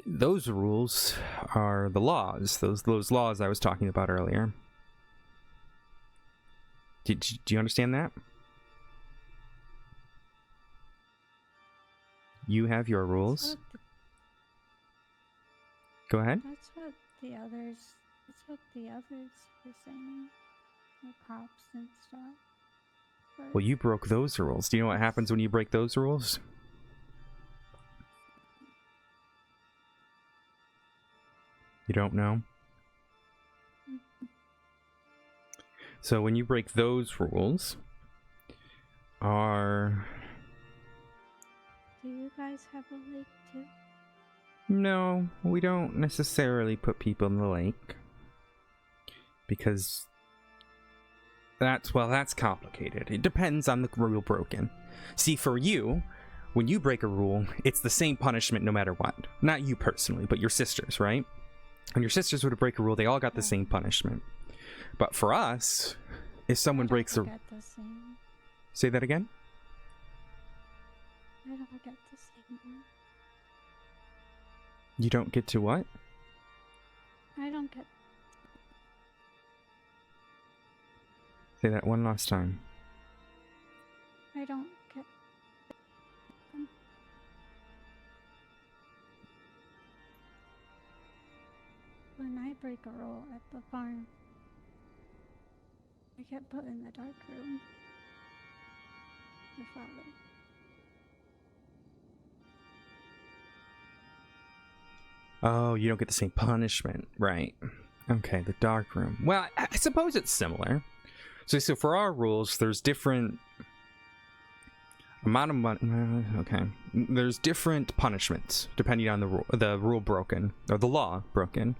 those rules are the laws. Those laws I was talking about earlier. Do you understand that? You have your rules. Go ahead. That's what the others were saying. The cops and stuff. But Well, you broke those rules. Do you know what happens when you break those rules? You don't know? So when you break those rules, do you guys have a lake too? No, we don't necessarily put people in the lake. Because that's complicated. It depends on the rule broken. See, for you, when you break a rule, it's the same punishment no matter what. Not you personally, but your sisters, right? When your sisters were to break a rule, they all got the same punishment. But for us, if someone breaks a... Say that again? I don't get the same one. You don't get to what? I don't get... Say that one last time. I don't get... When I break a rule at the farm, I get put in the dark room. Your father. Oh, you don't get the same punishment. Right. Okay, the dark room. Well, I suppose it's similar. So for our rules, there's different amount of money. Okay. There's different punishments depending on the rule broken, or the law broken.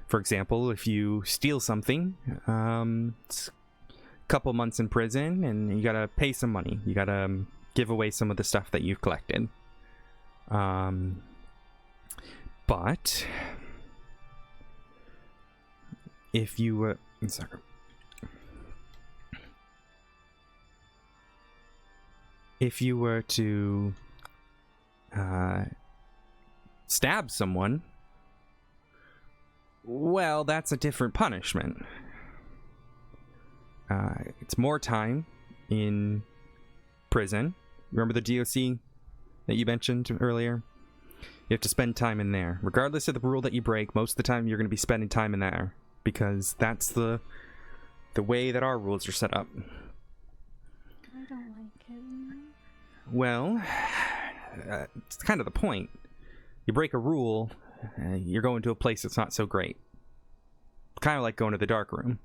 For example, if you steal something, it's a couple months in prison, and you gotta pay some money. You gotta give away some of the stuff that you've collected. But if you were... If you were to stab someone, well, that's a different punishment. It's more time in prison. Remember the DOC that you mentioned earlier? You have to spend time in there. Regardless of the rule that you break, most of the time you're going to be spending time in there. Because that's the way that our rules are set up. I don't like it. Well, it's kind of the point. You break a rule, you're going to a place that's not so great. Kind of like going to the dark room.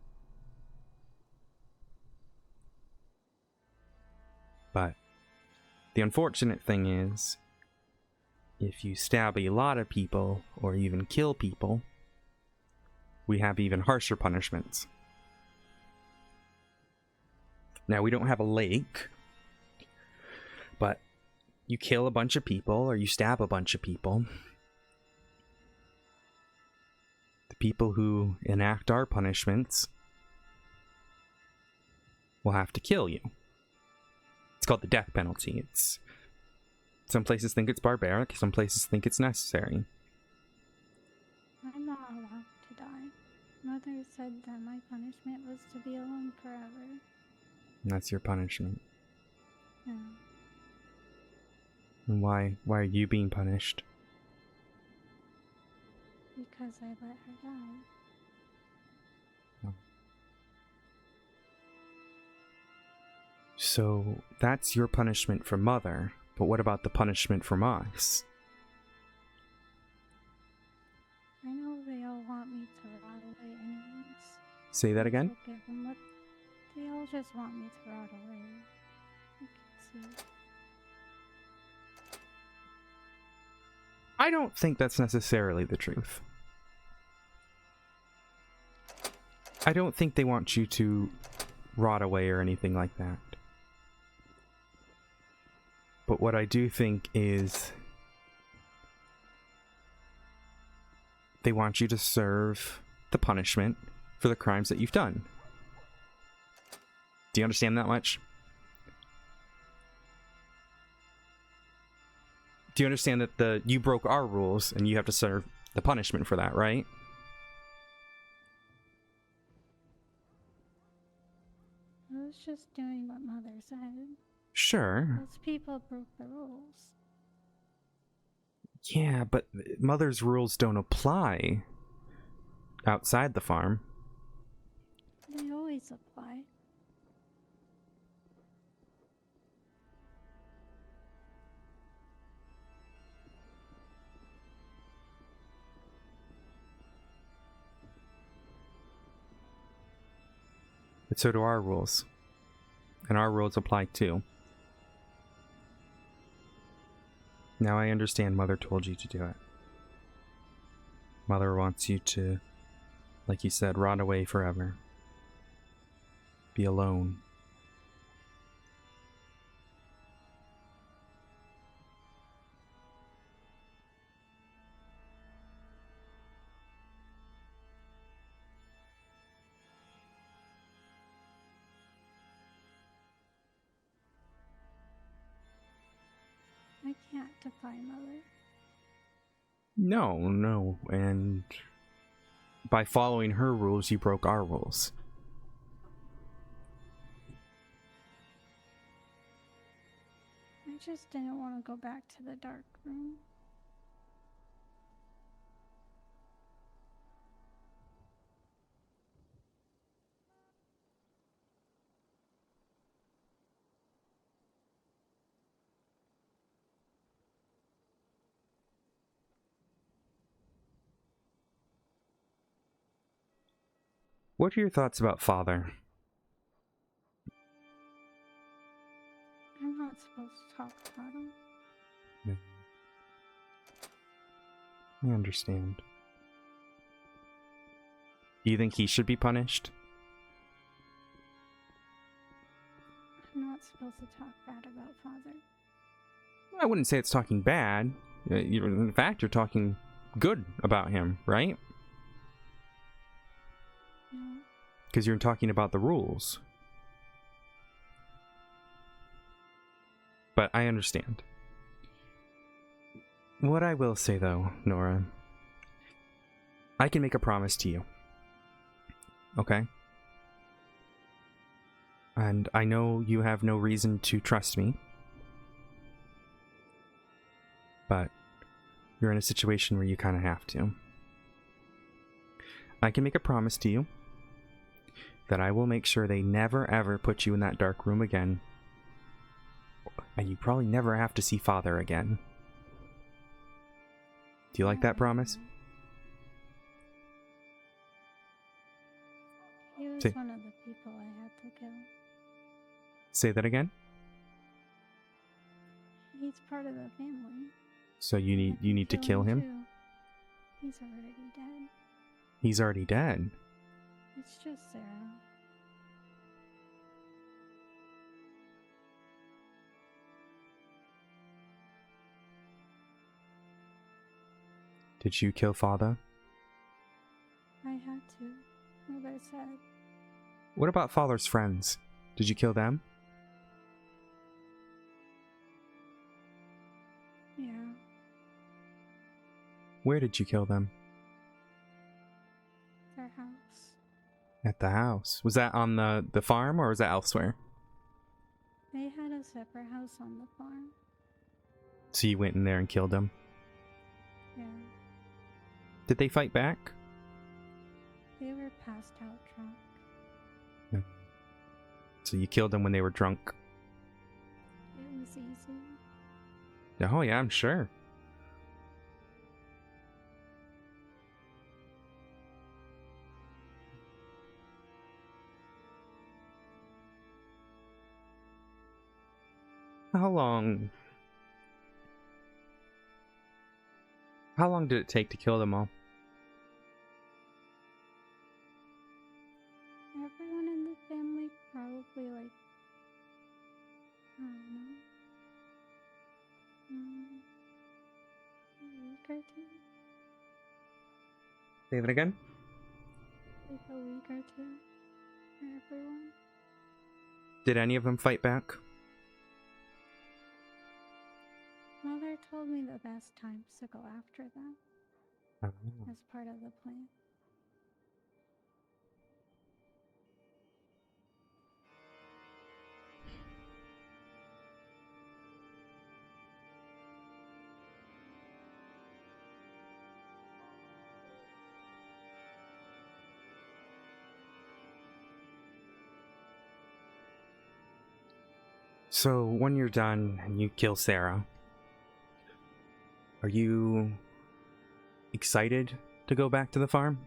But the unfortunate thing is, if you stab a lot of people, or even kill people, we have even harsher punishments. Now, we don't have a lake, but you kill a bunch of people, or you stab a bunch of people. The people who enact our punishments will have to kill you. It's called the death penalty. Some places think it's barbaric, some places think it's necessary. I'm not allowed to die. Mother said that my punishment was to be alone forever. And that's your punishment. Yeah. And why are you being punished? Because I let her die. Oh. So that's your punishment for Mother, but what about the punishment from us? I know they all want me to rot away anyways. Say that again? So give them what they all just want me to rot away. I can see. I don't think that's necessarily the truth. I don't think they want you to rot away or anything like that. But what I do think is they want you to serve the punishment for the crimes that you've done. Do you understand that much? Do you understand that you broke our rules and you have to serve the punishment for that, right? I was just doing what Mother said. Sure. Those people broke the rules. Yeah, but Mother's rules don't apply outside the farm. They always apply. But so do our rules. And our rules apply too. Now I understand Mother told you to do it. Mother wants you to, like you said, rot away forever. Be alone. I can't defy Mother. No, and by following her rules, you broke our rules. I just didn't want to go back to the dark room. What are your thoughts about Father? I'm not supposed to talk about him. I understand. Do you think he should be punished? I'm not supposed to talk bad about Father. I wouldn't say it's talking bad. In fact, you're talking good about him, right? No. Because you're talking about the rules. But I understand. What I will say though, Nora, I can make a promise to you. Okay? And I know you have no reason to trust me. But you're in a situation where you kind of have to. I can make a promise to you that I will make sure they never ever put you in that dark room again. And you probably never have to see Father again. Do you like that promise? He was Say- one of the people I had to kill. Say that again? He's part of the family. So you need to kill him? Too. He's already dead. He's already dead. It's just Sarah. Did you kill Father? I had to. Mother said. What about Father's friends? Did you kill them? Yeah. Where did you kill them? Their house. At the house. Was that on the farm or was that elsewhere? They had a separate house on the farm. So you went in there and killed them? Yeah. Did they fight back? They were passed out drunk. So you killed them when they were drunk? It was easy. Oh yeah, I'm sure. How long did it take to kill them all? Everyone in the family probably Say that again? Like a week or two for everyone. Did any of them fight back? Mother told me the best times to go after them Oh. as part of the plan. So, when you're done and you kill Sarah, are you excited to go back to the farm?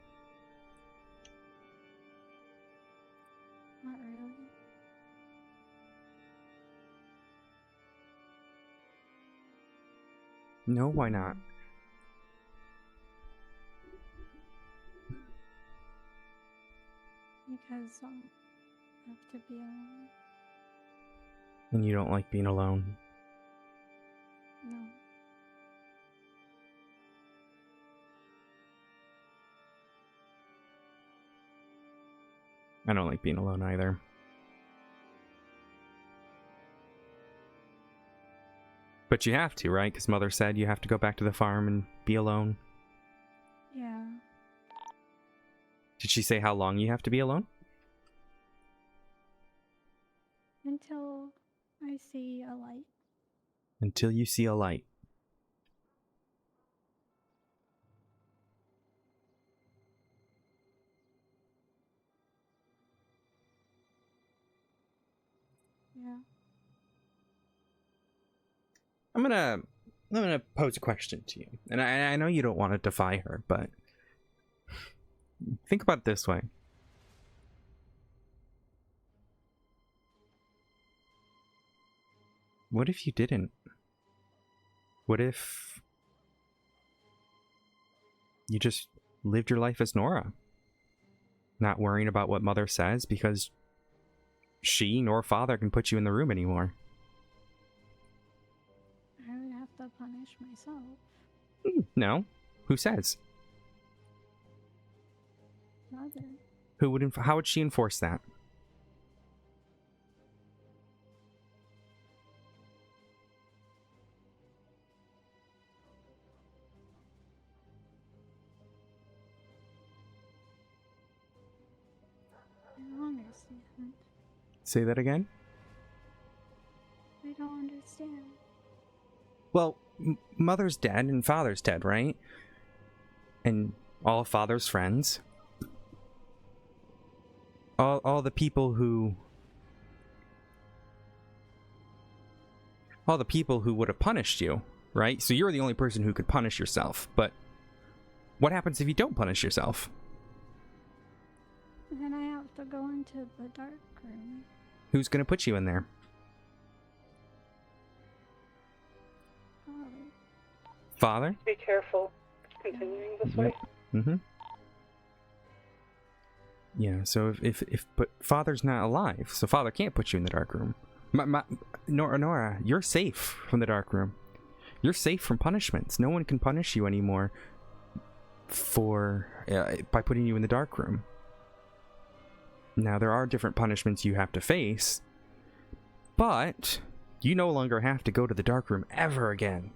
Not really. No, why not? Because I'll have to be alone. And you don't like being alone? No. I don't like being alone either. But you have to, right? Because Mother said you have to go back to the farm and be alone. Yeah. Did she say how long you have to be alone? Until I see a light. Until you see a light. Yeah. I'm gonna pose a question to you. And I know you don't want to defy her, but think about it this way. What if you didn't? What if you just lived your life as Nora? Not worrying about what Mother says because she nor Father can put you in the room anymore. I would have to punish myself. No. Who says? Mother. Who would? How would she enforce that? I don't understand. Say that again? I don't understand. Well, Mother's dead and Father's dead, right? And all of Father's friends. All the people who... All the people who would have punished you, right? So you're the only person who could punish yourself. But what happens if you don't punish yourself? Then I have to go into the dark room. Who's going to put you in there? Father? Be careful. Continuing this way. Mm-hmm. Yeah, so but Father's not alive, so Father can't put you in the dark room. Nora, you're safe from the dark room. You're safe from punishments. No one can punish you anymore by putting you in the dark room. Now, there are different punishments you have to face, but you no longer have to go to the dark room ever again.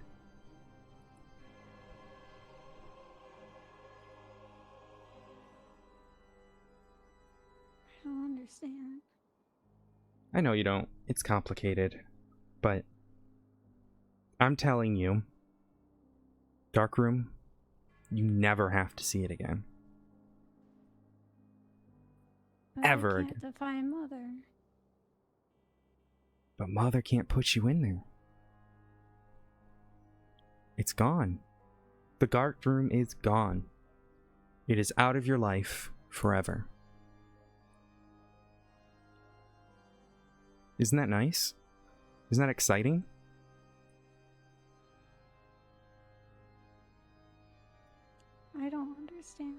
I don't understand. I know you don't. It's complicated. But I'm telling you, dark room, you never have to see it again. But Ever I can't again. defy Mother. But Mother can't put you in there. It's gone. The dark room is gone. It is out of your life forever. Isn't that nice? Isn't that exciting? I don't understand.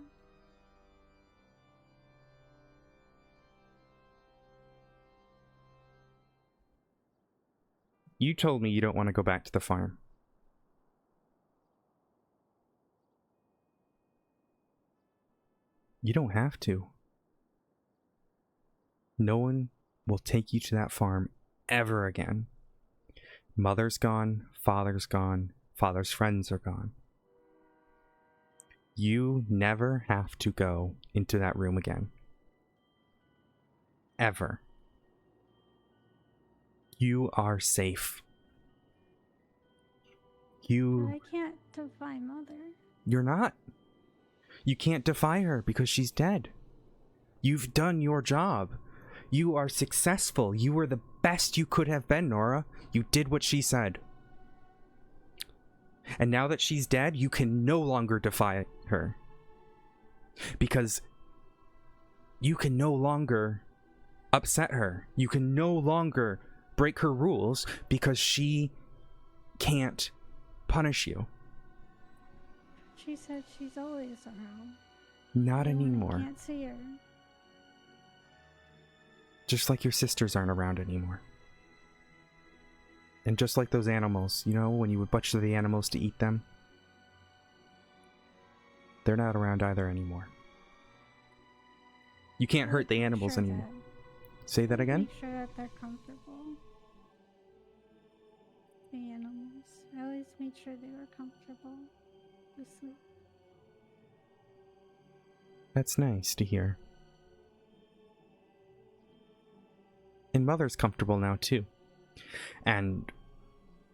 You told me you don't want to go back to the farm. You don't have to. No one will take you to that farm ever again. Mother's gone, father's friends are gone. You never have to go into that room again. Ever. You are safe. But I can't defy Mother. You're not. You can't defy her because she's dead. You've done your job. You are successful. You were the best you could have been, Nora. You did what she said. And now that she's dead, you can no longer defy her. Because you can no longer upset her. You can no longer break her rules because she can't punish you. She said she's always around. Not anymore. I can't see her. Just like your sisters aren't around anymore. And just like those animals, you know, when you would butcher the animals to eat them? They're not around either anymore. You can't hurt the animals anymore. Say that again? Make sure that they're comfortable. The animals. I always made sure they were comfortable to sleep. That's nice to hear. And Mother's comfortable now too. And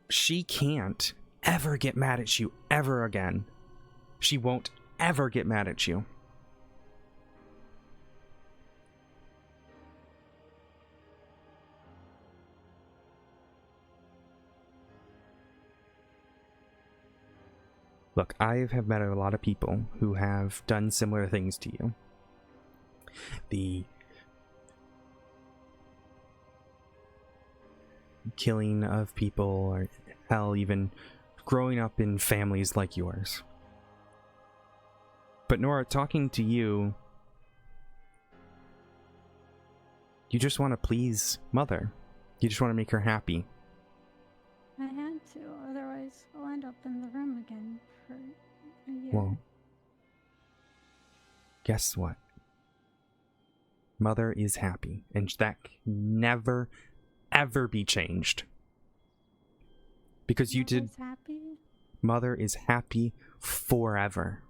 she can't ever get mad at you ever again. She won't ever get mad at you. Look, I have met a lot of people who have done similar things to you. The killing of people, or hell, even growing up in families like yours. But Nora, talking to you, you just want to please Mother. You just want to make her happy. I had to, otherwise I'll end up in the room again for a year. Well, guess what? Mother is happy, and that can never, ever be changed. Because you did. Happy? Mother is happy forever.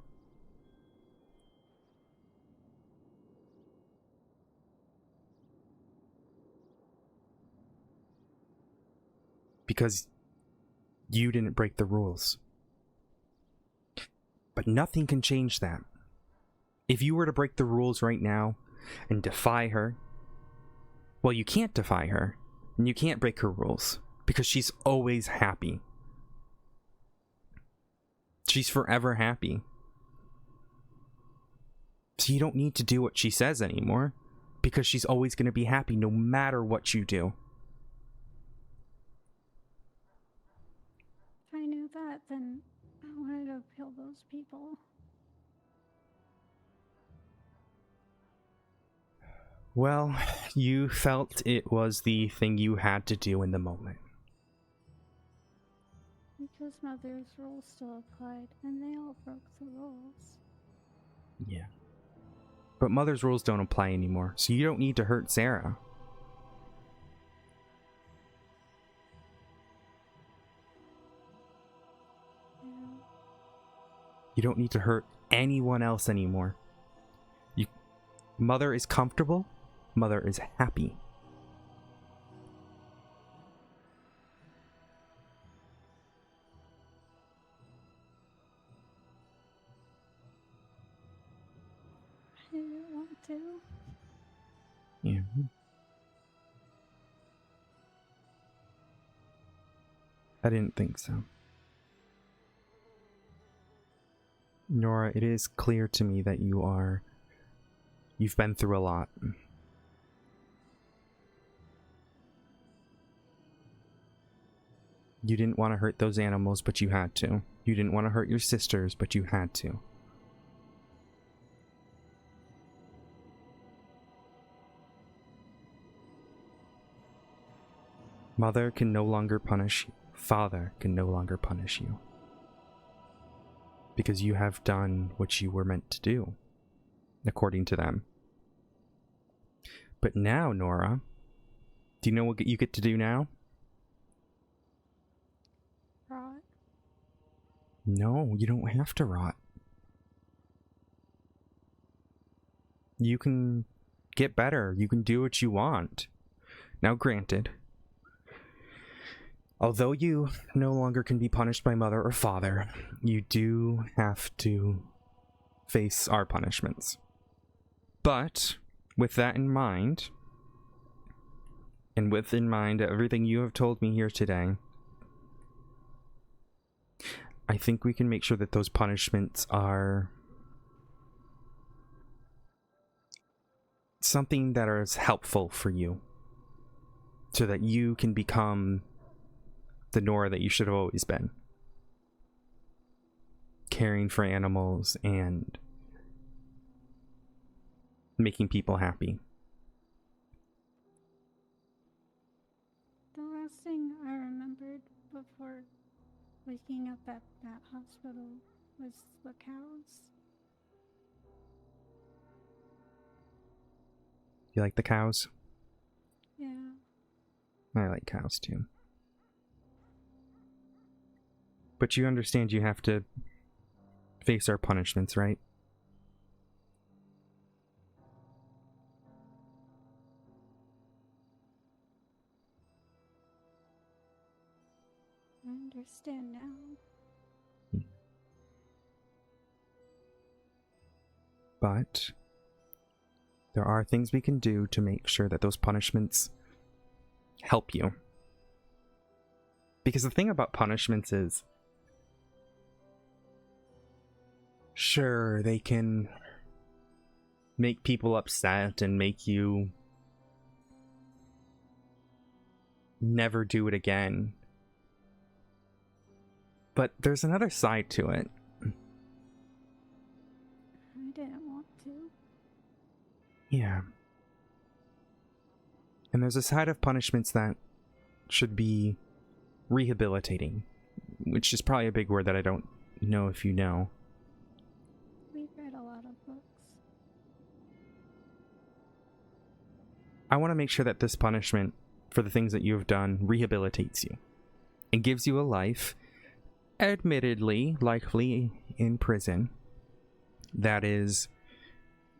Because you didn't break the rules. But nothing can change that. If you were to break the rules right now and defy her, well, you can't defy her, and you can't break her rules, because she's always happy. She's forever happy. So you don't need to do what she says anymore, because she's always going to be happy no matter what you do. If I knew that, then I wanted to kill those people. Well, you felt it was the thing you had to do in the moment. Because Mother's rules still applied, and they all broke the rules. Yeah. But Mother's rules don't apply anymore, so you don't need to hurt Sarah. Yeah. You don't need to hurt anyone else anymore. Mother is comfortable. Mother is happy. I didn't want to. Yeah. I didn't think so. Nora, it is clear to me that you've been through a lot. You didn't want to hurt those animals, but you had to. You didn't want to hurt your sisters, but you had to. Mother can no longer punish you. Father can no longer punish you. Because you have done what you were meant to do. according to them. But now, Nora, do you know what you get to do now? Rot. No, you don't have to rot. You can get better. You can do what you want. Now, granted, although you no longer can be punished by mother or father, you do have to face our punishments. But with that in mind, and with in mind everything you have told me here today, I think we can make sure that those punishments are something that is helpful for you, so that you can become the Nora that you should have always been. Caring for animals and making people happy. The last thing I remembered before waking up at that hospital was the cows. You like the cows? Yeah. I like cows too. But you understand you have to face our punishments, right? I understand now. But there are things we can do to make sure that those punishments help you. Because the thing about punishments is, sure, they can make people upset and make you never do it again. But there's another side to it. I didn't want to. Yeah. And there's a side of punishments that should be rehabilitating, which is probably a big word that I don't know if you know. We've read a lot of books. I want to make sure that this punishment for the things that you have done rehabilitates you and gives you a life, admittedly, likely in prison, that is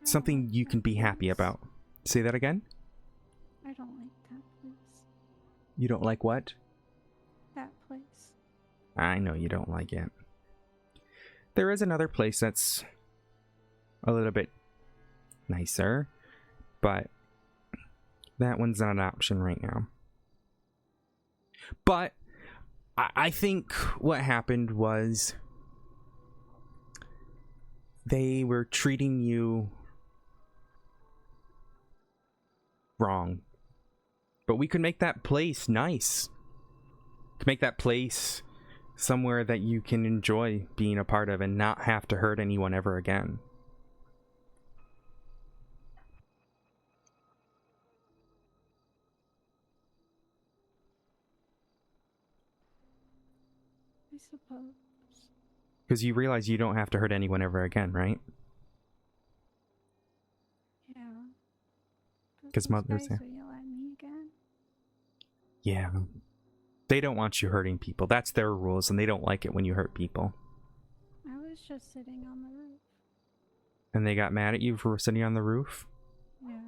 something you can be happy about. Say that again? I don't like that place. You don't like what? That place. I know you don't like it. There is another place that's a little bit nicer, but that one's not an option right now. But I think what happened was they were treating you wrong. But we could make that place nice. Could make that place somewhere that you can enjoy being a part of and not have to hurt anyone ever again. I suppose. Because you realize you don't have to hurt anyone ever again, right? Yeah. Because mother's there. Will yell at me again? Yeah. They don't want you hurting people. That's their rules, and they don't like it when you hurt people. I was just sitting on the roof. And they got mad at you for sitting on the roof? Yeah.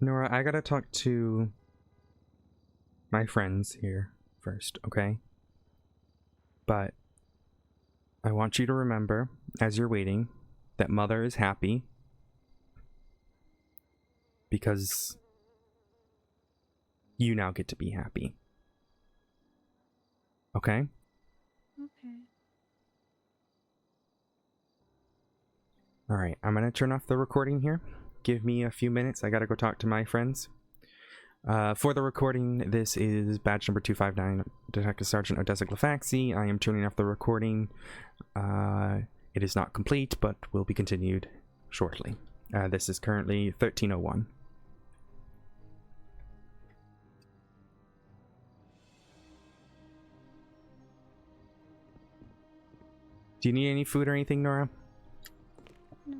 Nora, I gotta talk to my friends here first, okay? But I want you to remember, as you're waiting, that Mother is happy because you now get to be happy. Okay? Okay. Alright, I'm gonna turn off the recording here. Give me a few minutes. I gotta go talk to my friends. For the recording, this is badge number 259, Detective Sergeant Odessa Glafx. I am turning off the recording. It is not complete, but will be continued shortly. This is currently 1301. Do you need any food or anything, Nora? No.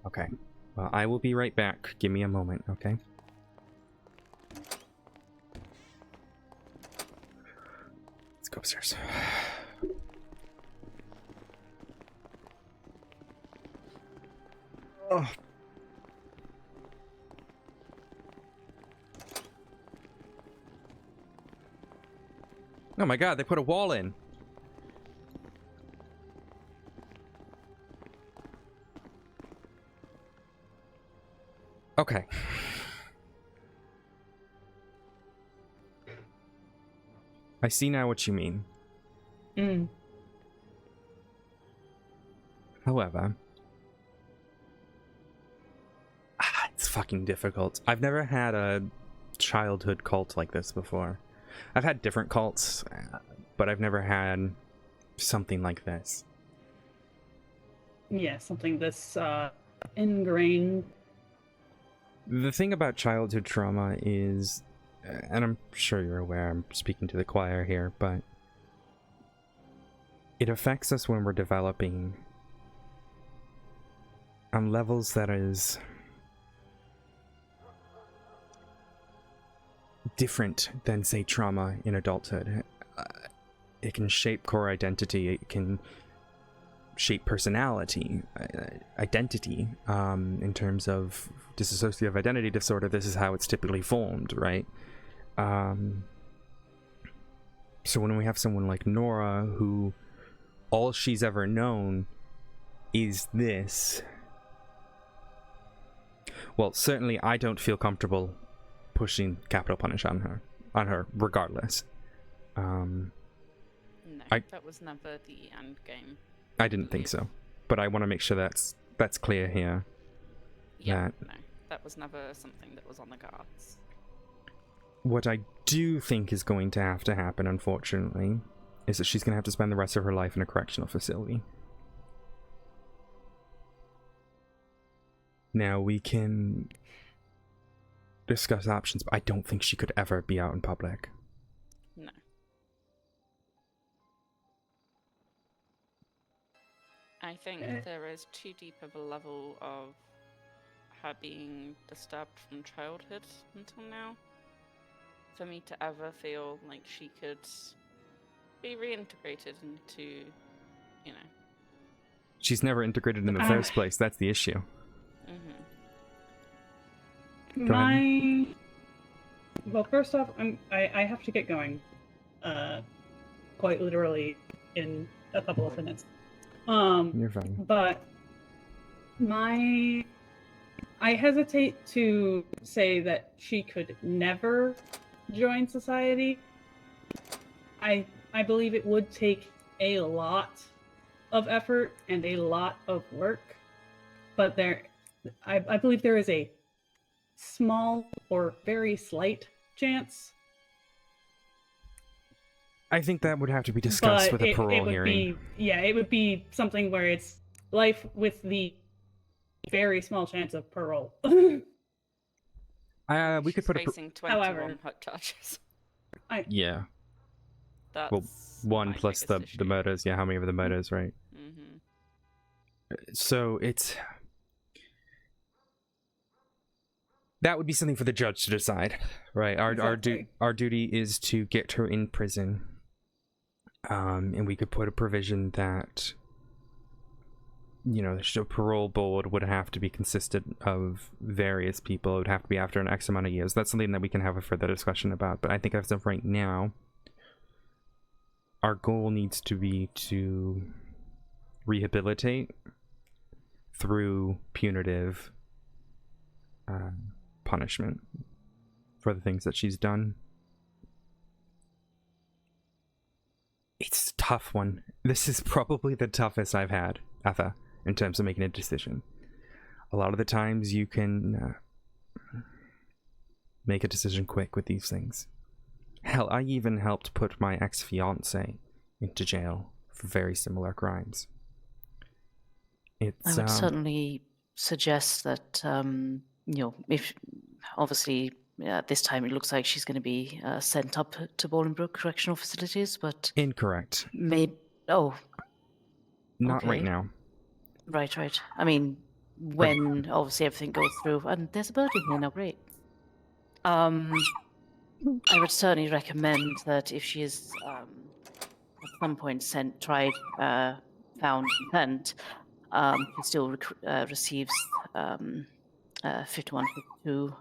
Okay. Well, I will be right back. Give me a moment, okay? Let's go upstairs. Oh. Oh my god, they put a wall in. Okay. I see now what you mean. However, it's fucking difficult. I've never had a childhood cult like this before. I've had different cults, but I've never had something like this. Yeah, something this ingrained. The thing about childhood trauma is, and I'm sure you're aware, I'm speaking to the choir here, but it affects us when we're developing on levels that is different than, say, trauma in adulthood. It can shape core identity, it can shape personality, identity, in terms of dissociative identity disorder. This is how it's typically formed, right? So when we have someone like Nora, who all she's ever known is this, well, certainly I don't feel comfortable pushing capital punish on her regardless. No, that was never the end game. I didn't think so, but I want to make sure that's clear here. Yeah, no, that was never something that was on the cards. What I do think is going to have to happen, unfortunately, is that she's going to have to spend the rest of her life in a correctional facility. Now, we can discuss options, but I don't think she could ever be out in public. No. I think there is too deep of a level of her being disturbed from childhood until now for me to ever feel like she could be reintegrated into, you know. She's never integrated in the first place. That's the issue. Well, first off, I have to get going. Quite literally in a couple of minutes. You're fine. But I hesitate to say that she could never join society. I believe it would take a lot of effort and a lot of work, but I believe there is a small or very slight chance. I think that would have to be discussed with a parole hearing. It would be something where it's life with the very small chance of parole. We could put facing 21 hot charges. Yeah. That's well, one plus the murders. Yeah, how many of the murders, right? So it's... that would be something for the judge to decide, right? Our duty is to get her in prison. And we could put a provision that, you know, the parole board would have to be consisted of various people. It would have to be after an X amount of years. That's something that we can have a further discussion about. But I think as of right now, our goal needs to be to rehabilitate through punitive punishment for the things that she's done. It's tough one. This is probably the toughest I've had ever in terms of making a decision. A lot of the times you can make a decision quick with these things. Hell, I even helped put my ex-fiance into jail for very similar crimes. I would certainly suggest that, if obviously this time it looks like she's going to be sent up to Bolingbroke Correctional Facilities, but incorrect. Maybe. Oh. Not right now. Right. I mean, when obviously everything goes through, and there's a bird in here now. Great. I would certainly recommend that if she is at some point found consent, she still receives 5152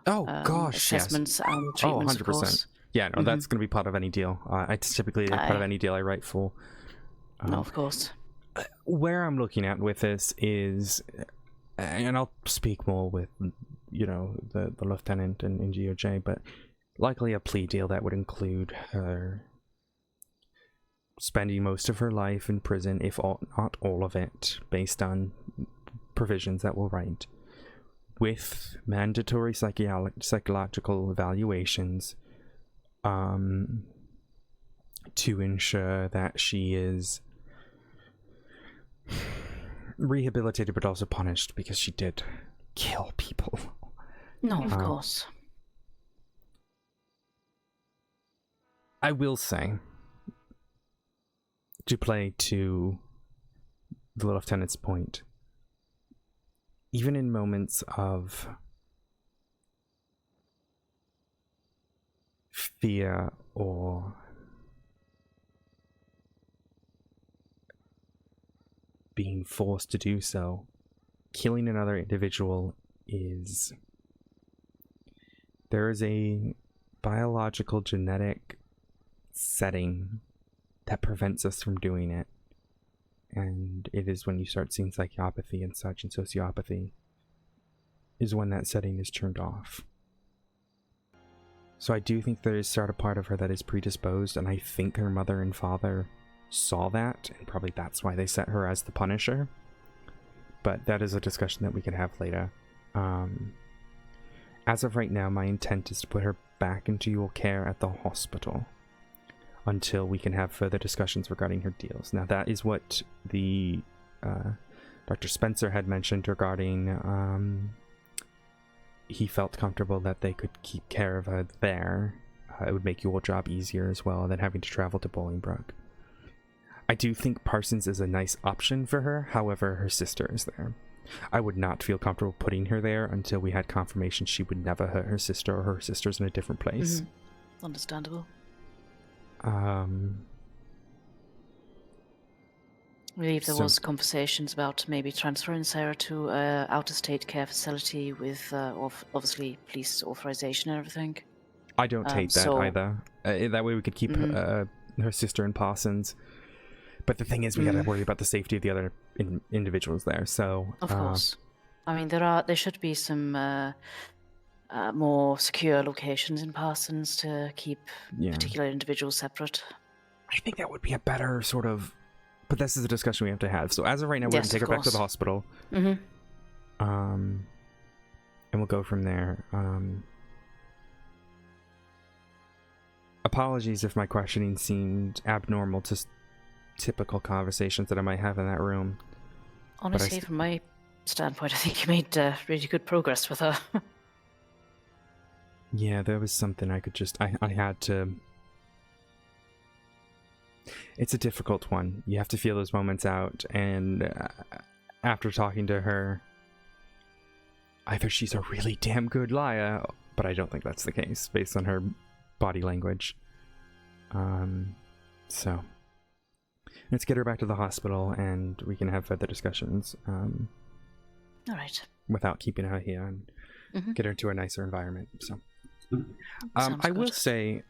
assessments and treatments, of course. Yeah, no, that's going to be part of any deal. It's typically part of any deal I write for. No, of course. Where I'm looking at with this is, and I'll speak more with, the lieutenant and GOJ, but likely a plea deal that would include her spending most of her life in prison, if not all of it, based on provisions that we'll write, with mandatory psychological evaluations to ensure that she is rehabilitated but also punished because she did kill people. No, of course. I will say, to play to the lieutenant's point, even in moments of fear or being forced to do so, killing another individual there is a biological genetic setting that prevents us from doing it, and it is when you start seeing psychopathy and such, and sociopathy is when that setting is turned off. So I do think there is a part of her that is predisposed, and I think her mother and father saw that, and probably that's why they set her as the Punisher. But that is a discussion that we can have later. As of right now, my intent is to put her back into your care at the hospital until we can have further discussions regarding her deals. Now, that is what the Dr. Spencer had mentioned regarding he felt comfortable that they could keep care of her there. It would make your job easier as well than having to travel to Bolingbroke. I do think Parsons is a nice option for her, however, her sister is there. I would not feel comfortable putting her there until we had confirmation she would never hurt her sister, or her sister's in a different place. Mm-hmm. Understandable. I believe there was conversations about maybe transferring Sarah to an out-of-state care facility with obviously police authorization and everything. I don't hate that either. That way we could keep her sister in Parsons. But the thing is, we gotta worry about the safety of the other individuals there. So of course, I mean there should be some more secure locations in Parsons to keep particular individuals separate. I think that would be a better sort of. But this is a discussion we have to have. So as of right now, we're going to take her back to the hospital. Mm-hmm. And we'll go from there. Apologies if my questioning seemed abnormal to typical conversations that I might have in that room. Honestly, from my standpoint, I think you made really good progress with her. Yeah, there was something I could just... I had to... It's a difficult one. You have to feel those moments out, and after talking to her, either she's a really damn good liar, but I don't think that's the case, based on her body language. So, let's get her back to the hospital, and we can have further discussions. All right. Without keeping her here, and get her into a nicer environment, so... I will say,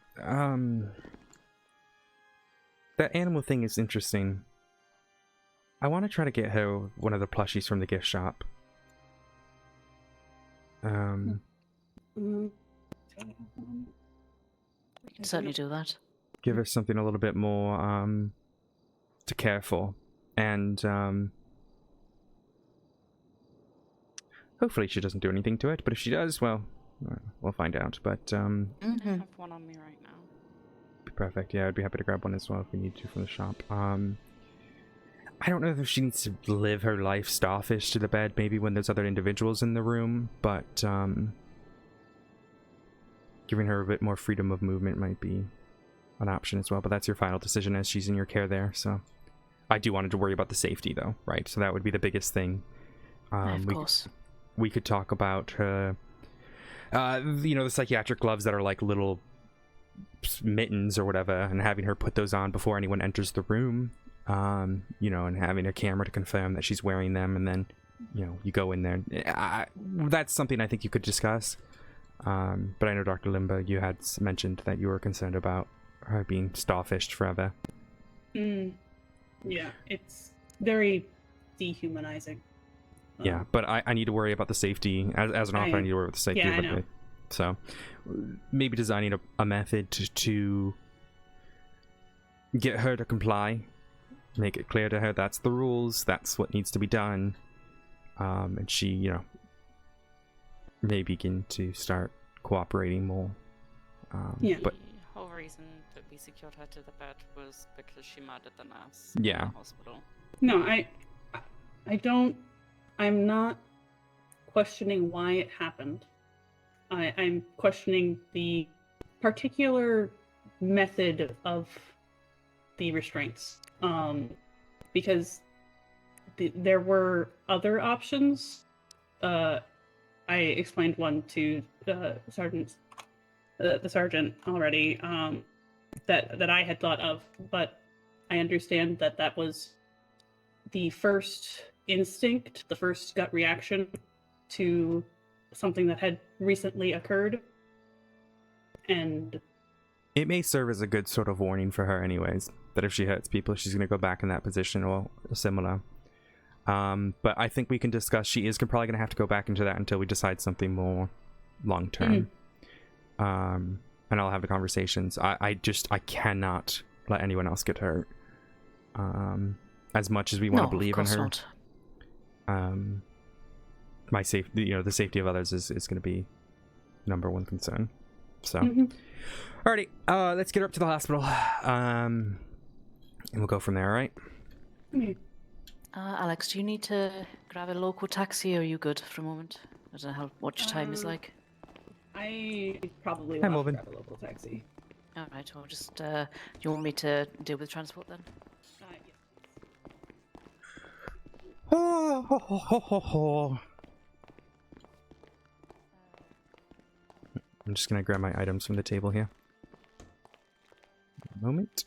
that animal thing is interesting. I want to try to get her one of the plushies from the gift shop. We can certainly do that. Give her something a little bit more to care for, and hopefully she doesn't do anything to it. But if she does, well, we'll find out. But I have one on me right now. Perfect. Yeah, I'd be happy to grab one as well if we need to from the shop. I don't know if she needs to live her life starfish to the bed, maybe when there's other individuals in the room, but giving her a bit more freedom of movement might be an option as well. But that's your final decision as she's in your care there. So I do wanted to worry about the safety though, right? So that would be the biggest thing. Of course. We could talk about her, you know, the psychiatric gloves that are like little mittens or whatever, and having her put those on before anyone enters the room, you know, and having a camera to confirm that she's wearing them, and then, you know, you go in there. That's something I think you could discuss. But I know, Dr. Limba, you had mentioned that you were concerned about her being starfished forever. Yeah, it's very dehumanizing. Yeah, but I need to worry about the safety. As an author, I need to worry about the safety of it. So maybe designing a method to get her to comply, make it clear to her that's the rules, that's what needs to be done, and she, you know, may begin to start cooperating more. But the whole reason that we secured her to the bed was because she murdered the nurse in the hospital. No, I'm not questioning why it happened. I'm questioning the particular method of the restraints, because there were other options. I explained one to the sergeant already, that I had thought of, but I understand that that was the first instinct, the first gut reaction to something that had recently occurred, and it may serve as a good sort of warning for her anyways, that if she hurts people, she's going to go back in that position or similar. But I think we can discuss, she is probably going to have to go back into that until we decide something more long-term. And I'll have the conversations. I cannot let anyone else get hurt. As much as we want to believe in her. Not. My safety, you know, the safety of others is going to be number one concern. So, alrighty, let's get her up to the hospital, and we'll go from there. All right. Alex, do you need to grab a local taxi, or are you good for a moment? I don't know what your time is like. I probably will grab a local taxi. All right, well, just do you want me to deal with transport then? I'm just gonna grab my items from the table here. A moment.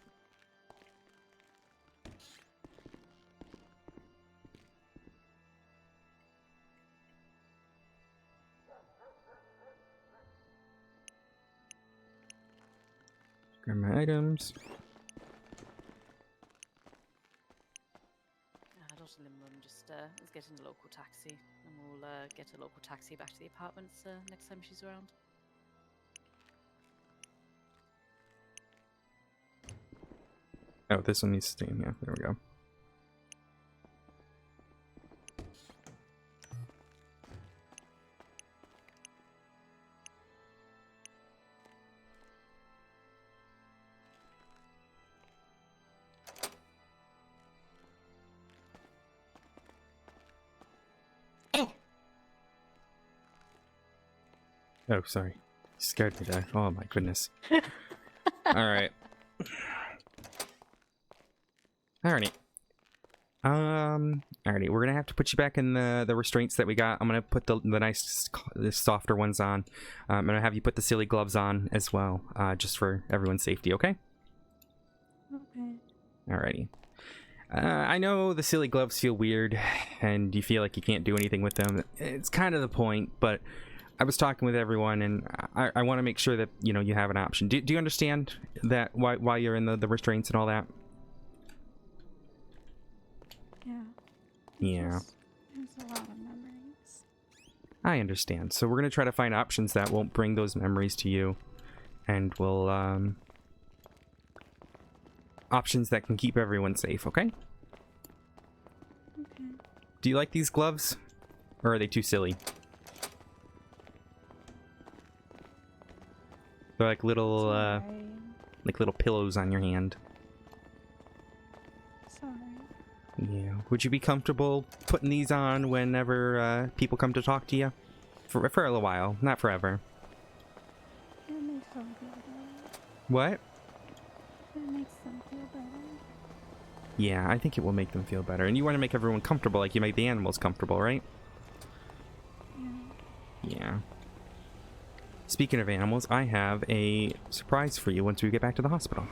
Grab my items. Dr. Limblom, just let's get in the local taxi, and we'll get a local taxi back to the apartments next time she's around. Oh, this one needs to stay in here. There we go. Oh, sorry. You scared me there. Oh my goodness. Alright. Alrighty. Alrighty, we're gonna have to put you back in the restraints that we got. I'm gonna put the nice, the softer ones on. I'm gonna have you put the silly gloves on as well, just for everyone's safety, okay? Okay. Alrighty. I know the silly gloves feel weird, and you feel like you can't do anything with them. It's kind of the point, but I was talking with everyone, and I want to make sure that, you know, you have an option. Do you understand that why you're in the restraints and all that? Yeah. Yeah. There's a lot of memories. I understand. So we're going to try to find options that won't bring those memories to you. And we'll options that can keep everyone safe, okay? Okay. Do you like these gloves? Or are they too silly? They're like little, like little pillows on your hand. Sorry. Yeah. Would you be comfortable putting these on whenever people come to talk to you? For a little while, not forever. That makes them feel better. What? That makes them feel better. Yeah, I think it will make them feel better. And you want to make everyone comfortable like you make the animals comfortable, right? Yeah. Yeah. Speaking of animals, I have a surprise for you once we get back to the hospital.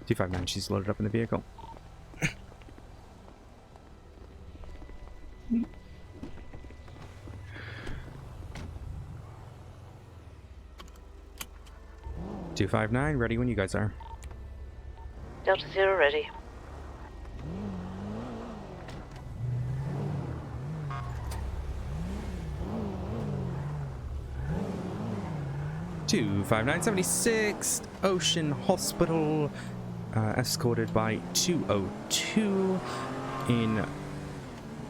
$259, she's loaded up in the vehicle. $259, ready when you guys are. Delta Zero ready. $259.76, Ocean Hospital, escorted by 202 in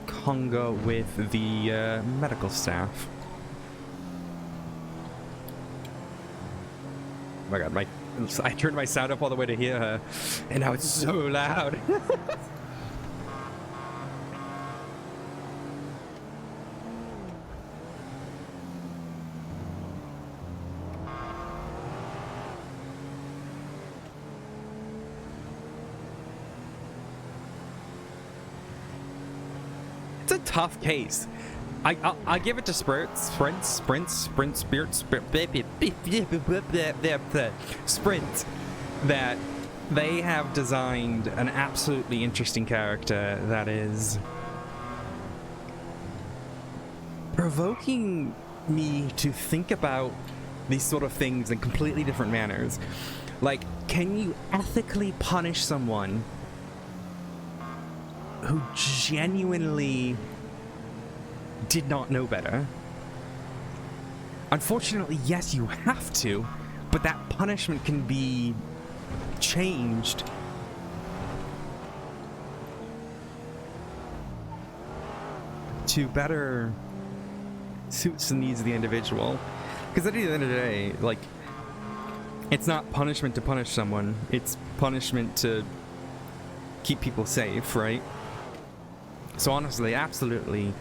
Congo with the medical staff. Oh my god, I turned my sound up all the way to hear her, and now it's so loud. It's a tough case. I give it to Sprint that they have designed an absolutely interesting character that is provoking me to think about these sort of things in completely different manners. Like, can you ethically punish someone who genuinely did not know better? Unfortunately, yes, you have to, but that punishment can be changed to better suits the needs of the individual. Because at the end of the day, like, it's not punishment to punish someone, it's punishment to keep people safe, right? So honestly, absolutely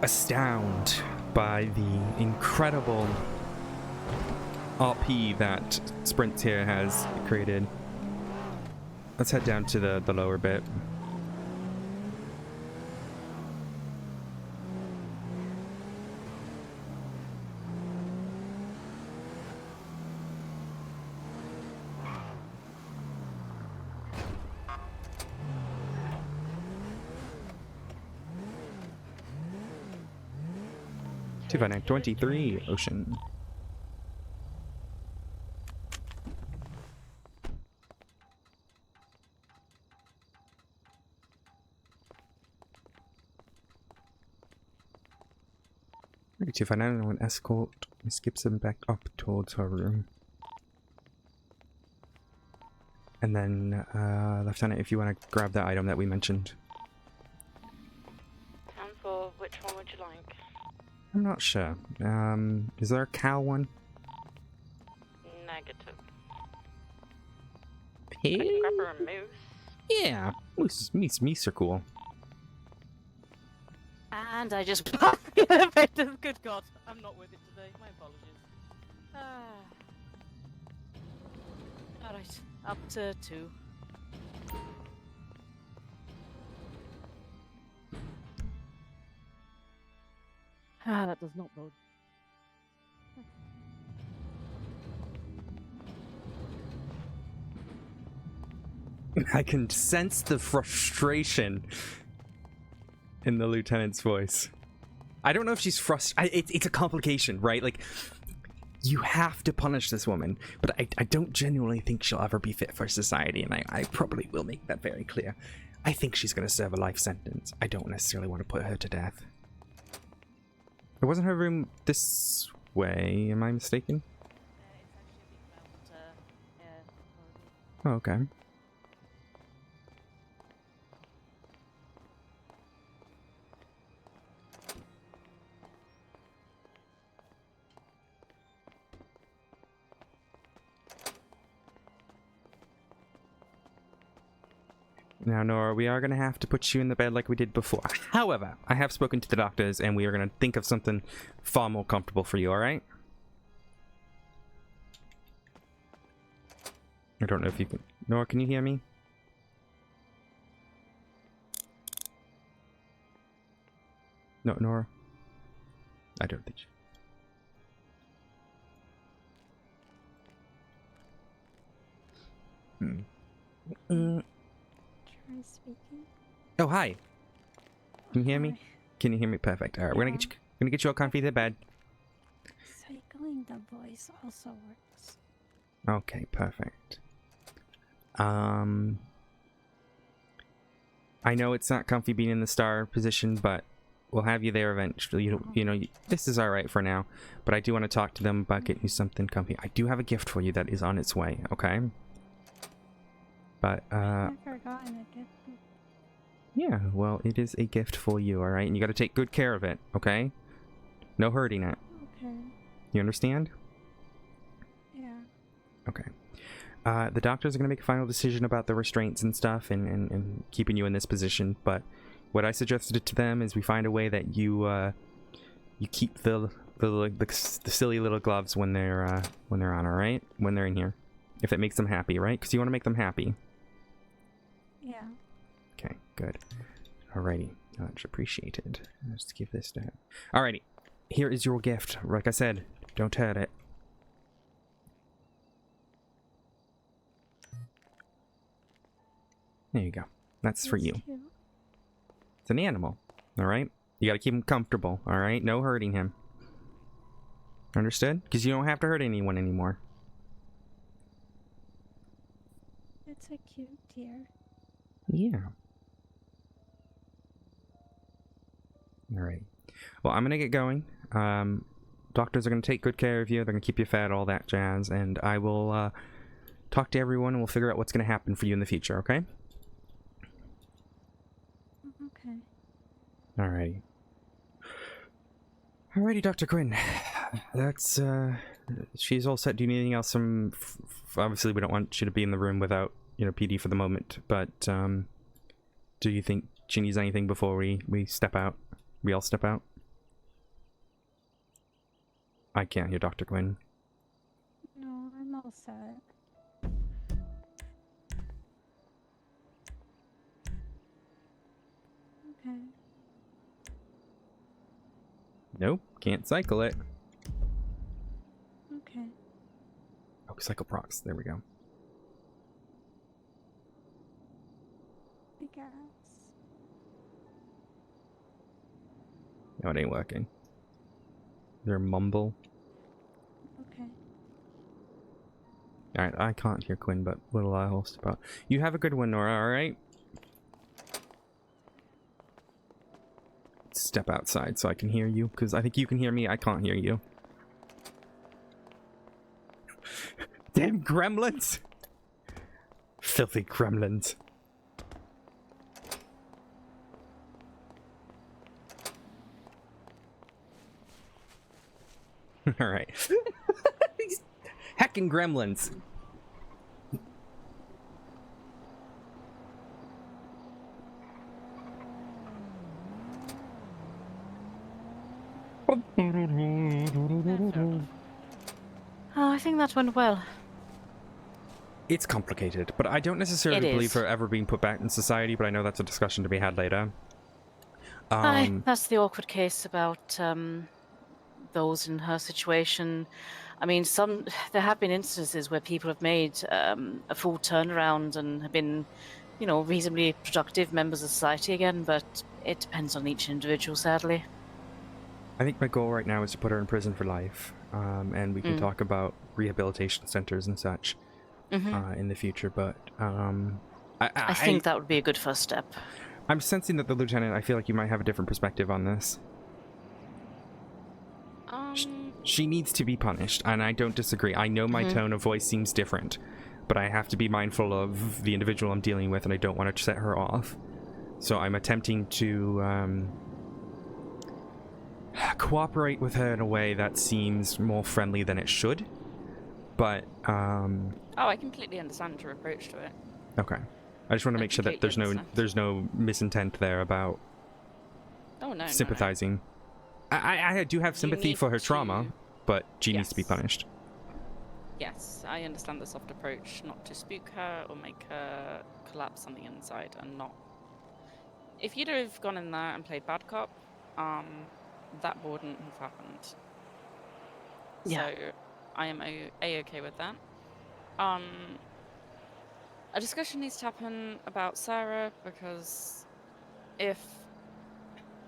astound by the incredible RP that Sprint here has created. Let's head down to the lower bit. Act 23, Ocean. To find out when escort Miss Gibson back up towards her room. And then, Lieutenant, if you want to grab that item that we mentioned. And for which one would you like? I'm not sure. Is there a cow one? Negative. Pig? I can grab her a moose. Yeah, moose are cool. And I just parked the elevator. Good God, I'm not with it today. My apologies. Alright, up to 2. That does not bode. I can sense the frustration in the lieutenant's voice. I don't know if she's frustrated. It's a complication, right? Like, you have to punish this woman, but I don't genuinely think she'll ever be fit for society, and I probably will make that very clear. I think she's going to serve a life sentence. I don't necessarily want to put her to death. It wasn't her room this way. Am I mistaken? It's actually a big round corridor. Oh, okay. Now, Nora, we are going to have to put you in the bed like we did before. However, I have spoken to the doctors, and we are going to think of something far more comfortable for you, alright? I don't know if you can... Nora, can you hear me? No, Nora? I don't think she... Try speaking. Oh, hi. Can you hear me? Can you hear me? Perfect. All right, we're gonna get you all comfy to bed. Cycling the voice also works. Okay, perfect. I know it's not comfy being in the star position, but we'll have you there eventually. You know, this is all right for now. But I do want to talk to them about getting you something comfy. I do have a gift for you that is on its way. Okay. But I've forgotten a gift. yeah, well, it is a gift for you, all right? And you got to take good care of it, okay? No hurting it. Okay. You understand? Yeah. Okay. The doctors are going to make a final decision about the restraints and stuff and keeping you in this position, but what I suggested to them is we find a way that you you keep the silly little gloves when they're on, all right? When they're in here. If it makes them happy, right? Because you want to make them happy. Yeah. Okay, good. Alrighty, much appreciated. Let's give this to him. Alrighty, here is your gift. Like I said, don't hurt it. There you go. That's for you. Cute. It's an animal, alright? You gotta keep him comfortable, alright? No hurting him. Understood? Because you don't have to hurt anyone anymore. It's a cute deer. Yeah. Alright. Well, I'm gonna get going. Doctors are gonna take good care of you. They're gonna keep you fed, all that jazz. And I will talk to everyone and we'll figure out what's gonna happen for you in the future, okay? Okay. Alrighty. Alrighty, Dr. Quinn. That's, she's all set. Do you need anything else from... obviously, we don't want you to be in the room without, you know, PD for the moment, but, do you think she needs anything before we step out? We all step out? I can't hear Dr. Quinn. No, I'm all set. Okay. Nope, can't cycle it. Okay. Oh, cycle procs. There we go. I guess. No, it ain't working. Is there a mumble? Okay. Alright, I can't hear Quinn, but little I'll step out. You have a good one, Nora, alright? Step outside so I can hear you, because I think you can hear me, I can't hear you. Damn gremlins! Filthy gremlins. Alright. These heckin' gremlins. Oh, I think that went well. It's complicated, but I don't necessarily believe her ever being put back in society, but I know that's a discussion to be had later. Aye, that's the awkward case about those in her situation. I mean, there have been instances where people have made a full turnaround and have been, you know, reasonably productive members of society again, but it depends on each individual, sadly. I think my goal right now is to put her in prison for life, and we can talk about rehabilitation centers and such in the future, but I think that would be a good first step. I'm sensing that the lieutenant, I feel like you might have a different perspective on this. She needs to be punished, and I don't disagree. I know my tone of voice seems different, but I have to be mindful of the individual I'm dealing with, and I don't want to set her off. So I'm attempting to cooperate with her in a way that seems more friendly than it should. But Oh, I completely understand your approach to it. okay. I just want to make sure that there's no misintent there about sympathizing. No. I do have sympathy for her trauma, but she needs to be punished. Yes, I understand the soft approach, not to spook her or make her collapse on the inside, and not. If you'd have gone in there and played bad cop, that wouldn't have happened. Yeah. So I am a-okay with that. A discussion needs to happen about Sarah, because if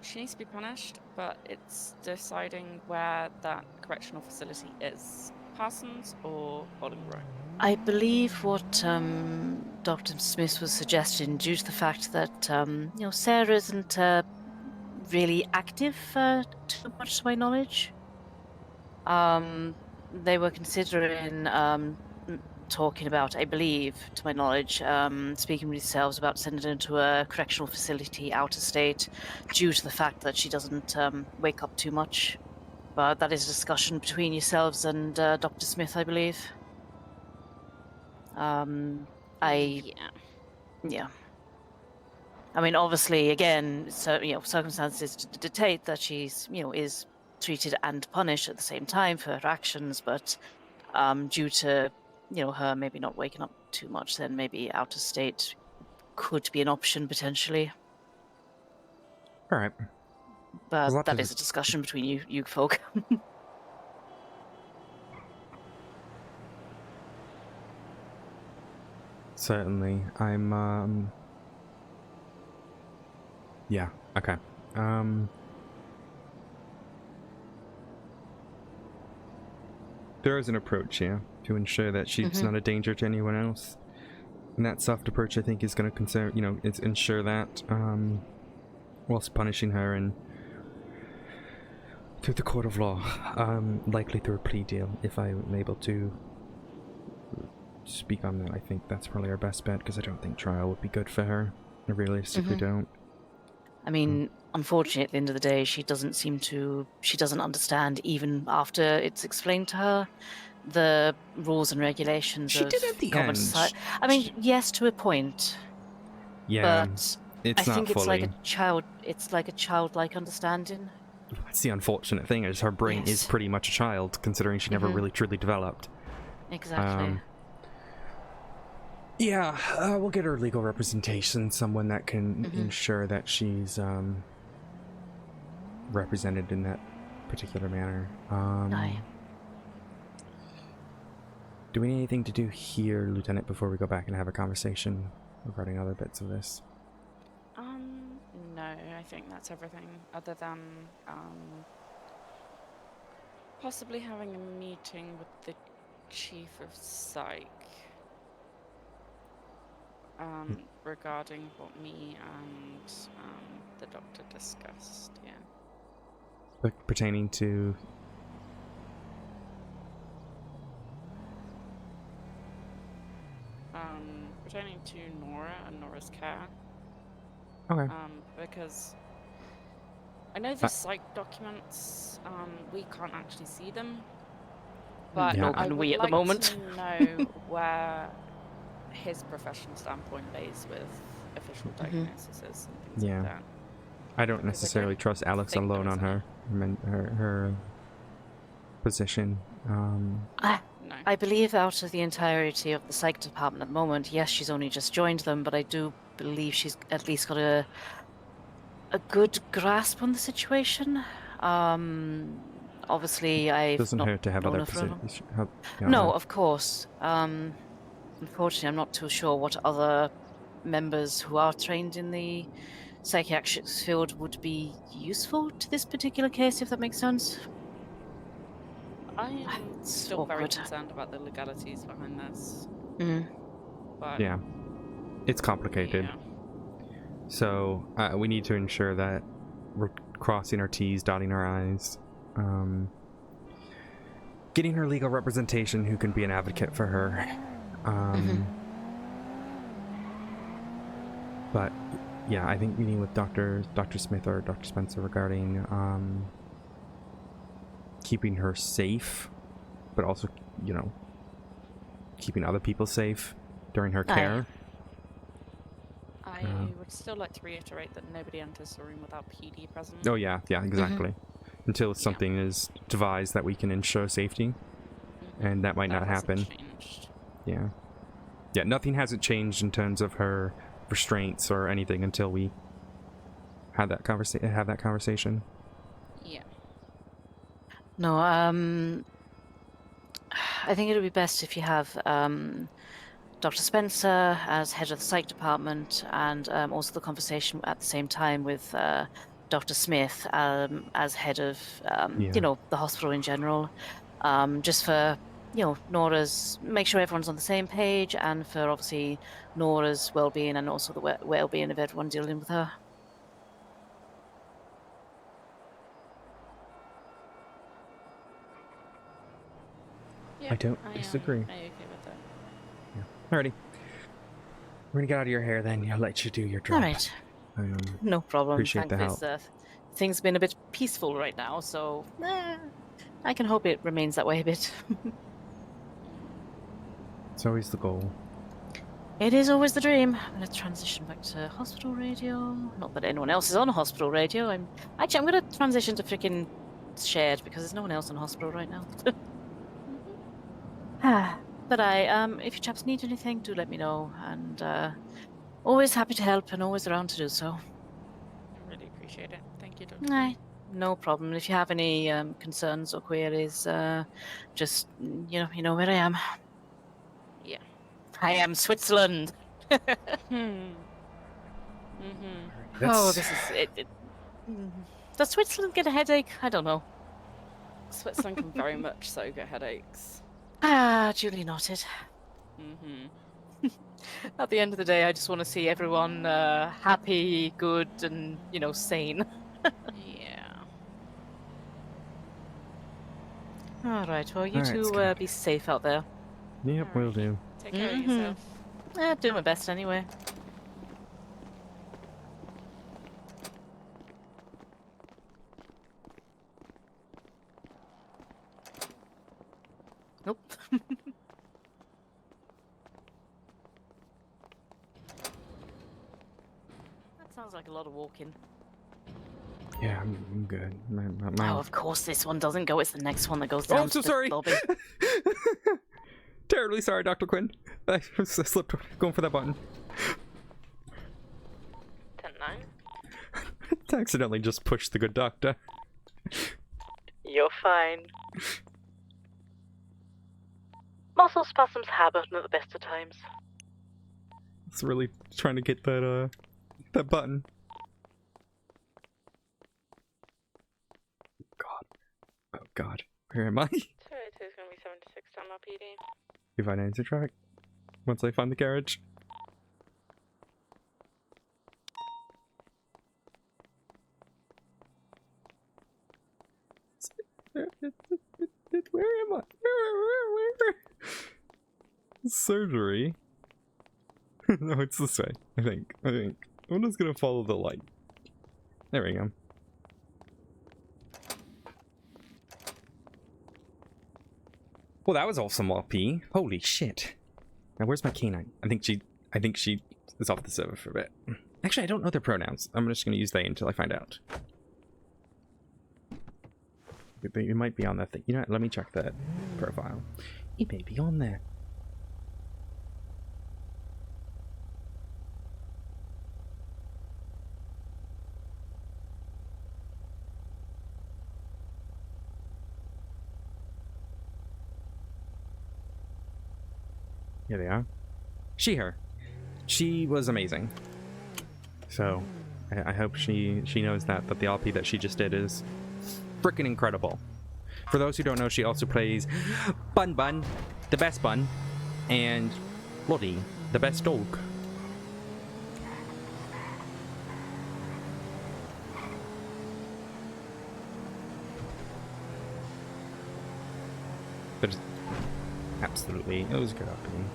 she needs to be punished, but it's deciding where that correctional facility is. Parsons or Bolingbroke? I believe what Dr. Smith was suggesting, due to the fact that Sarah isn't really active, too much to my knowledge. They were considering talking about, I believe, to my knowledge, speaking with yourselves about sending her to a correctional facility out of state, due to the fact that she doesn't wake up too much. But that is a discussion between yourselves and Dr. Smith, I believe. Yeah. I mean, obviously, again, so circumstances dictate that she's is treated and punished at the same time for her actions, but due to her maybe not waking up too much, then maybe out of state could be an option potentially. All right. But that is a discussion between you folk. Certainly. I'm yeah, okay. There is an approach here to ensure that she's not a danger to anyone else. And that soft approach, I think, is going to ensure that whilst punishing her and through the court of law, likely through a plea deal, if I'm able to speak on that. I think that's probably our best bet, because I don't think trial would be good for her. I realistically don't. I mean, unfortunately, at the end of the day, she doesn't understand, even after it's explained to her, the rules and regulations she did at the end. Society. I mean, yes, to a point. Yeah, but it's I think not it's fully. It's like a childlike understanding. That's the unfortunate thing, is her brain is pretty much a child, considering she never really truly developed. Exactly. Yeah, we'll get her legal representation, someone that can ensure that she's represented in that particular manner. Aye. Do we need anything to do here, Lieutenant, before we go back and have a conversation regarding other bits of this? No, I think that's everything, other than possibly having a meeting with the Chief of Psych. Regarding what me and the doctor discussed, yeah. Pertaining to... Pertaining to Nora and Nora's care. Okay. Because I know the psych documents, we can't actually see them, but Nor I can would we at the like moment. to know where his professional standpoint lays with official diagnoses and things like that. I don't necessarily trust Alex alone on her position. I believe out of the entirety of the psych department at the moment, yes, she's only just joined them, but I do believe she's at least got a good grasp on the situation. Obviously, I've doesn't not hurt to have known other her for a long- positions. No, of course. Unfortunately, I'm not too sure what other members who are trained in the psychiatric field would be useful to this particular case, if that makes sense. I'm still very concerned about the legalities behind this. But yeah, it's complicated. Yeah. So we need to ensure that we're crossing our T's, dotting our I's. getting her legal representation who can be an advocate for her. But yeah, I think meeting with Dr. Smith or Dr. Spencer regarding keeping her safe, but also, you know, keeping other people safe during her care. I would still like to reiterate that nobody enters the room without PD present. Oh yeah, exactly. Until something is devised that we can ensure safety, and that might not happen. Yeah, nothing hasn't changed in terms of her restraints or anything until we have that conversation. Yeah. No, I think it would be best if you have Dr. Spencer as head of the psych department, and also the conversation at the same time with Dr. Smith as head of, you know, the hospital in general, just for, you know, Nora's, make sure everyone's on the same page, and for obviously Nora's well-being and also the well-being of everyone dealing with her. I don't disagree. I agree with that. Alrighty. We're gonna get out of your hair then. I'll let you do your job. Alright. No problem. Appreciate the help. Things have been a bit peaceful right now, so I can hope it remains that way a bit. It's always the goal. It is always the dream. I'm going to transition back to hospital radio. Not that anyone else is on hospital radio. I'm going to transition to freaking shared because there's no one else on hospital right now. But if you chaps need anything, do let me know. And always happy to help and always around to do so. I really appreciate it. Thank you, Dr. Aye, no problem. If you have any concerns or queries, just, you know where I am. Yeah. I am Switzerland. Oh, this is it. Does Switzerland get a headache? I don't know. Switzerland can very much so get headaches. Duly noted. At the end of the day, I just want to see everyone happy, good, and, you know, sane. Yeah. All right. Well, you two be safe out there. Yep, will do. Take care of yourself. Do my best anyway. Nope. That sounds like a lot of walking. Yeah, I'm good. Oh, of course this one doesn't go. It's the next one that goes down. I'm so to sorry. The lobby. Terribly sorry, Dr. Quinn. I slipped going for that button. 10-9. I accidentally just pushed the good doctor. You're fine. Muscle spasms happen at the best of times. It's really trying to get that that button. God. Oh God. Where am I? 282 is going to be 76 down my PD. If I answer track. Once I find the garage. Where am I? Where? Surgery? No, it's this way. I think. I'm just gonna follow the light. There we go. Well, that was awesome, RP. Holy shit. Now, where's my canine? I think she is off the server for a bit. Actually, I don't know their pronouns. I'm just gonna use they until I find out. It might be on that thing. You know what? Let me check that profile. It may be on there. Here they are. Her. She was amazing. So, I hope she knows that the LP that she just did is freaking incredible. For those who don't know, she also plays Bun, the best bun, and Lottie, the best dog. But absolutely, it was a good opening.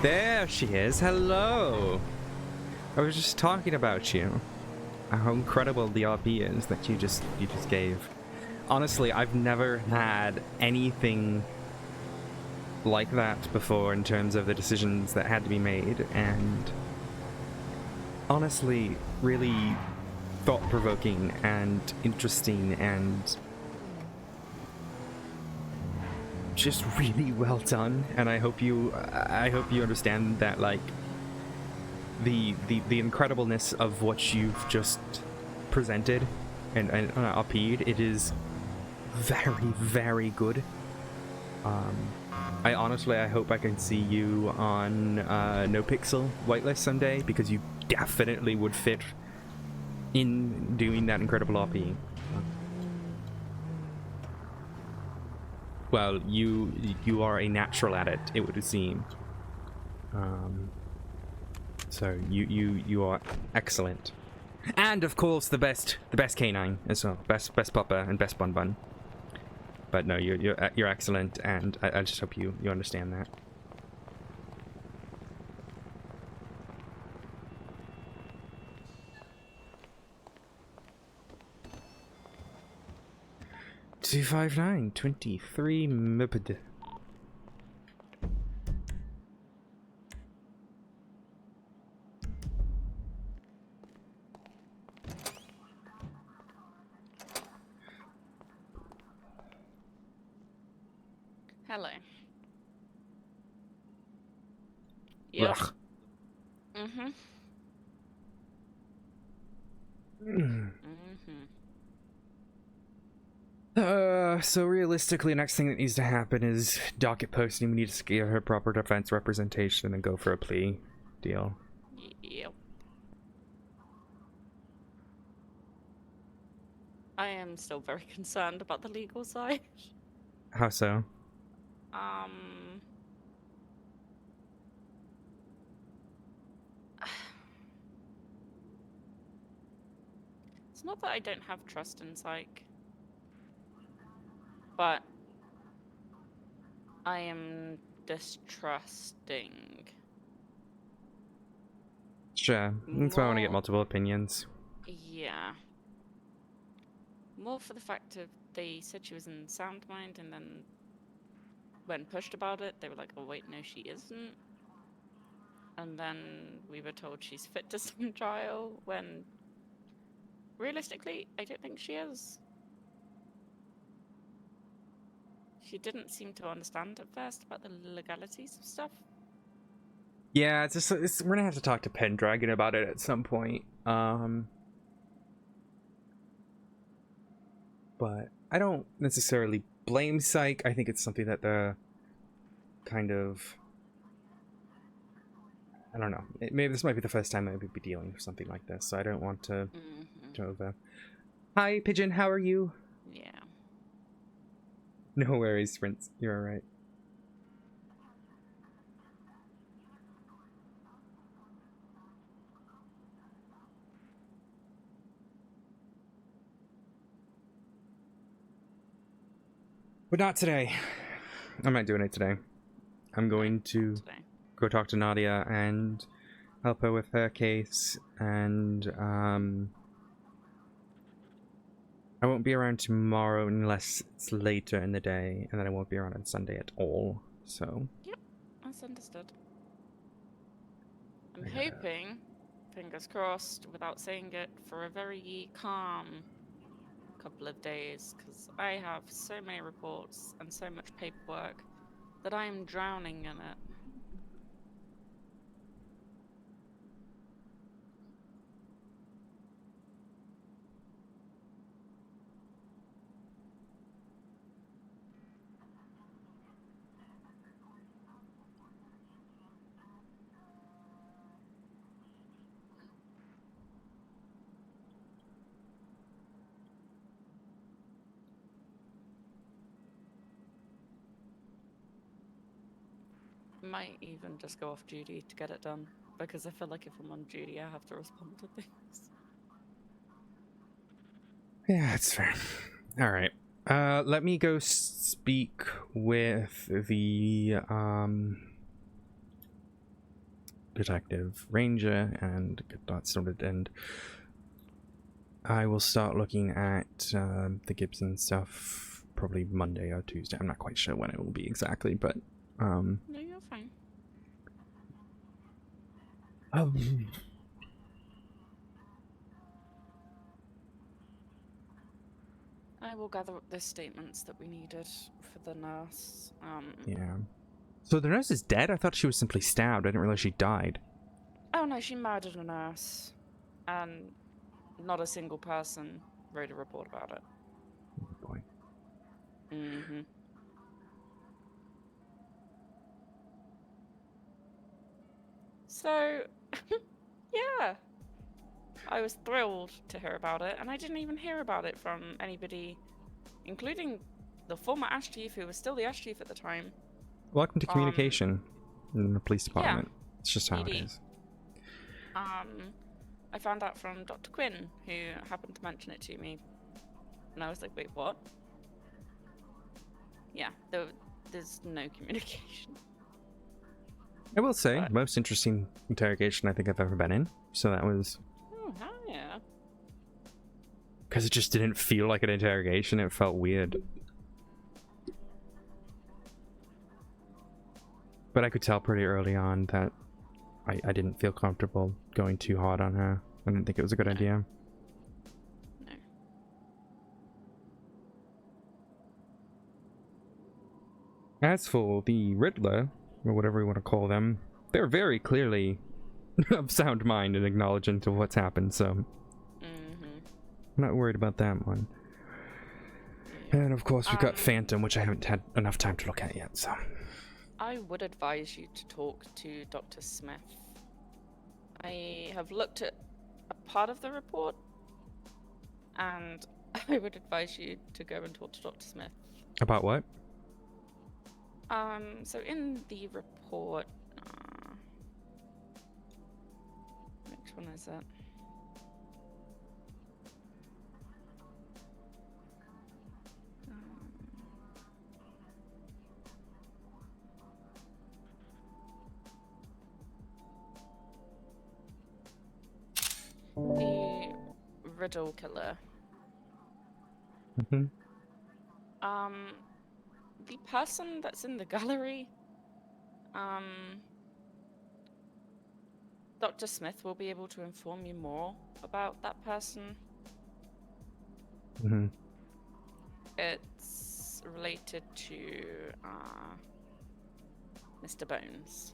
There she is. Hello. I was just talking about you. How incredible the RP is that you just gave. Honestly, I've never had anything like that before in terms of the decisions that had to be made, and honestly, really thought-provoking and interesting and just really well done. And I hope you understand that, like, the incredibleness of what you've just presented and RP'd, it is very, very good. I hope I can see you on No Pixel whitelist someday, because you definitely would fit in doing that incredible RP. Well, you are a natural at it, it would seem. So you are excellent, and of course the best canine as well, best pupper and best bun bun. But no, you're excellent, and I just hope you understand that. $259.23 moped. Hello. Yep. Ugh. Mm-hmm. So realistically, next thing that needs to happen is docket posting. We need to get her proper defense representation and go for a plea deal. Yep. I am still very concerned about the legal side. How so? It's not that I don't have trust in Psych, but I am distrusting. Sure. That's why I want to get multiple opinions. Yeah. More for the fact of they said she was in sound mind, and then when pushed about it, they were like, oh wait, no, she isn't. And then we were told she's fit to stand trial, when realistically, I don't think she is. She didn't seem to understand at first about the legalities of stuff. Yeah, we're gonna have to talk to Pendragon about it at some point. But I don't necessarily blame Psych. I think it's something that the kind of, I don't know. Maybe this might be the first time that we'd be dealing with something like this, so I don't want to over. Hi, Pigeon. How are you? Yeah. No worries, Prince. You're all right. But not today. I'm not doing it today. I'm going to go talk to Nadia and help her with her case, and I won't be around tomorrow unless it's later in the day, and then I won't be around on Sunday at all, so... Yep, that's understood. I'm hoping, fingers crossed, without saying it, for a very calm couple of days, because I have so many reports and so much paperwork that I am drowning in it. might even just go off duty to get it done, because I feel like if I'm on duty, I have to respond to things. Yeah, it's fair. All right. Let me go speak with the detective ranger and get that sorted, and I will start looking at the Gibson stuff probably Monday or Tuesday. I'm not quite sure when it will be exactly, but No, you're fine. I will gather up the statements that we needed for the nurse. Yeah. So the nurse is dead? I thought she was simply stabbed. I didn't realize she died. Oh no, she murdered a nurse, and not a single person wrote a report about it. Oh boy. Mm-hmm. So, yeah. I was thrilled to hear about it, and I didn't even hear about it from anybody, including the former Ash Chief, who was still the Ash Chief at the time. Welcome to communication in the police department. Yeah, It's just how it PD. is. I found out from Dr. Quinn, who happened to mention it to me, and I was like, wait, what? Yeah, there's no communication. I will say, most interesting interrogation I think I've ever been in. So that was... Oh, hell yeah. Because it just didn't feel like an interrogation. It felt weird. But I could tell pretty early on that I didn't feel comfortable going too hard on her. I didn't think it was a good idea. No. As for the Riddler, or whatever you want to call them, they're very clearly of sound mind and acknowledging to what's happened, so I'm not worried about that one. And of course we've got Phantom, which I haven't had enough time to look at yet, so... I would advise you to talk to Dr. Smith. I have looked at a part of the report, and I would advise you to go and talk to Dr. Smith. About what? So in the report, which one is it? The Riddle Killer. The person that's in the gallery, Dr. Smith will be able to inform you more about that person. It's related to Mr. Bones.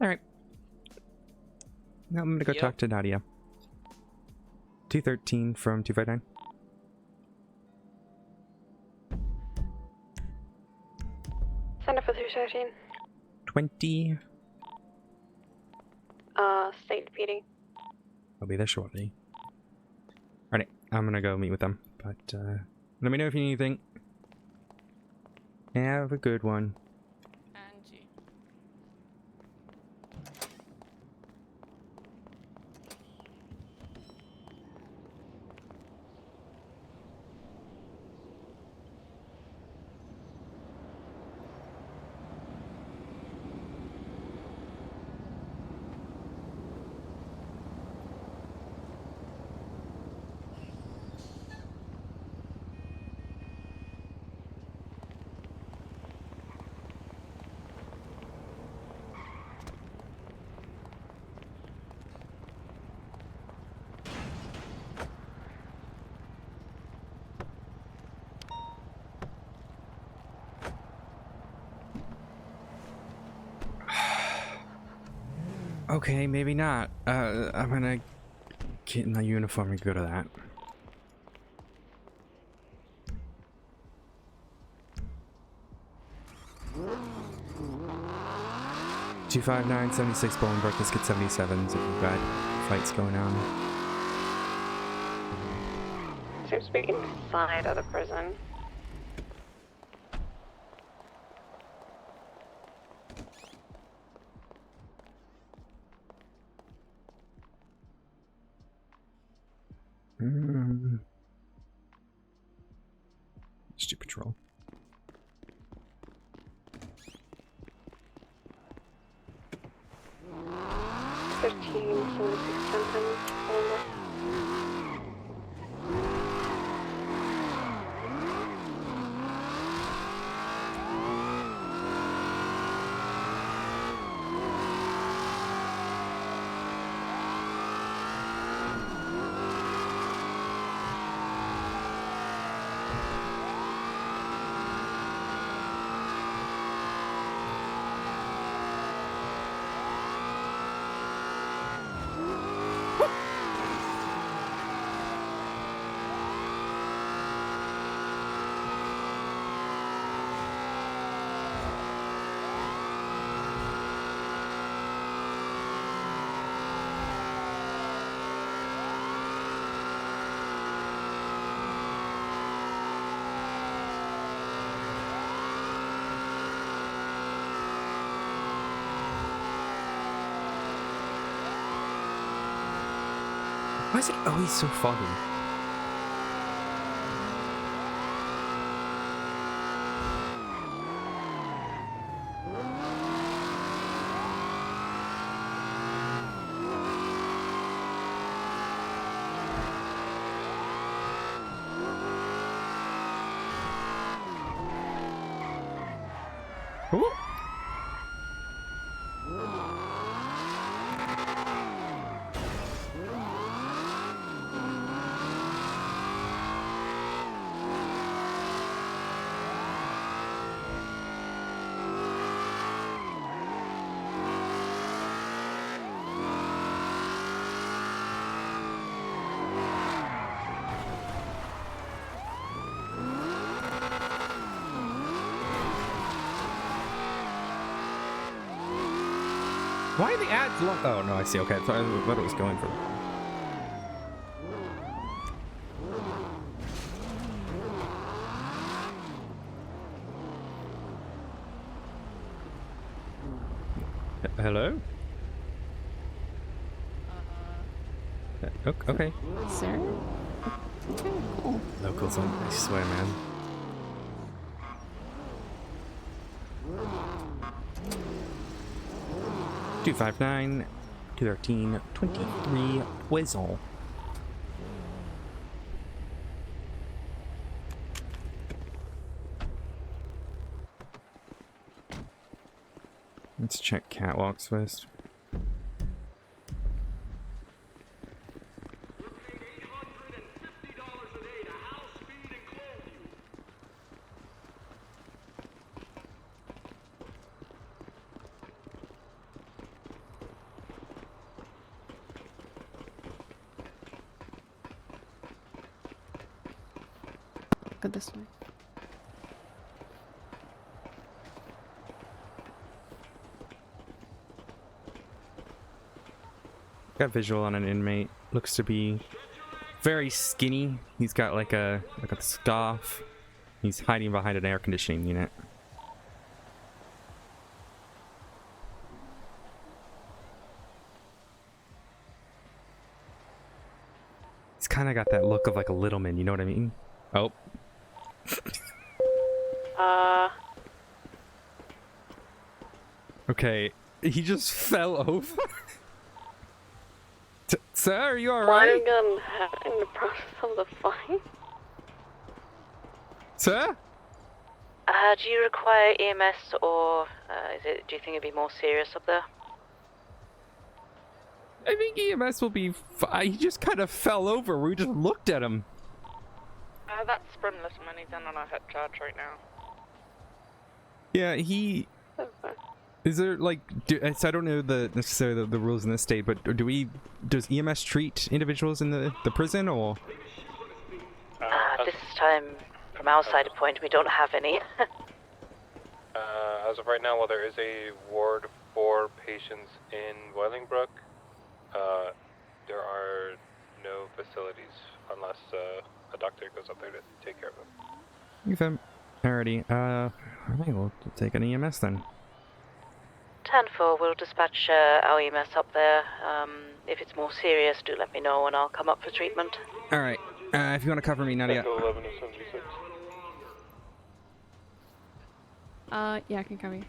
Alright. Now I'm gonna go talk to Nadia. 213 from 259. Send it for 313. 20. State PD. I'll be there shortly. Alright, I'm gonna go meet with them. But, let me know if you need anything. Have a good one. And you. Okay, maybe not. I'm gonna get in the uniform and go to that. (259) 76 Bolingbroke, let's get 77s if you've got fights going on. seems to be inside of the prison. Stupid patrol. Why is it always so foggy? Ooh. Why are the ads long? Oh no, I see. Okay, I thought it was going for. Hello? Okay. Sir? Okay, cool. Locals on, I swear, man. Two 259, 213, 23, Whistle. Let's check catwalks first. Go this way. Got visual on an inmate. Looks to be very skinny. He's got like a scarf. He's hiding behind an air conditioning unit. He's kind of got that look of like a little man, you know what I mean? Oh. Okay, he just fell over. Sir, are you alright? In the process of the fight. Sir? Do you require EMS or do you think it'd be more serious up there? I think EMS will be fine. He just kind of fell over. We just looked at him. That's Sprimless and he's in on a hit charge right now. Yeah, he... Okay. Is there, like... so I don't know necessarily the rules in this state, but does EMS treat individuals in the prison, or...? This time, from our side of point, we don't have any. As of right now, while there is a ward for patients in Wellingbrook, there are no facilities unless a doctor goes up there to take care of him. Ethan. Alrighty, I think we'll take an EMS then. 10-4, we'll dispatch our EMS up there. If it's more serious, do let me know and I'll come up for treatment. Alright, if you want to cover me, Nadia. Echo 11 to 76. Yeah, I can cover you.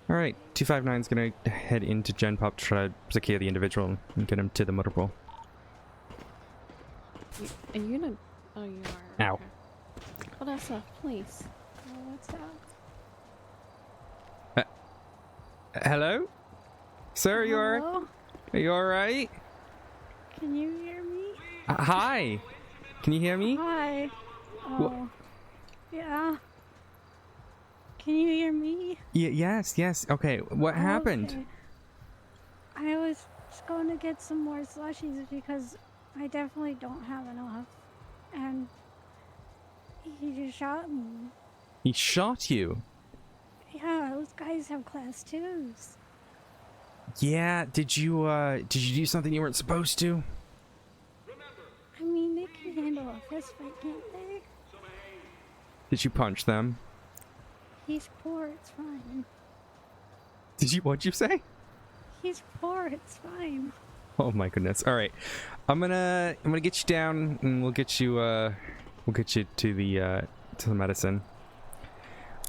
Alright, 259's gonna head into Gen Pop to try to secure the individual and get him to the motor pool. Are you gonna... Oh, you are. Ow. Okay. Odessa, please. Oh, what's up? Hello? Sir, are you alright? Hello? Are you alright? Can you hear me? Hi! Can you hear me? Hi. Oh. Yeah. Can you hear me? Yes. Okay, what happened? Okay. I was just going to get some more slushies because I definitely don't have enough. And he just shot me. He shot you? Yeah, those guys have class 2s. Yeah, did you do something you weren't supposed to? I mean, they can handle a fist fight, can't they? Did you punch them? He's poor, it's fine. What'd you say? He's poor, it's fine. Oh my goodness. Alright. I'm gonna get you down and we'll get you to the medicine.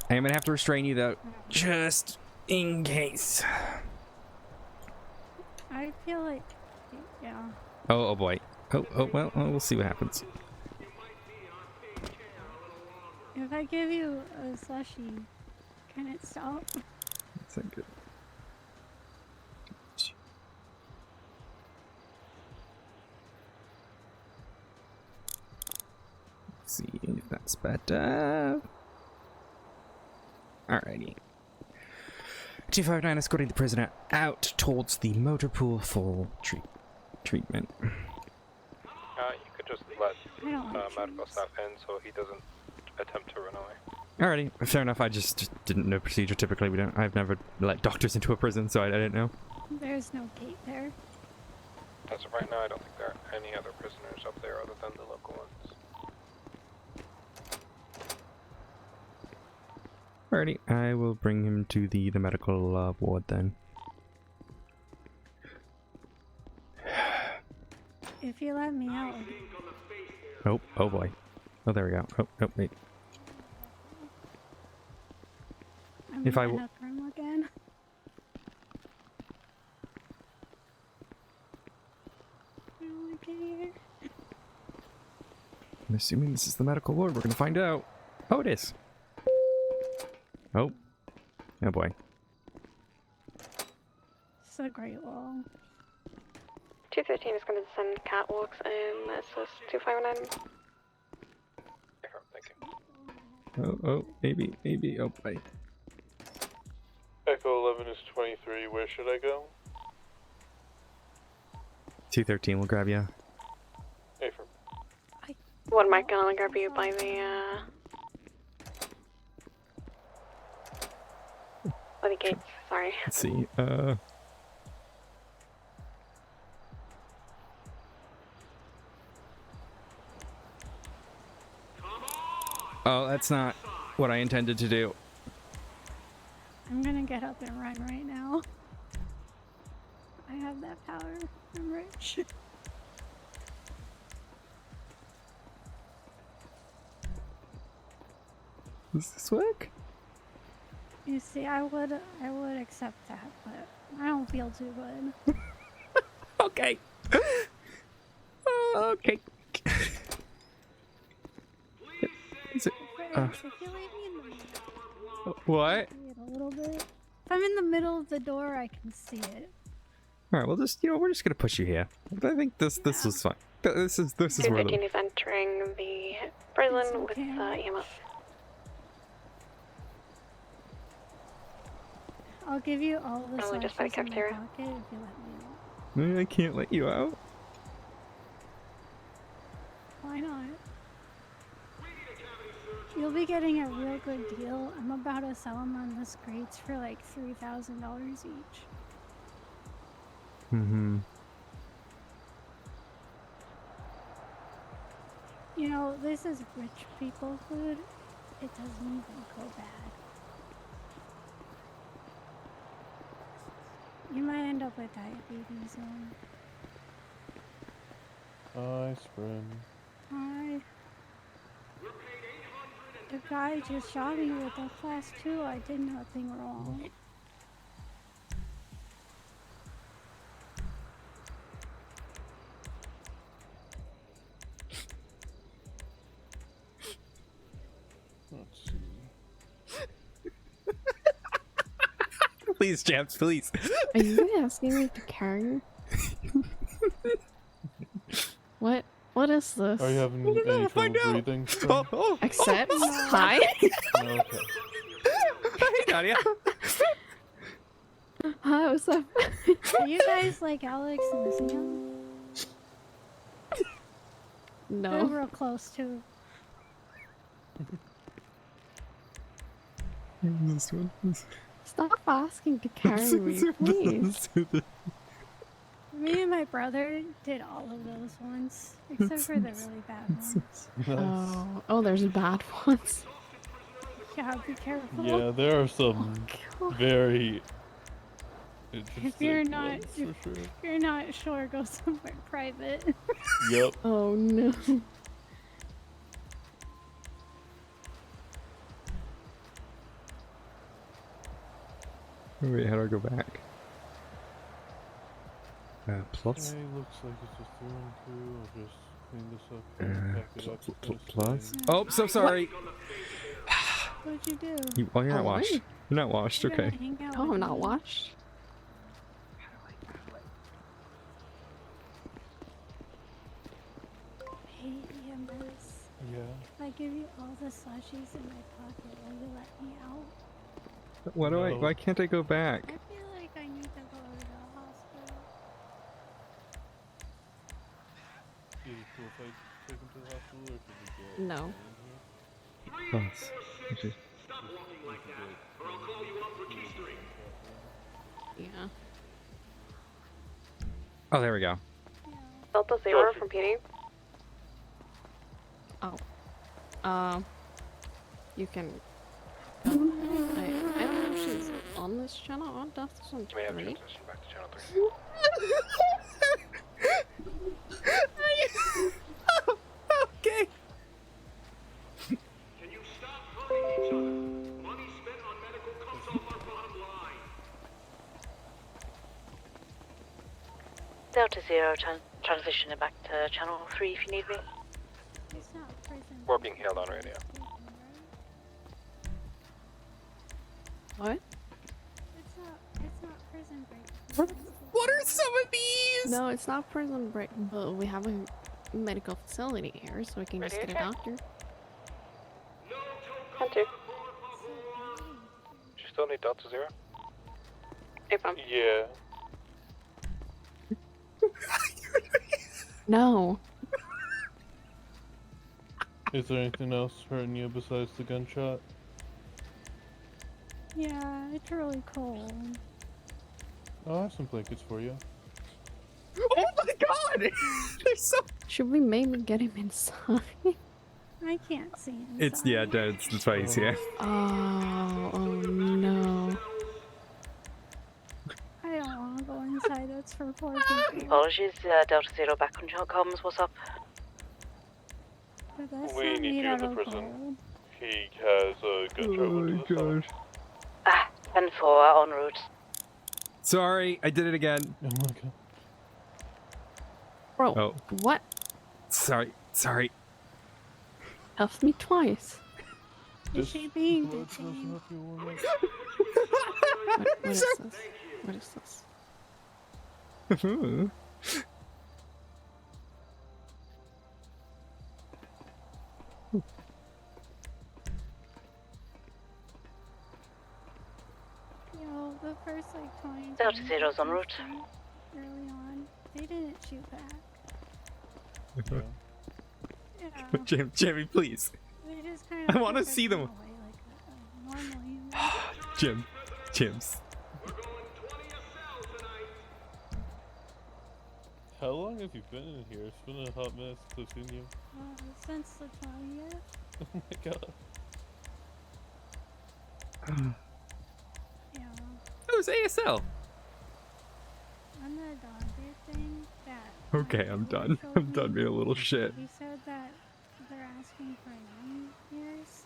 I am gonna have to restrain you though, just in case. I feel like, yeah. Oh boy. Well, we'll see what happens. If I give you a slushie, can it stop? That's not good. Let's see if that's better. Alrighty. 259 escorting the prisoner out towards the motor pool for treatment. You could just let I don't like medical staff in so he doesn't attempt to run away. Alrighty, fair enough. I just didn't know procedure. Typically, I've never let doctors into a prison, so I didn't know. There's no gate there. As of right now, I don't think there are any other prisoners up there other than the local ones. Alrighty, I will bring him to the medical ward then. If you let me out. Oh boy. Oh, there we go. Oh, wait. I'm If I in a room again. I don't like it here. I'm assuming this is the medical ward. We're gonna find out. Oh, it is. Oh boy. It's a great wall. 213 is going to send catwalks in SS 259. Thank you. Oh, maybe. Oh boy. Echo 11 is 23. Where should I go? 213 will grab you. Affirm. One mic gonna grab you by the gates. Sorry. Let's see. Oh, that's not what I intended to do. I'm gonna get up and run right now. I have that power. I'm rich. Does this work? You see, I would accept that, but I don't feel too good. Okay. Okay. Is it, If you leave me in the middle, what? see it a little bit. If I'm in the middle of the door, I can see it. All right. Well, just we're just gonna push you here. I think this was fine. This is where 213 is entering the prison with EMS. I'll give you all the Only just by the slushies in my cafeteria. pocket if you let me out. I can't let you out. Why not? You'll be getting a real good deal. I'm about to sell them on the streets for like $3,000 each. Mm-hmm. You know, this is rich people food. It doesn't even go bad. You might end up with diabetes soon. Hi, Spring. Hi. The guy just shot me with a class 2. I did nothing wrong. Let's see. Please, James, please. Are you asking me to carry? What? What is this? Are you having any trouble breathing? Accept? Hi? Okay. Hey, Nadia. Hi, what's up? Are you guys like Alex and Sam? No. They're real close too. This one. Stop asking to carry me, please. Me and my brother did all of those ones, except for the really bad ones. Oh, there's bad ones. Yeah, be careful. Yeah, there are some very interesting If you're not, ones, for sure. if you're not sure, go somewhere private. Yep. Oh no. Wait, how do I go back? Plus? Okay, looks like it's just 3 and 2. I'll just clean this up and pack it up. Plus? Oh, so sorry. What'd you do? Oh, you're not washed. You're not washed, You're gonna okay. hang out Oh, with I'm not me? washed. Hey, EMS. Yeah. If I give you all the slushies in my pocket, will you let me out? What do I? No. Why can't I go back? I feel like I need to go to the hospital. Is it cool if I take him to the hospital, or should we get No. in here? Plus. Okay. Yeah. Oh, there we go. Delta 0 from PD. Oh. You can. I don't know if she's on this channel or Death's on 3. Back to channel 3. Okay. Can you stop hurting each other? Money spent on medical comes off our bottom line. Delta 0, transitioning back to channel 3 if you need me. It's not prison. We're being hailed on radio. What? It's not prison break. What are some of these? No, it's not prison break, but we have a medical facility here, so we can just get a doctor. Hunter. Do you still need Delta 0? Yeah. No. Is there anything else hurting you besides the gunshot? Yeah, it's really cold. I'll have some blankets for you. Oh my god! They're so. Should we maybe get him inside? I can't see him. It's that's why he's here. Oh no. I don't want to go inside. That's for poor people. Apologies, Delta 0 back on comms. What's up? But that's We not need made you in out the of prison. gold. He has a gunshot wound to the stomach. Ah, 10-4 en route. Sorry, I did it again. Oh my god. Bro, Oh. what? Sorry. Cuffed me twice. Is she being detained? What is this? What is this? Yo, the first like 20 Delta times 0's en I route. shot early on, they didn't shoot back. Yeah, Jimmy, please. they just kind I of. want to see them. Like a normal human. Jims. How long have you been in here? It's been a hot mess since I've seen you. Since the 20th. Oh my god. Yeah. Oh, it's ASL. On the doctor thing that. Okay, I'm done. I'm done being a little shit. He said that they're asking for 9 years.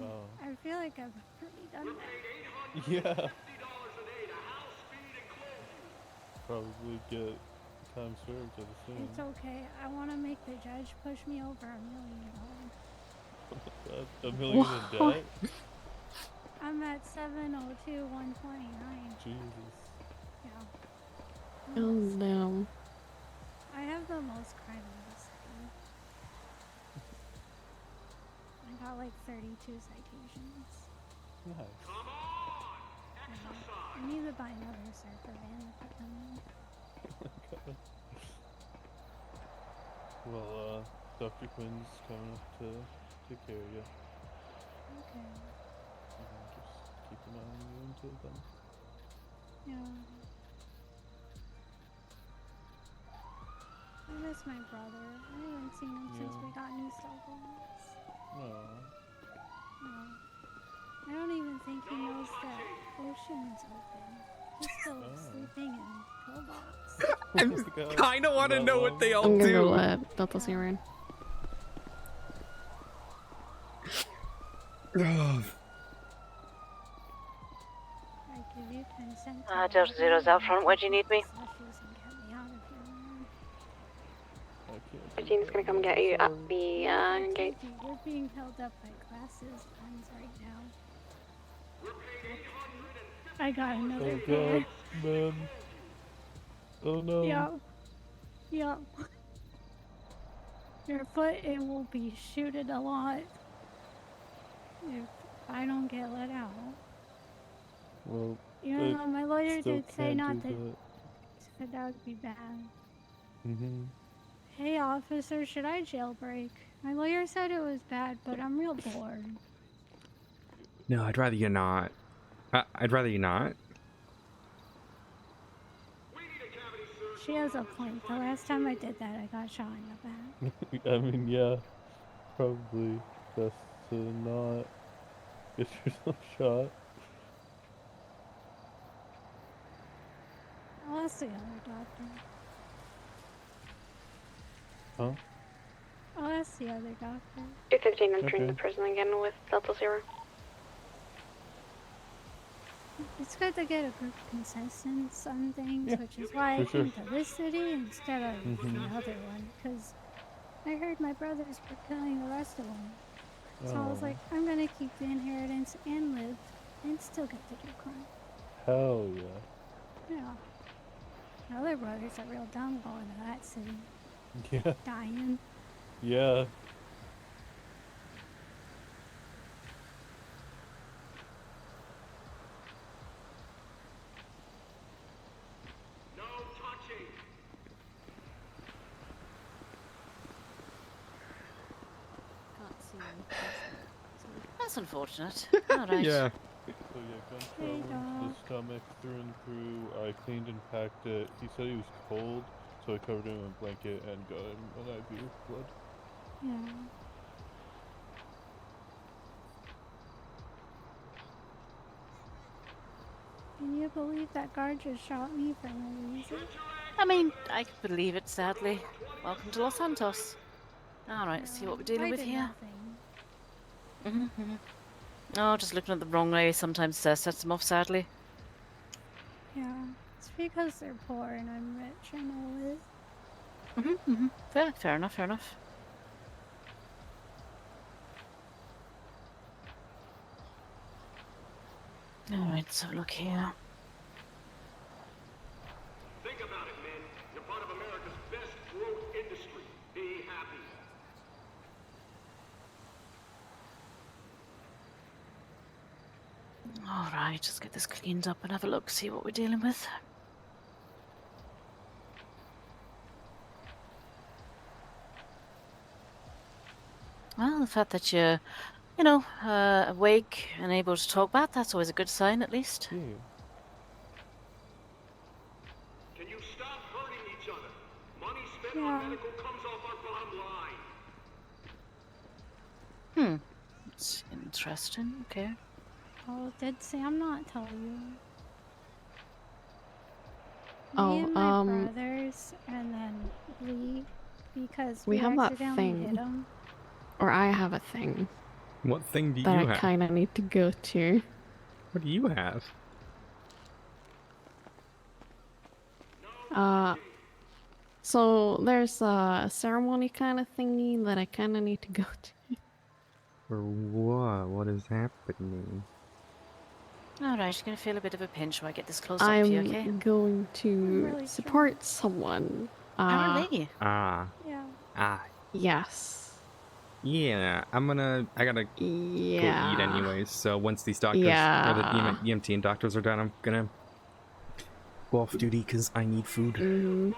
Oh. I feel like I've already done that. Yeah. Probably get time served, I'd assume. It's okay. I want to make the judge push me over $1 million. $1 million in debt? I'm at 702, 129. Jesus. Yeah. Oh no. I have the most crime in the city. I got like 32 citations. Nice. I need to buy another surfer van to put them in. Well, Dr. Quinn's coming up to take care of you. Okay. Just keep an eye on you until then. Yeah. I miss my brother. I haven't seen him since we got new cell phones. Aww. Yeah. I don't even think he knows that Ocean's open. He's still sleeping in pillbox. I kind of want to know what they all I'm gonna do. go let Delta see around. I give you consent. Delta Zero's out front. Where do you need me? 15 is gonna come get you at the gate. We're being held up by classes friends right now. I got another Oh god, man. Oh no. Yeah. Yeah. Your foot, it will be shooted a lot if I don't get let out. Well, You know, my lawyer still did say can't not do to, but that would be bad. Mm-hmm. Hey, officer, should I jailbreak? My lawyer said it was bad, but I'm real bored. No, I'd rather you not. I'd rather you not. She has a point. The last time I did that, I got shot in the back. I mean, yeah. Probably best to not get yourself shot. I'll ask the other doctor. Huh? I'll ask the other doctor. 215 entering Okay. the prison again with Delta Zero. It's good to get a group consensus on things, Yeah, which is why I for sure. came to this city instead of the other one, because I heard my brothers were killing the rest of them. So I was Oh. like, I'm gonna keep the inheritance and live, and still get to do crime. Hell yeah. Yeah. My other brothers are real dumb going to that city. Yeah. Dying. Yeah. No touching. That's unfortunate. Alright. Yeah. So yeah, gun Hey, trauma to the stomach through and through. I cleaned and packed it. He said he was cold, so I covered him in a blanket and got him an IV of blood. Yeah. Can you believe that guard just shot me for no reason? I mean, I can believe it, sadly. Welcome to Los Santos. Alright, see what we're dealing I with did here. nothing. Oh, just looking at the wrong way sometimes sets them off, sadly. Yeah. It's because they're poor and I'm rich, I know it. Fair enough, fair enough. Alright, so look here. Think about it, man. You're part of America's best growth industry. Be happy. Alright, just get this cleaned up and have a look, see what we're dealing with. Well, the fact that you're, awake and able to talk back, that's always a good sign, at least. Yeah. Can you stop hurting each other? Money spent Yeah. on medical comes off our bottom line. It's interesting. Okay. Oh, did Sam not tell you? Oh, Me and my brothers, and then Lee, because we we have that accidentally hit thing. him. Or I have a thing What thing do that you I have? kind of need to go to. What do you have? So there's a ceremony kind of thingy that I kind of need to go to. For what? What is happening? All right, you're gonna feel a bit of a pinch when I get this close up for you, I'm okay? going to really support someone. Oh, really? Ah. Yeah. Ah. Yes. Yeah, I gotta go eat Yeah. anyways, so once these doctors, or the Yeah. EMT and doctors are done, I'm gonna go off duty because I need food. Mm-hmm.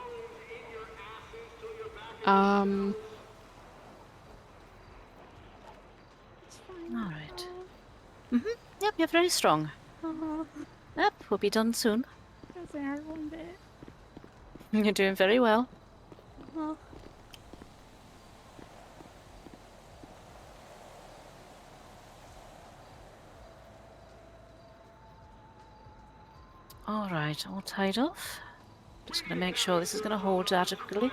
All right. Yep, you're very strong. Yep, we'll be done soon. Doesn't hurt one bit. You're doing very well. Oh. All right, all tied off. Just gonna make sure this is gonna hold adequately.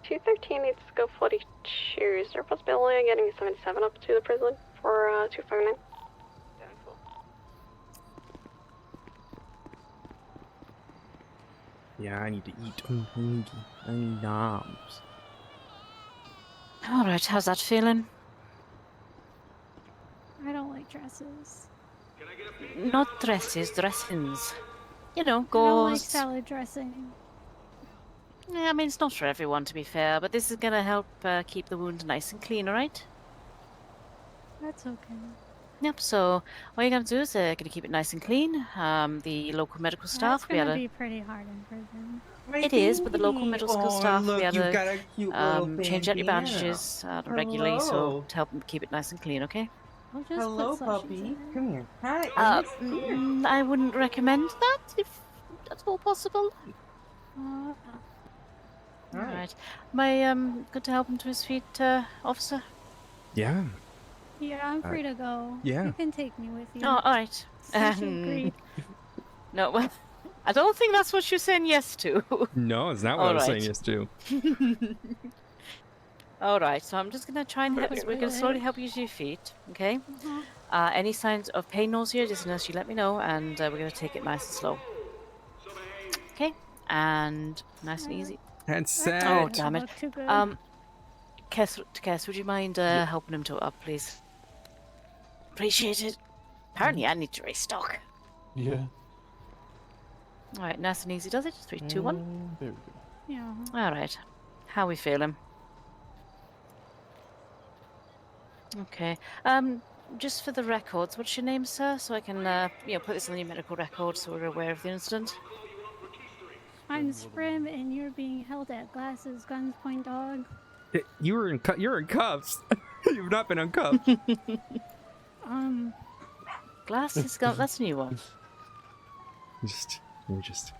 $213 needs to go 42. Is there a possibility of getting 77 up to the prison for 259? Yeah, I need to eat. I'm hungry. I need arms. All right, how's that feeling? I don't like dresses. Not dresses, dressings. You know, I don't like gauze. salad dressing. Yeah, I mean, it's not for everyone, to be fair, but this is gonna help keep the wound nice and clean, all right? That's okay. Yep, so all you're gonna do is gonna keep it nice and clean. The local medical That's staff, we had gonna a... be pretty hard in prison. It is, but the local medical staff, we had you've got to a cute little change out your bandana. bandages regularly, so Hello. to help them keep it nice and clean, okay? I'll just Hello, put slushies puppy. in it. Come here. Hi, Amos. I wouldn't recommend that if that's all possible. Uh, All right. Am I good to help him to his feet, officer? Yeah. yeah, I'm free to go. yeah. You can take me with you. Oh, all right. Since you agreed. No, well, I don't think that's what you're saying yes to. No, it's not what I was saying yes to. All right, so I'm just gonna try and help. We're gonna slowly help you to your feet, okay? Any signs of pain, nausea, dizziness, you let me know, and we're gonna take it nice and slow. Okay, and nice and easy. And set. Oh, damn it. Look too good. Kess, would you mind helping him to up, please? Appreciate it. Apparently, I need to restock. Yeah. All right, nice and easy, does it? 3, 2, 1. There we go. Yeah. All right. How we feeling? Okay. Just for the records, what's your name, sir? So I can, put this on your medical record so we're aware of the incident. I'm Sprim, and you're being held at Glasses, Guns, Point Dog. You're in cuffs. You've not been uncuffed. Glasses, gun. That's a new one. You're just.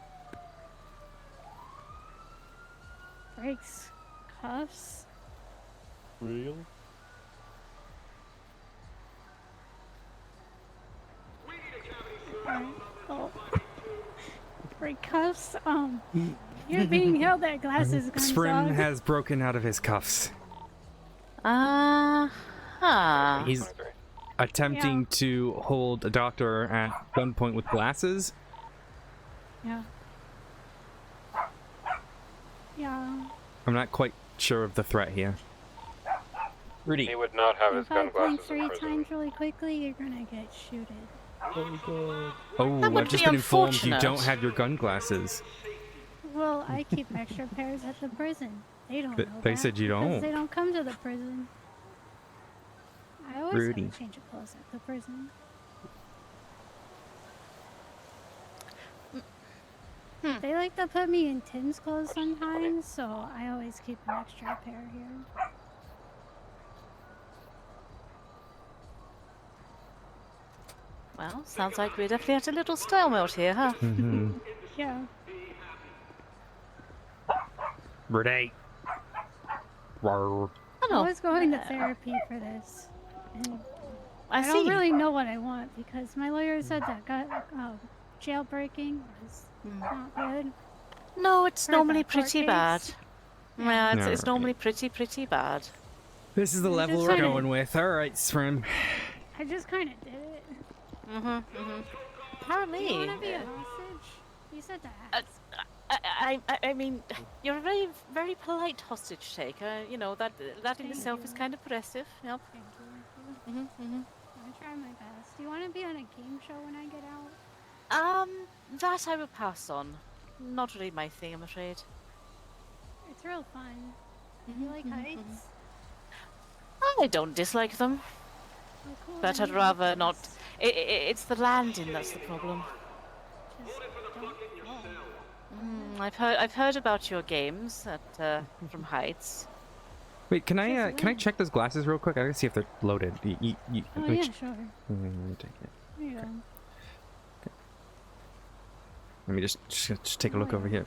Breaks, cuffs. Real? Alright. Oh. Break cuffs. You're being held at Glasses, Guns, Sprim Dog. has broken out of his cuffs. He's attempting to hold a doctor at gunpoint with glasses. Yeah. Yeah. I'm not quite sure of the threat here. Rudy. He would not have his If I gun blink glasses in 3 prison. times really quickly, you're gonna get shooted. Oh, That would I've just be been informed you unfortunate. don't have your gun glasses. Well, I keep extra pairs at the prison. They don't know They that said you because don't. They don't come to the prison. I always Rudy. have a change of clothes at the prison. They like to put me in Tim's clothes sometimes, so I always keep an extra pair here. Well, sounds like we're definitely at a little stalemate here, huh? Mm-hmm. Yeah. Renee. Rawr. I was going to therapy for this, and I don't see. really know what I want because my lawyer said that jailbreaking was not good. No, it's For the normally court pretty bad. case. Yeah, it's Alright. normally pretty bad. This is the I level just we're kinda- going with. Alright, Sprim. I just kind of did it. Apparently. Do you want to be a hostage? You said that. I mean, you're a very polite hostage taker. You know, that in itself is kind of impressive. Yep. Thank you. I try my best. Do you want to be on a game show when I get out? That I will pass on. Not really my thing, I'm afraid. It's real fun. You like heights? I don't dislike them, Oh, cool. but then I'd you rather like not. this. It's the landing that's the problem. Just don't fall. I've heard about your games at from heights. Wait, can I check those glasses real quick? I gotta see if they're loaded. Oh let me yeah, ch- sure. Let me take it. There you go. Let me just take a look over here.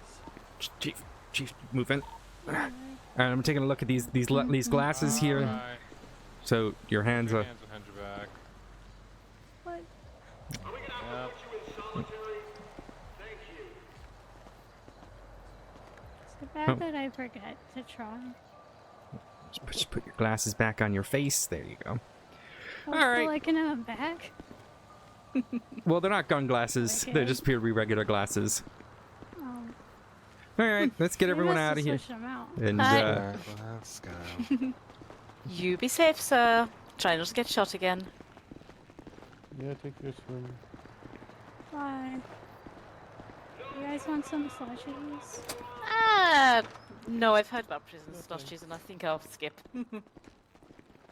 Chief, move in. Alright, I'm taking a look at these glasses here. Alright. So your hands Your are. hands behind your back. What? Yep. It's too bad that I forget to try. Just put your glasses back on your face. There you go. Oh, All so right. I can have them back? Well, they're not gun glasses. They Okay. just appear to be regular glasses. Oh. All right, let's get We everyone must out of have here. switched them out. And Alright, well, let's go. You be safe, sir. Try not to get shot again. Yeah, take your swim. Bye. You guys want some slushies? No, I've heard about prison slushies, and I think I'll skip.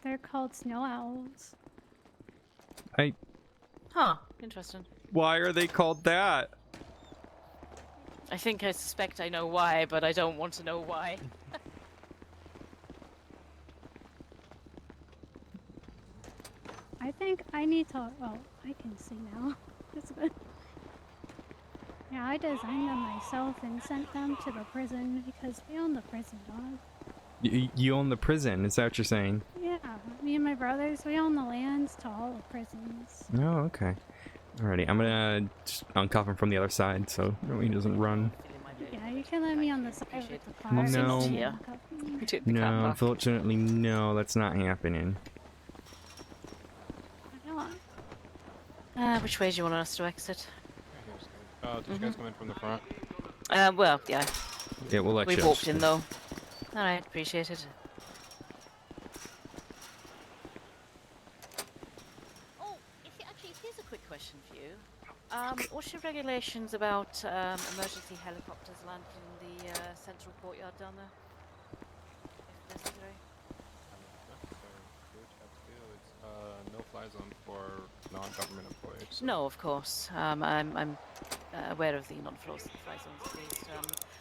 They're called snow owls. Huh, interesting. Why are they called that? I think I suspect I know why, but I don't want to know why. I think I need to. Oh, I can see now. That's good. Yeah, I designed them myself and sent them to the prison because we own the prison, dog. You own the prison, is that what you're saying? Yeah, me and my brothers, we own the lands to all the prisons. Oh, okay. Alrighty, I'm gonna just uncuff him from the other side so he doesn't run. Yeah, you can let me on the side with the car. No. No, No. unfortunately, no, that's not happening. Which way do you want us to exit? Did you guys come in from the front? Well, yeah. Yeah, we'll let We you. walked in though. Alright, appreciate it. Oh, actually, here's a quick question for you. What's your regulations about emergency helicopters landing in the central courtyard down there? If necessary. No fly zone for non-government employees. No, of course. I'm aware of the non-fly zones at least.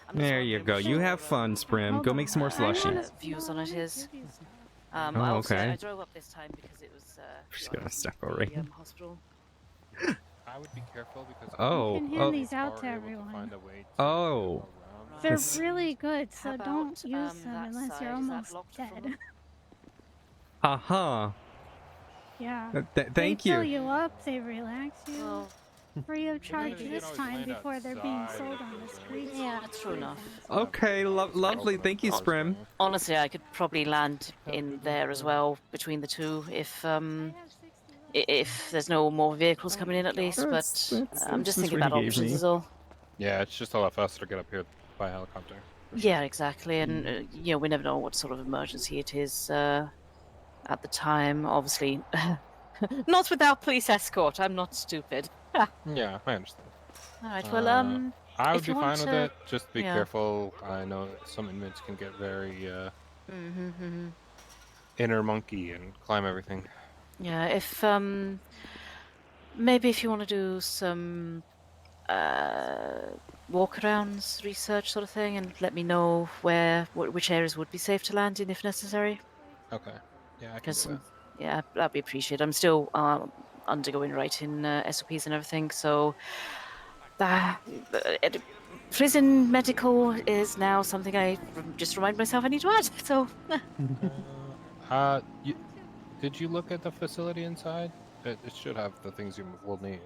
I'm just There you wondering go. what You your, have fun, Sprim. Go make some more slushies. views on it is. Oh, Also, okay. I drove up this time because it was. Just gonna step over the, it. hospital. I would be careful because Oh, You can hand these out to everyone. Oh. They're This- really good, so How don't about, use them that unless you're side? Is that almost blocked from dead. them? Uh-huh. Yeah. Thank They fill you. you up, they relax you. Well, Free of charge you this can always time land before they're being outside sold of on the the streets. yeah, that's true enough. Okay, lovely. Thank you, Sprim. Honestly, I could probably land in there as well between the two if there's no more vehicles coming in at least. That's- But that's- I'm just that's thinking what about he gave options me. is all. Yeah, it's just a lot faster to get up here by helicopter. Yeah, exactly. And we never know what sort of emergency it is at the time. Obviously, not without police escort. I'm not stupid. Yeah, I understand. All right. Well, I would if be you fine want with to- it. Just be yeah. careful. I know that some inmates can get very Mm-hmm. inner monkey and climb everything. Yeah. If maybe if you want to do some walkarounds, research sort of thing, and let me know which areas would be safe to land in if necessary. Okay. Yeah, I can Because do that. yeah, that'd be appreciated. I'm still undergoing writing SOPs and everything. So, prison medical is now something I just remind myself I need to add. So, Did you look at the facility inside? It should have the things you will need.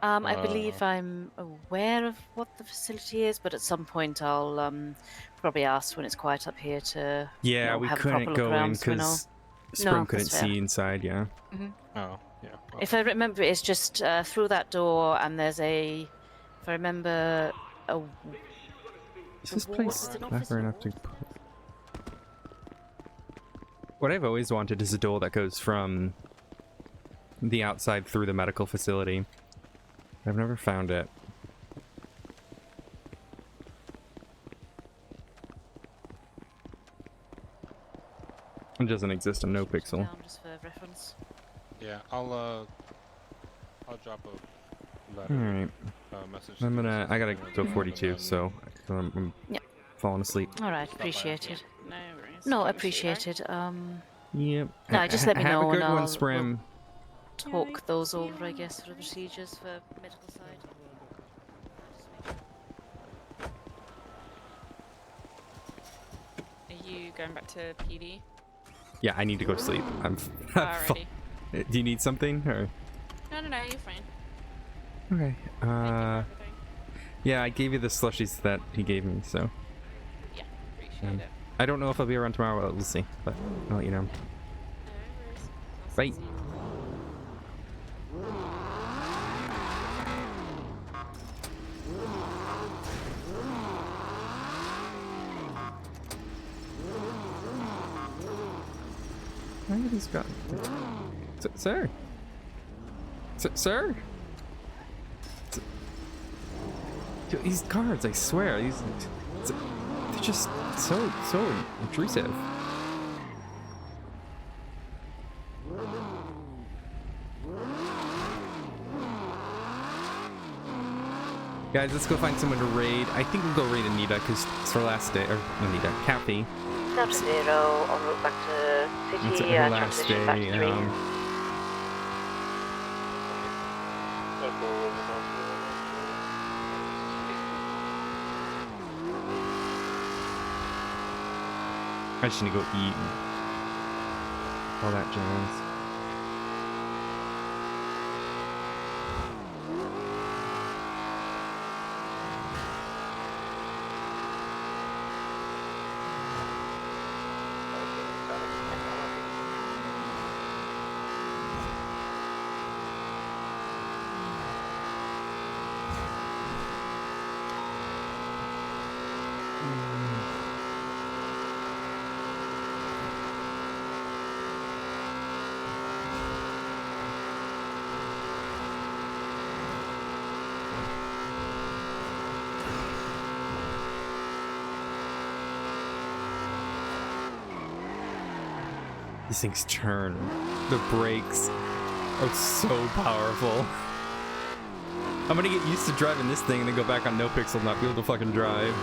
I believe I'm aware of what the facility is, but at some point I'll probably ask when it's quiet up here to we have a proper couldn't look go around. in because Spring couldn't see inside. Yeah. Mm-hmm. Oh, yeah. Okay. If I remember, it's just through that door, and there's a. If I remember, Is this place clever enough to? What I've always wanted is a door that goes from the outside through the medical facility. I've never found it. It doesn't exist on NoPixel. Just for reference. Yeah, I'll drop a letter. All right. Message. I gotta go 42, so I'm falling asleep. All right, appreciated. No worries. No, appreciated. Yep. No, just let me know. Have a good and one, I'll Sprim. talk those over, I guess, for the procedures for medical side. Are you going back to PD? Yeah, I need to go to sleep. I'm Alrighty. Do you need something or? No, you're fine. Okay. Yeah, I gave you the slushies that he gave me, so. Yeah, appreciate it. I don't know if I'll be around tomorrow. We'll see, but I'll let you know. Bye. He's got. Sir? Sir? These guards, I swear, they're just so intrusive. Guys, let's go find someone to raid. I think we'll go raid Anita because it's her last day. Or Anita, Kathy. Delta Zero, en route back to It's city, her last transition back to day. 3. I just need to go eat and all that jazz. These things turn. The brakes are so powerful. I'm gonna get used to driving this thing and then go back on NoPixel and not be able to fucking drive.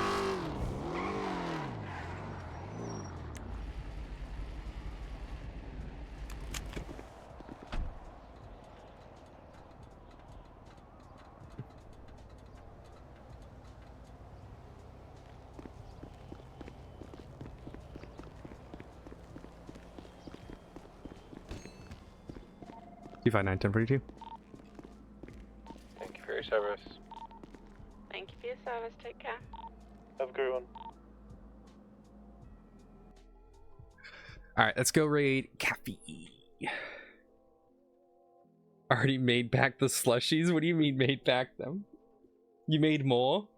$259 1042. Thank you for your service. Thank you for your service. Take care. Have a great one. Alright, let's go raid Cafe. Already made back the slushies? What do you mean made back them? You made more?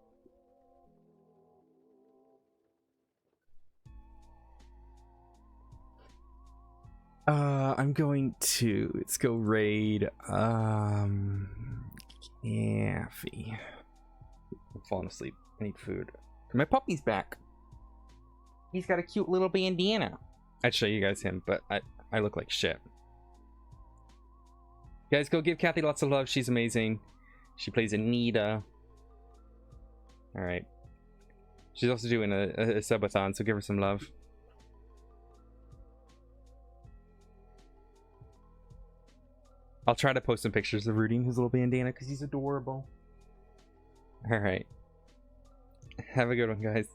I'm going to, let's go raid, Cafe. I'm falling asleep. I need food. My puppy's back. He's got a cute little bandana. I'd show you guys him, but I look like shit. Guys, go give Kathy lots of love. She's amazing. She plays Anita. Alright. She's also doing a subathon, so give her some love. I'll try to post some pictures of Rudy in his little bandana because he's adorable. All right. Have a good one, guys.